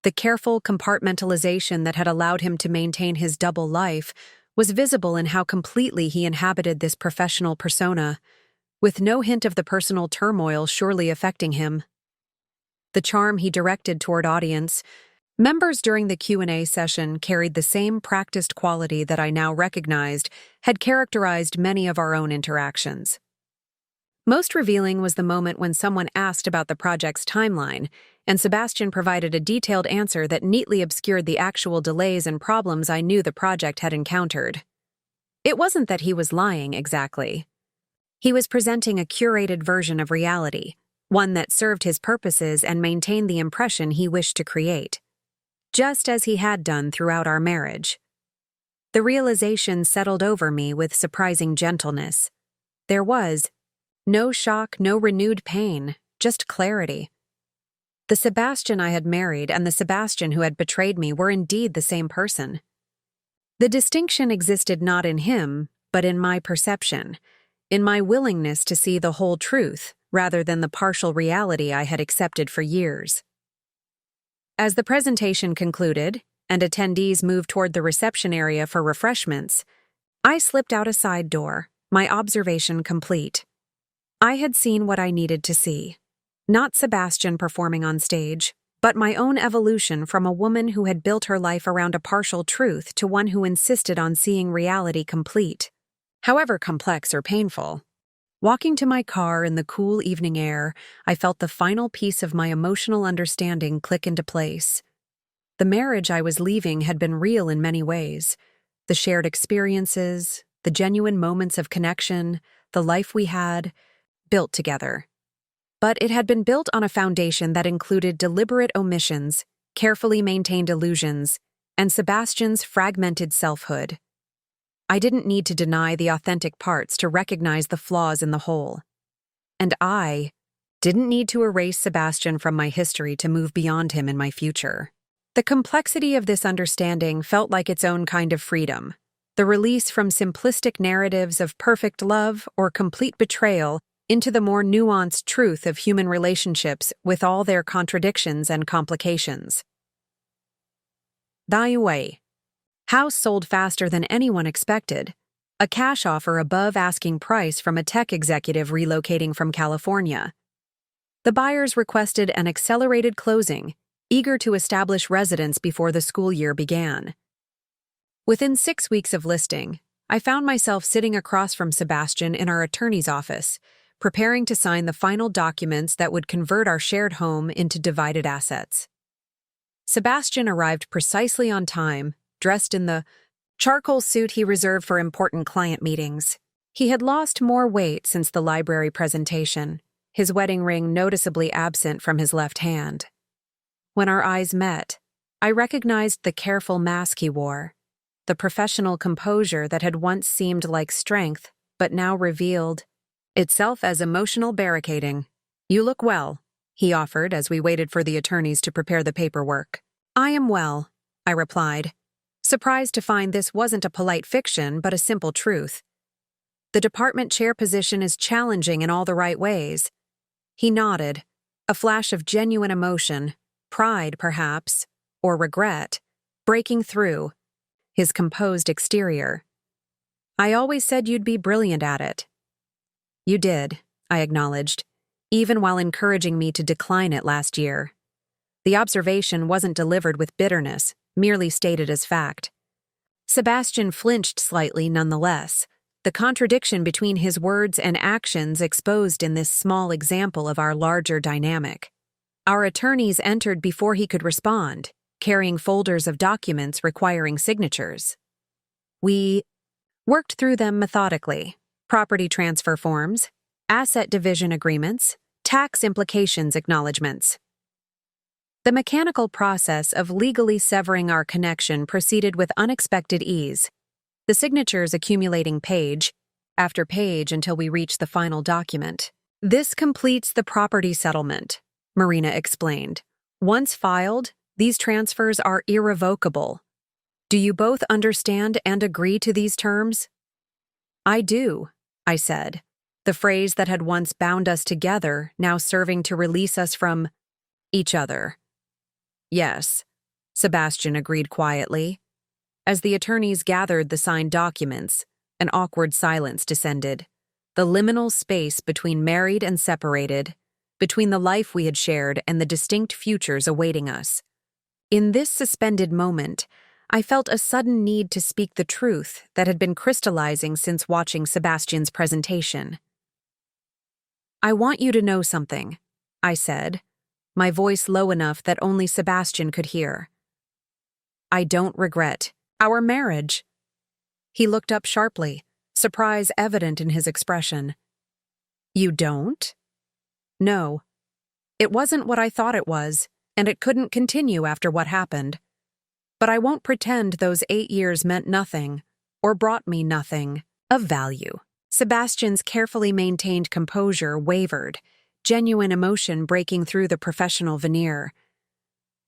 Speaker 1: The careful compartmentalization that had allowed him to maintain his double life was visible in how completely he inhabited this professional persona, with no hint of the personal turmoil surely affecting him. The charm he directed toward audience members during the Q&A session carried the same practiced quality that I now recognized had characterized many of our own interactions. Most revealing was the moment when someone asked about the project's timeline, and Sebastian provided a detailed answer that neatly obscured the actual delays and problems I knew the project had encountered. It wasn't that he was lying exactly. He was presenting a curated version of reality, one that served his purposes and maintained the impression he wished to create, just as he had done throughout our marriage. The realization settled over me with surprising gentleness. There was no shock, no renewed pain, just clarity. The Sebastian I had married and the Sebastian who had betrayed me were indeed the same person. The distinction existed not in him, but in my perception, in my willingness to see the whole truth rather than the partial reality I had accepted for years. As the presentation concluded, and attendees moved toward the reception area for refreshments, I slipped out a side door, my observation complete. I had seen what I needed to see. Not Sebastian performing on stage, but my own evolution from a woman who had built her life around a partial truth to one who insisted on seeing reality complete, however complex or painful. Walking to my car in the cool evening air, I felt the final piece of my emotional understanding click into place. The marriage I was leaving had been real in many ways. The shared experiences, the genuine moments of connection, the life we had built together. But it had been built on a foundation that included deliberate omissions, carefully maintained illusions, and Sebastian's fragmented selfhood. I didn't need to deny the authentic parts to recognize the flaws in the whole. And I didn't need to erase Sebastian from my history to move beyond him in my future. The complexity of this understanding felt like its own kind of freedom, the release from simplistic narratives of perfect love or complete betrayal into the more nuanced truth of human relationships with all their contradictions and complications. Dai Wei. House sold faster than anyone expected. A cash offer above asking price from a tech executive relocating from California. The buyers requested an accelerated closing, eager to establish residence before the school year began. Within 6 weeks of listing, I found myself sitting across from Sebastian in our attorney's office, preparing to sign the final documents that would convert our shared home into divided assets. Sebastian arrived precisely on time, dressed in the charcoal suit he reserved for important client meetings. He had lost more weight since the library presentation, his wedding ring noticeably absent from his left hand. When our eyes met, I recognized the careful mask he wore, the professional composure that had once seemed like strength but now revealed itself as emotional barricading. "You look well," he offered as we waited for the attorneys to prepare the paperwork. "I am well," I replied, surprised to find this wasn't a polite fiction but a simple truth. "The department chair position is challenging in all the right ways." He nodded, a flash of genuine emotion, pride perhaps, or regret, breaking through his composed exterior. I always said you'd be brilliant at it. You did, I acknowledged, even while encouraging me to decline it last year. The observation wasn't delivered with bitterness, merely stated as fact. Sebastian flinched slightly nonetheless, the contradiction between his words and actions exposed in this small example of our larger dynamic. Our attorneys entered before he could respond, carrying folders of documents requiring signatures. We worked through them methodically: property transfer forms, asset division agreements, tax implications acknowledgments. The mechanical process of legally severing our connection proceeded with unexpected ease, the signatures accumulating page after page until we reached the final document. This completes the property settlement, Marina explained. Once filed, these transfers are irrevocable. Do you both understand and agree to these terms? I do, I said, the phrase that had once bound us together now serving to release us from each other. Yes, Sebastian agreed quietly. As the attorneys gathered the signed documents, an awkward silence descended. The liminal space between married and separated, between the life we had shared and the distinct futures awaiting us. In this suspended moment, I felt a sudden need to speak the truth that had been crystallizing since watching Sebastian's presentation. I want you to know something, I said, my voice low enough that only Sebastian could hear. I don't regret our marriage. He looked up sharply, surprise evident in his expression. You don't? No. It wasn't what I thought it was, and it couldn't continue after what happened. But I won't pretend those 8 years meant nothing, or brought me nothing of value. Sebastian's carefully maintained composure wavered, genuine emotion breaking through the professional veneer.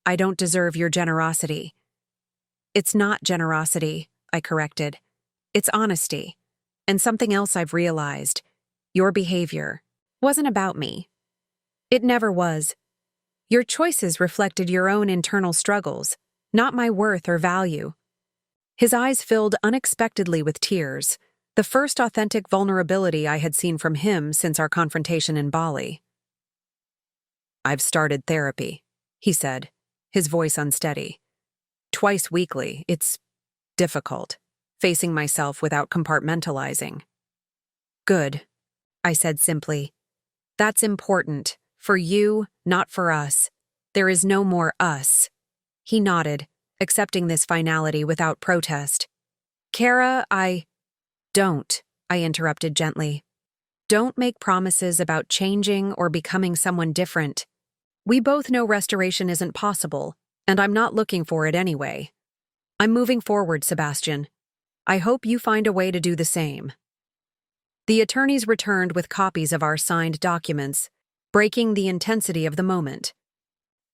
Speaker 1: I don't deserve your generosity. It's not generosity, I corrected. It's honesty. And something else I've realized. Your behavior wasn't about me. It never was. Your choices reflected your own internal struggles, not my worth or value. His eyes filled unexpectedly with tears, the first authentic vulnerability I had seen from him since our confrontation in Bali. I've started therapy, he said, his voice unsteady. Twice weekly, it's difficult, facing myself without compartmentalizing. Good, I said simply. That's important. For you, not for us. There is no more us. He nodded, accepting this finality without protest. Kara, Don't, I interrupted gently. Don't make promises about changing or becoming someone different. We both know restoration isn't possible, and I'm not looking for it anyway. I'm moving forward, Sebastian. I hope you find a way to do the same. The attorneys returned with copies of our signed documents, breaking the intensity of the moment.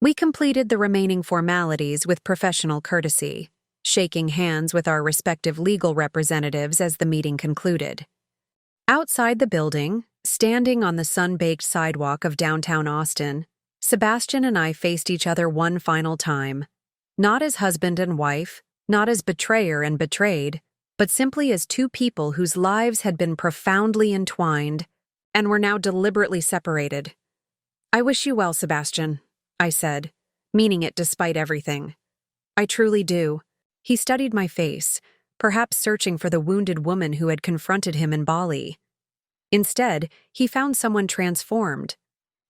Speaker 1: We completed the remaining formalities with professional courtesy, shaking hands with our respective legal representatives as the meeting concluded. Outside the building, standing on the sun-baked sidewalk of downtown Austin, Sebastian and I faced each other one final time, not as husband and wife, not as betrayer and betrayed, but simply as two people whose lives had been profoundly entwined and were now deliberately separated. I wish you well, Sebastian, I said, meaning it despite everything. I truly do. He studied my face, perhaps searching for the wounded woman who had confronted him in Bali. Instead, he found someone transformed,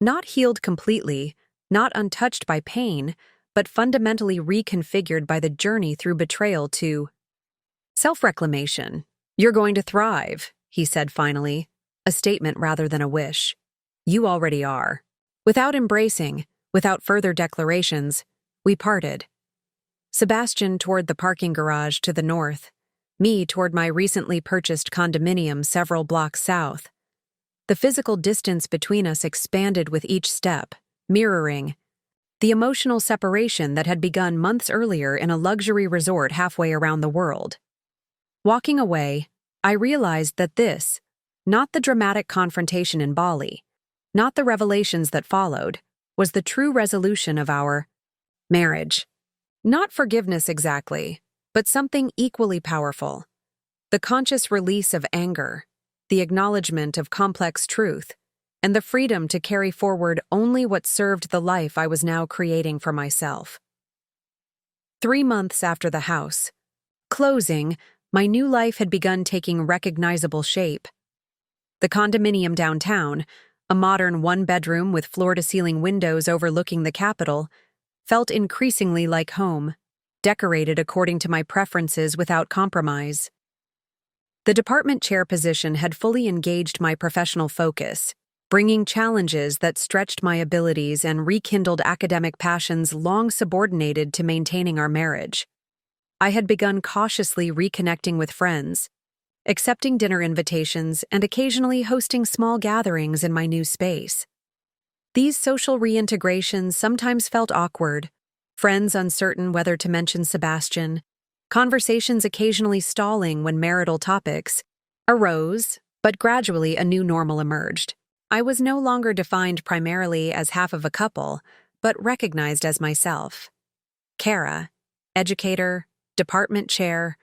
Speaker 1: not healed completely, not untouched by pain, but fundamentally reconfigured by the journey through betrayal to self-reclamation. You're going to thrive, he said finally, a statement rather than a wish. You already are. Without embracing, without further declarations, we parted. Sebastian toward the parking garage to the north, me toward my recently purchased condominium several blocks south. The physical distance between us expanded with each step, mirroring the emotional separation that had begun months earlier in a luxury resort halfway around the world. Walking away, I realized that this, not the dramatic confrontation in Bali, not the revelations that followed, was the true resolution of our marriage. Not forgiveness exactly, but something equally powerful. The conscious release of anger, the acknowledgement of complex truth, and the freedom to carry forward only what served the life I was now creating for myself. 3 months after the house closing, my new life had begun taking recognizable shape. The condominium downtown, a modern one-bedroom with floor-to-ceiling windows overlooking the Capitol, felt increasingly like home, decorated according to my preferences without compromise. The department chair position had fully engaged my professional focus, bringing challenges that stretched my abilities and rekindled academic passions long subordinated to maintaining our marriage. I had begun cautiously reconnecting with friends, accepting dinner invitations and occasionally hosting small gatherings in my new space. These social reintegrations sometimes felt awkward, friends uncertain whether to mention Sebastian, conversations occasionally stalling when marital topics arose, but gradually a new normal emerged. I was no longer defined primarily as half of a couple, but recognized as myself. Kara, educator, department chair,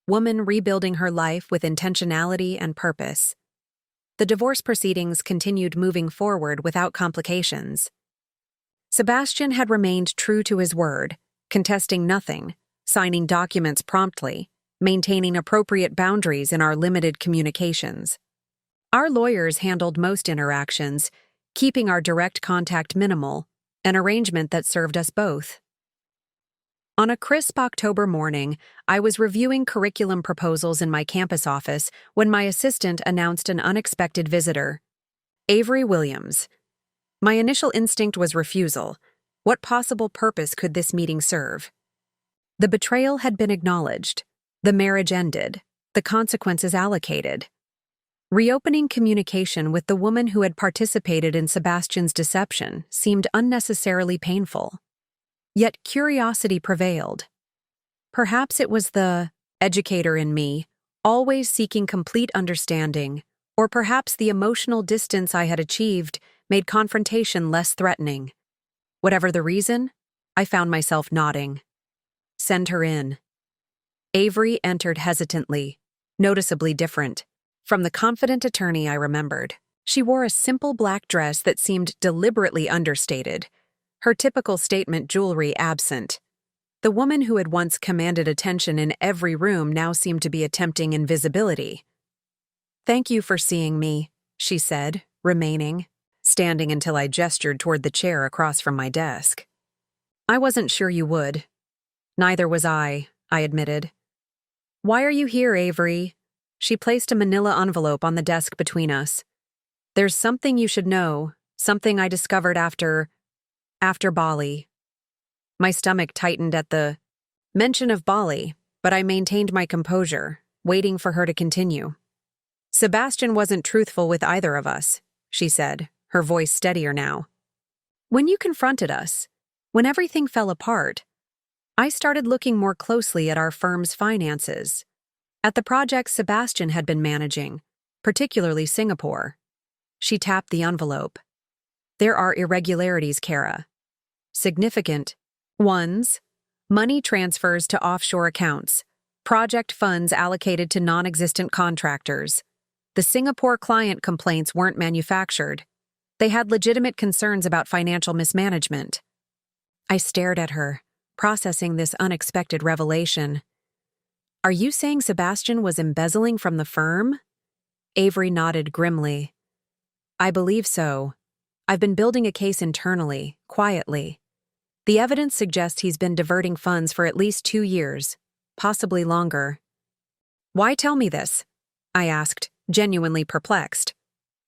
Speaker 1: woman rebuilding her life with intentionality and purpose. The divorce proceedings continued moving forward without complications. Sebastian had remained true to his word, contesting nothing, signing documents promptly, maintaining appropriate boundaries in our limited communications. Our lawyers handled most interactions, keeping our direct contact minimal, an arrangement that served us both. On a crisp October morning, I was reviewing curriculum proposals in my campus office when my assistant announced an unexpected visitor. Avery Williams. My initial instinct was refusal. What possible purpose could this meeting serve? The betrayal had been acknowledged, the marriage ended, the consequences allocated. Reopening communication with the woman who had participated in Sebastian's deception seemed unnecessarily painful. Yet curiosity prevailed. Perhaps it was the educator in me, always seeking complete understanding, or perhaps the emotional distance I had achieved made confrontation less threatening. Whatever the reason, I found myself nodding. Send her in. Avery entered hesitantly, noticeably different from the confident attorney I remembered. She wore a simple black dress that seemed deliberately understated, her typical statement jewelry absent. The woman who had once commanded attention in every room now seemed to be attempting invisibility. "Thank you for seeing me," she said, remaining, standing until I gestured toward the chair across from my desk. "I wasn't sure you would." "Neither was I admitted. "Why are you here, Avery?" She placed a manila envelope on the desk between us. "There's something you should know, something I discovered after Bali." My stomach tightened at the mention of Bali, but I maintained my composure, waiting for her to continue. "Sebastian wasn't truthful with either of us," she said, her voice steadier now. "When you confronted us, when everything fell apart, I started looking more closely at our firm's finances, at the projects Sebastian had been managing, particularly Singapore." She tapped the envelope. "There are irregularities, Kara. Significant ones: money transfers to offshore accounts, project funds allocated to non-existent contractors. The Singapore client complaints weren't manufactured. They had legitimate concerns about financial mismanagement." I stared at her, processing this unexpected revelation. "Are you saying Sebastian was embezzling from the firm?" Avery nodded grimly. "I believe so. I've been building a case internally, quietly. The evidence suggests he's been diverting funds for at least 2 years, possibly longer." "Why tell me this?" I asked, genuinely perplexed.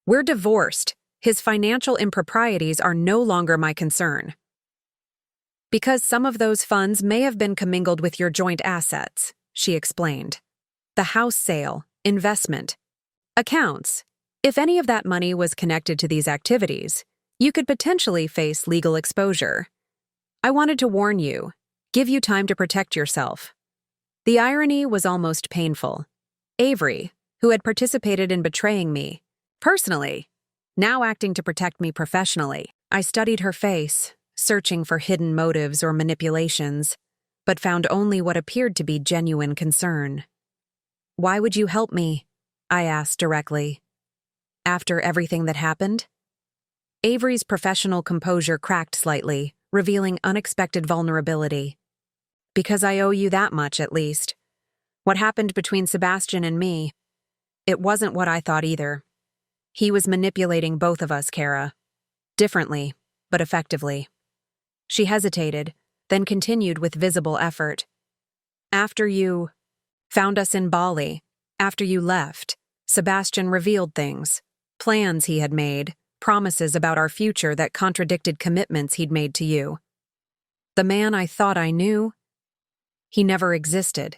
Speaker 1: "We're divorced. His financial improprieties are no longer my concern." "Because some of those funds may have been commingled with your joint assets," she explained. "The house sale, investment, accounts. If any of that money was connected to these activities, you could potentially face legal exposure. I wanted to warn you, give you time to protect yourself." The irony was almost painful. Avery, who had participated in betraying me, personally, now acting to protect me professionally. I studied her face, searching for hidden motives or manipulations, but found only what appeared to be genuine concern. Why would you help me? I asked directly. After everything that happened? Avery's professional composure cracked slightly, revealing unexpected vulnerability. Because I owe you that much, at least. What happened between Sebastian and me? It wasn't what I thought either. He was manipulating both of us, Kara. Differently, but effectively. She hesitated, then continued with visible effort. After you found us in Bali, after you left, Sebastian revealed things, plans he had made, promises about our future that contradicted commitments he'd made to you. The man I thought I knew, he never existed.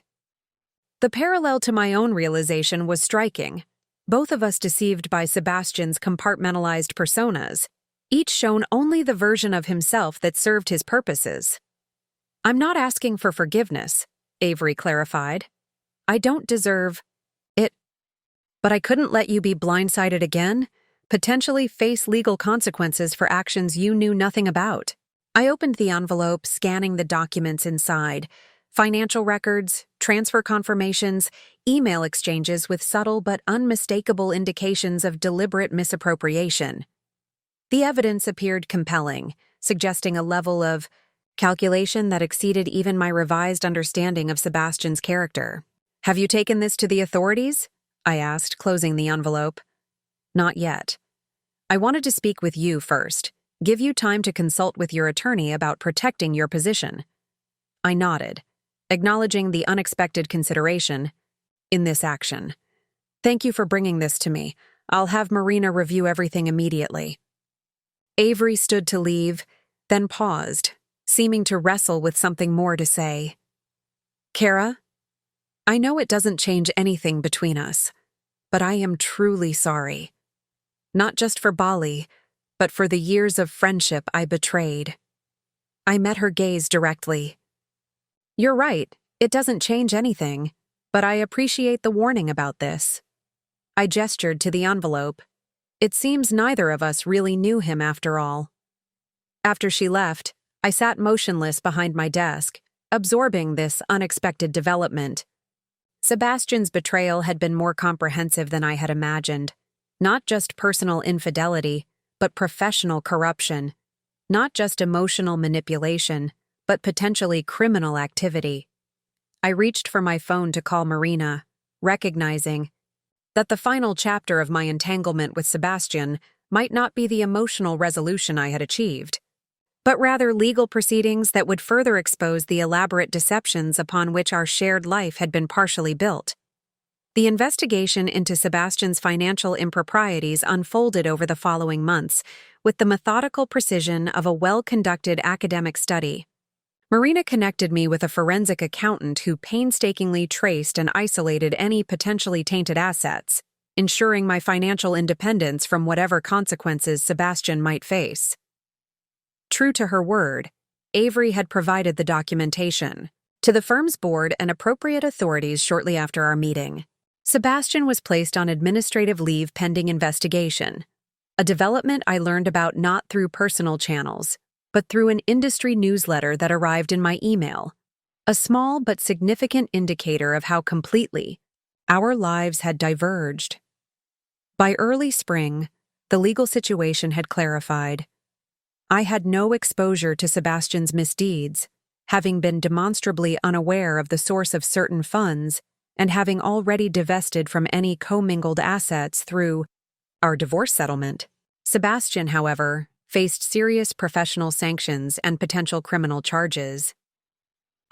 Speaker 1: The parallel to my own realization was striking. Both of us deceived by Sebastian's compartmentalized personas, each shown only the version of himself that served his purposes. I'm not asking for forgiveness, Avery clarified. I don't deserve it. But I couldn't let you be blindsided again, potentially face legal consequences for actions you knew nothing about. I opened the envelope, scanning the documents inside. Financial records, transfer confirmations, email exchanges with subtle but unmistakable indications of deliberate misappropriation. The evidence appeared compelling, suggesting a level of calculation that exceeded even my revised understanding of Sebastian's character. Have you taken this to the authorities? I asked, closing the envelope. Not yet. I wanted to speak with you first, give you time to consult with your attorney about protecting your position. I nodded, acknowledging the unexpected consideration in this action. Thank you for bringing this to me. I'll have Marina review everything immediately. Avery stood to leave, then paused, seeming to wrestle with something more to say. Kara, I know it doesn't change anything between us, but I am truly sorry. Not just for Bali, but for the years of friendship I betrayed. I met her gaze directly. You're right, it doesn't change anything, but I appreciate the warning about this. I gestured to the envelope. It seems neither of us really knew him after all. After she left, I sat motionless behind my desk, absorbing this unexpected development. Sebastian's betrayal had been more comprehensive than I had imagined. Not just personal infidelity, but professional corruption. Not just emotional manipulation, but potentially criminal activity. I reached for my phone to call Marina, recognizing that the final chapter of my entanglement with Sebastian might not be the emotional resolution I had achieved, but rather legal proceedings that would further expose the elaborate deceptions upon which our shared life had been partially built. The investigation into Sebastian's financial improprieties unfolded over the following months, with the methodical precision of a well-conducted academic study. Marina connected me with a forensic accountant who painstakingly traced and isolated any potentially tainted assets, ensuring my financial independence from whatever consequences Sebastian might face. True to her word, Avery had provided the documentation to the firm's board and appropriate authorities shortly after our meeting. Sebastian was placed on administrative leave pending investigation, a development I learned about not through personal channels, but through an industry newsletter that arrived in my email, a small but significant indicator of how completely our lives had diverged. By early spring, the legal situation had clarified. I had no exposure to Sebastian's misdeeds, having been demonstrably unaware of the source of certain funds and having already divested from any commingled assets through our divorce settlement. Sebastian, however, faced serious professional sanctions and potential criminal charges.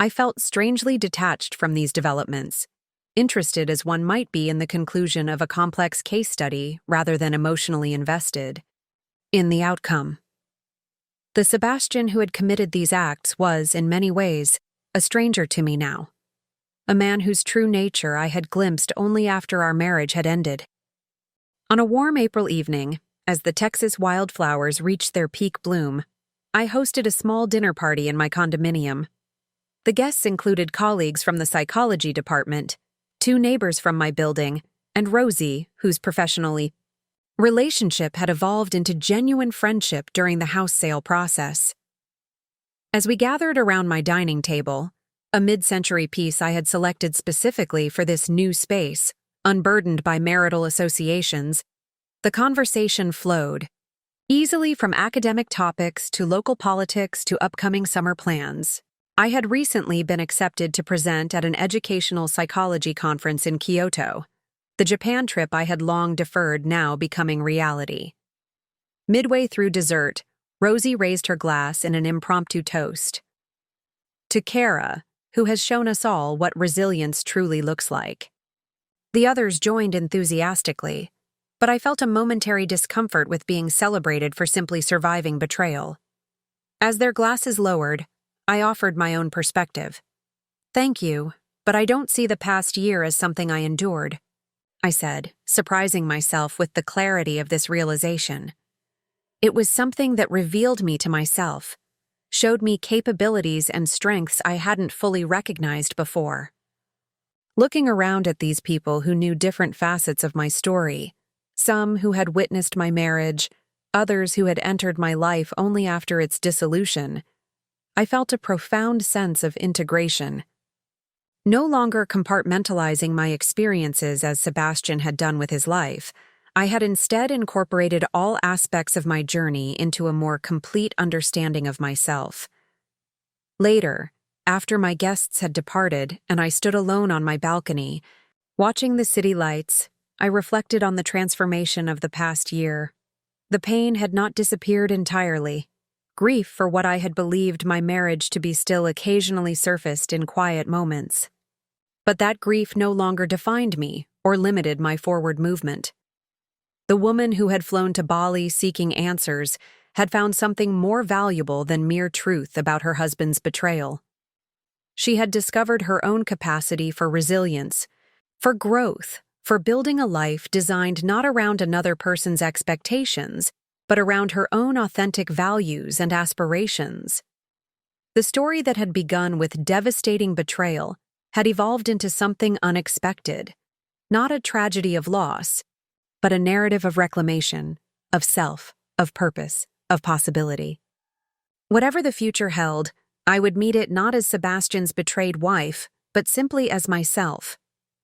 Speaker 1: I felt strangely detached from these developments, interested as one might be in the conclusion of a complex case study rather than emotionally invested in the outcome. The Sebastian who had committed these acts was, in many ways, a stranger to me now, a man whose true nature I had glimpsed only after our marriage had ended. On a warm April evening, as the Texas wildflowers reached their peak bloom, I hosted a small dinner party in my condominium. The guests included colleagues from the psychology department, 2 neighbors from my building, and Rosie, whose professional relationship had evolved into genuine friendship during the house sale process. As we gathered around my dining table, a mid-century piece I had selected specifically for this new space, unburdened by marital associations. The conversation flowed, easily from academic topics to local politics to upcoming summer plans. I had recently been accepted to present at an educational psychology conference in Kyoto, the Japan trip I had long deferred now becoming reality. Midway through dessert, Rosie raised her glass in an impromptu toast. To Kara, who has shown us all what resilience truly looks like. The others joined enthusiastically, but I felt a momentary discomfort with being celebrated for simply surviving betrayal. As their glasses lowered, I offered my own perspective. "Thank you, but I don't see the past year as something I endured," I said, surprising myself with the clarity of this realization. It was something that revealed me to myself, showed me capabilities and strengths I hadn't fully recognized before. Looking around at these people who knew different facets of my story, some who had witnessed my marriage, others who had entered my life only after its dissolution, I felt a profound sense of integration. No longer compartmentalizing my experiences as Sebastian had done with his life, I had instead incorporated all aspects of my journey into a more complete understanding of myself. Later, after my guests had departed and I stood alone on my balcony, watching the city lights, I reflected on the transformation of the past year. The pain had not disappeared entirely. Grief for what I had believed my marriage to be still occasionally surfaced in quiet moments. But that grief no longer defined me or limited my forward movement. The woman who had flown to Bali seeking answers had found something more valuable than mere truth about her husband's betrayal. She had discovered her own capacity for resilience, for growth, for building a life designed not around another person's expectations, but around her own authentic values and aspirations. The story that had begun with devastating betrayal had evolved into something unexpected, not a tragedy of loss, but a narrative of reclamation, of self, of purpose, of possibility. Whatever the future held, I would meet it not as Sebastian's betrayed wife, but simply as myself,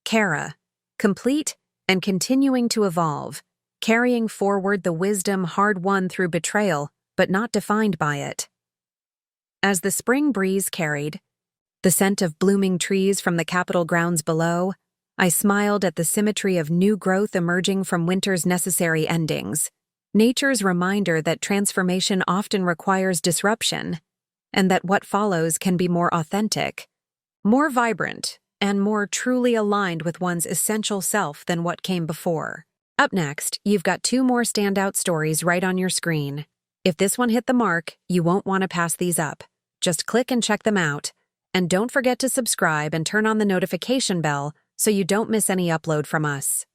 Speaker 1: Kara, complete and continuing to evolve, carrying forward the wisdom hard-won through betrayal, but not defined by it. As the spring breeze carried the scent of blooming trees from the Capitol grounds below, I smiled at the symmetry of new growth emerging from winter's necessary endings, nature's reminder that transformation often requires disruption, and that what follows can be more authentic, more vibrant, and more truly aligned with one's essential self than what came before. Up next, you've got 2 more standout stories right on your screen. If this one hit the mark, you won't want to pass these up. Just click and check them out. And don't forget to subscribe and turn on the notification bell so you don't miss any upload from us.